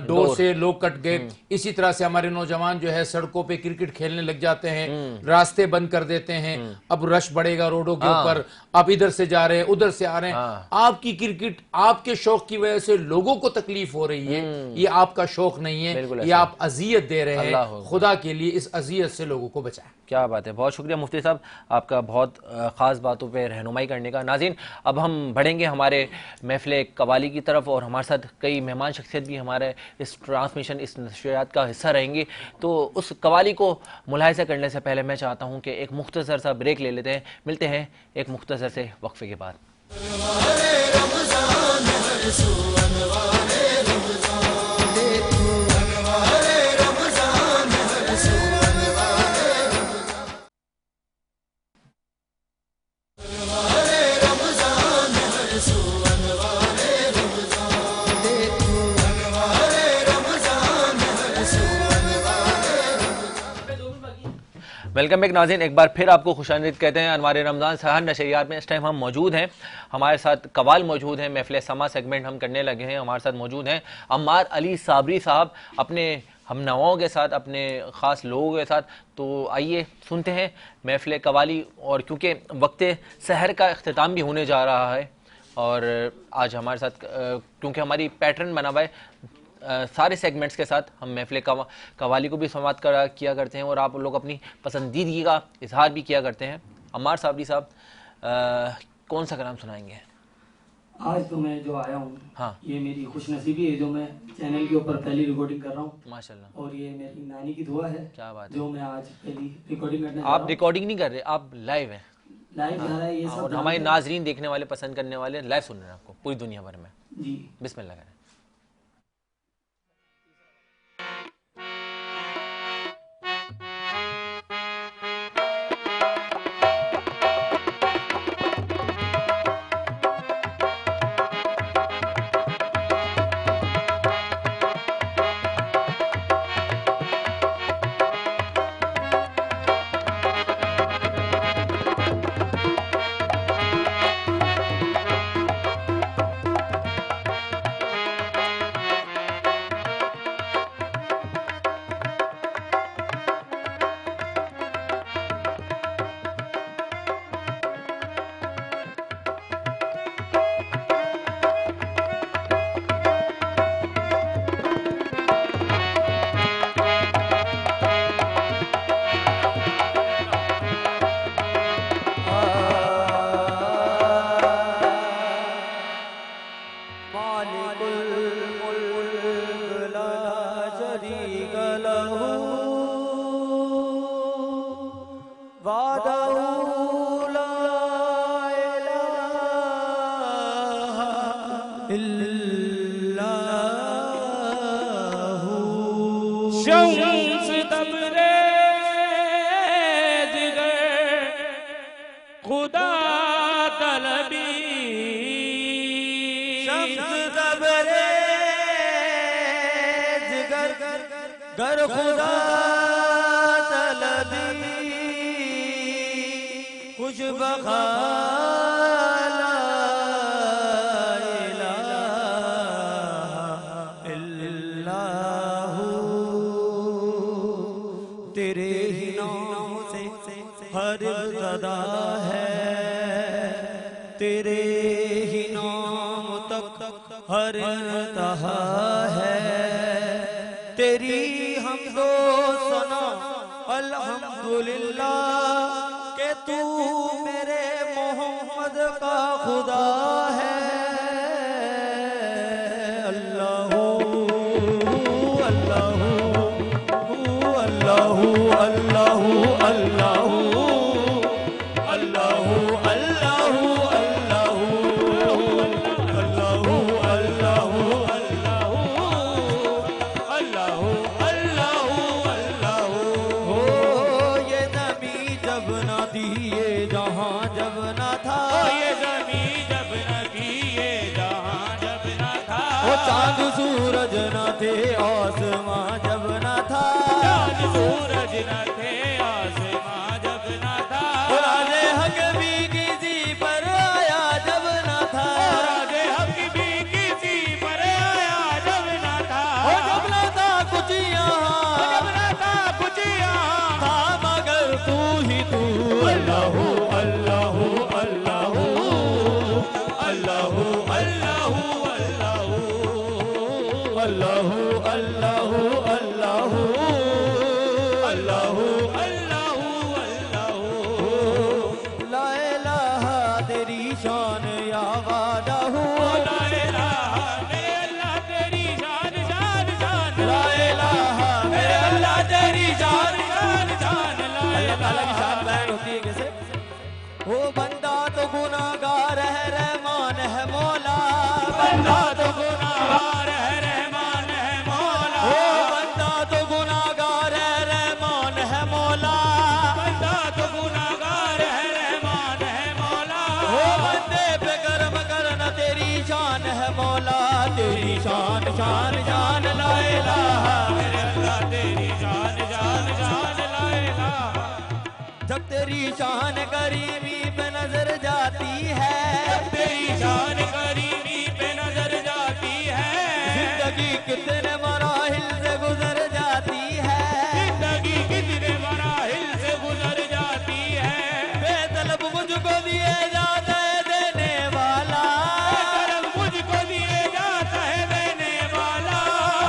डोर से लोग कट गए, इसी तरह से हमारे नौजवान जो है सड़कों पे क्रिकेट खेलने लग जाते हैं, रास्ते बंद कर देते हैं, अब रश बढ़ेगा रोडों के ऊपर, आप इधर से जा रहे हैं, उधर से आ रहे हैं, आपकी क्रिकेट आपके शौक की वजह से लोगों को तकलीफ हो रही है। ये आपका शौक नहीं है, ये आप अजियत दे रहे हैं। खुदा के लिए इस अजियत से लोगों को बचाएं। क्या बात है, बहुत शुक्रिया मुफ्ती साहब आपका, बहुत ख़ास बातों पे रहनुमाई करने का। नाज़रीन, अब हम बढ़ेंगे हमारे महफ़िल कवाली की तरफ और हमारे साथ कई मेहमान शख्सियत भी हमारे इस ट्रांसमिशन, इस नशरियात का हिस्सा रहेंगी। तो उस कवाली को मुलाहिज़ा करने से पहले मैं चाहता हूँ कि एक मुख्तसर सा ब्रेक ले लेते हैं। मिलते हैं एक मुख्तसर से वक्फे के बाद। वेलकम बैक नाज़रीन, एक बार फिर आपको खुशामदीद कहते हैं अनवार रमज़ान सहर नशरियात में। इस टाइम हम मौजूद हैं, हमारे साथ कवाल मौजूद हैं, महफ़िल समा सेगमेंट हम करने लगे हैं। हमारे साथ मौजूद हैं अम्मार अली साबरी साहब, अपने हम नवाओं के साथ, अपने ख़ास लोगों के साथ। तो आइए सुनते हैं महफ़िल कवाली। और क्योंकि वक्त सहर का अख्तिताम भी होने जा रहा है और आज हमारे साथ क्योंकि हमारी पैटर्न बना हुआ है, सारे सेगमेंट्स के साथ हम महफ़िल कवाली को भी संवाद किया करते हैं और आप लोग अपनी पसंदीदगी का इजहार भी किया करते हैं। अम्मार साबरी साहब, कौन सा कलाम सुनाएंगे? आज तो मैं जो आया हूँ, हाँ, ये मेरी खुशनसीबी है जो मैं चैनल के ऊपर पहली रिकॉर्डिंग कर रहा हूँ माशाल्लाह। और ये मेरी नानी की दुआ है। क्या बात है, जो मैं आज पहली रिकॉर्डिंग करने आप रिकॉर्डिंग नहीं कर रहे, आप लाइव हैं, लाइव जा रहा है ये सब। और हमारे नाजरीन देखने वाले, पसंद करने वाले लाइव सुन रहे हैं आपको पूरी दुनिया भर में जी। बिस्मिल्लाह करें। शम्स तबरेज गर खुदा तलबी, शम्स तबरेज गर खुदा तलबी, खुश बखाला तेरे ही नाम से हर सदा है, तेरे ही नाम तक हर तहा है, तेरी हमदो सना अल्हम्दुलिल्लाह के तू मेरे मोहम्मद का खुदा है। अल्लाहू अल्लाहू अल्लाहू अल्लाहू अल्लाहू अल्लाहू अल्लाहू जहां जब न था, ये ज़मीं जब न थी, ये जहां जब न था, वो चांद सूरज न थे आसमां जब न था, चांद सूरज न थे आसमां जब न था, राज़े हक भी किसी पर आया जब न था, राज़े हक भी किसी पर आया जब न था, जब न था कुछ यहाँ, जब न था कुछ यहाँ, था मगर तू ही तू। अल्लाहू अल्लाहू अल्लाहू अल्लाहू अल्लाहू अल्लाहू अल्लाहू अल्लाहू अल्लाहू अल्लाहू अल्लाहू अल्लाहू। ला इलाहा तेरी शान या वादाहू, ला इलाहा मेरे अल्लाह तेरी शान शान शान, ला इलाहा मेरे अल्लाह तेरी शान शान शान, ला अल्लाह ताला की इलाहा शान बयान होती है कैसे? वो बंदा तो गुनाहगार है, रहमान है मौला, बंदा तो गुनाहगार है, रहमान है मौला, वो बंदा तो गुनाहगार है, रहमान है मौला, बंदा तो गुनाहगार है, रहमान है मौला, वो बंदे पे कर्म करना तेरी शान है मौला, तेरी शान शान शान। ला इलाहा मेरे अल्लाह तेरी शान शान शान, ला इलाहा जब तेरी शान करीमी पे नजर जाती है, तेरी शान करीमी पे नजर जाती है, जिंदगी कितने मराहिल से गुजर जाती है, जिंदगी कितने मराहिल से गुजर जाती है, बेतलब मुझको दिए जाता है देने वाला, करम मुझको दिए जाता है देने वाला,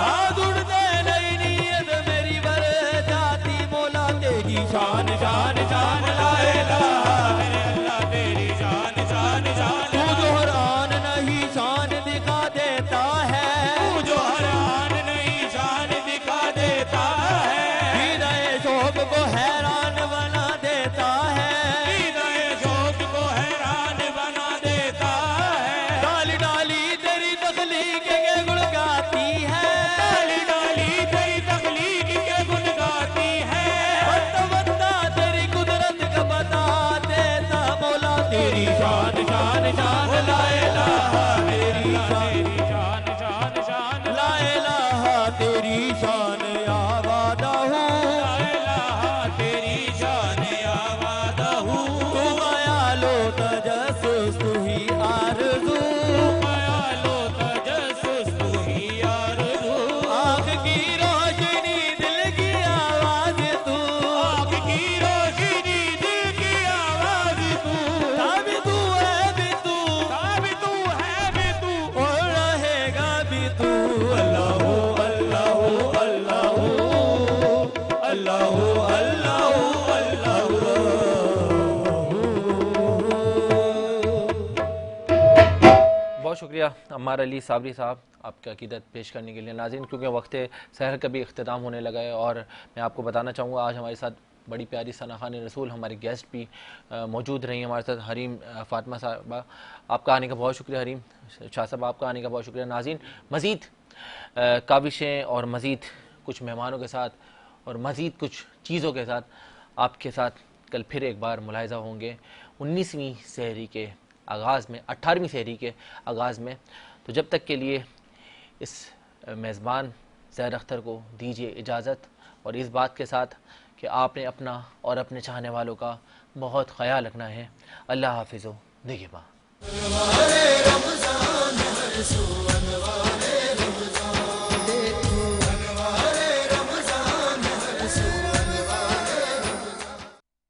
हाथ उड़ते नई नीयत मेरी बर जाती मौला, तेरी शान शान शान। ला इलाहा मेरे अल्लाह तेरी शान शान शान, तू जो हैरान नहीं शान दिखा देता है, तू जो हैरान नहीं शान दिखा देता है, हृदय शोक को हैरान बना देता है, हृदय शोक को हैरान बना देता है, डाली डाली तेरी तख्लीक के गुण गाती है, डाली डाली तेरी तख्लीक के गुण गाती है, बंदा बंदा तेरी कुदरत का बता देता मौला, तेरी शान शान शान। ला इलाहा तेरी शान शान शान शान, ला इलाहा तेरी शान या वादाहू, ला इलाहा तेरी शान या वादाहू, तू मायालो तजस्सुस तू ही आरज़ू, मायालो तजस्सुस तू ही आरज़ू, आँख की रोशनी दिल की आवाज़ तू, आँख की रोशनी दिल की आवाज़ तू, था भी तू है भी तू, था भी तू है भी तू, और रहेगा भी तू। अल्लाहू अल्लाहू अल्लाहू अल्लाहू अल्लाहू बहुत शुक्रिया अम्मार अली साबरी साहब आपका अकीदत पेश करने के लिए। नाज़रीन, क्योंकि वक्त सहर का भी अख्ताम होने लगा है और मैं आपको बताना चाहूँगा आज हमारे साथ बड़ी प्यारी सना खान रसूल हमारे गेस्ट भी मौजूद रही हमारे साथ। हरीम फ़ातिमा साहबा, आपका आने का बहुत शुक्रिया। हरीम शाह साहब, आपका आने का बहुत शुक्रिया। नाज़रीन, मज़ीद काविशें और मज़ीद कुछ मेहमानों के साथ और मज़ीद कुछ चीज़ों के साथ आपके साथ कल फिर एक बार मुलाहिज़ा होंगे 19वीं सहरी के आगाज़ में, 18वीं सहरी के आगाज़ में। तो जब तक के लिए इस मेज़बान ज़हर अख्तर को दीजिए इजाज़त और इस बात के साथ कि आपने अपना और अपने चाहने वालों का बहुत ख्याल रखना है। अल्लाह हाफिज़, निगहबान।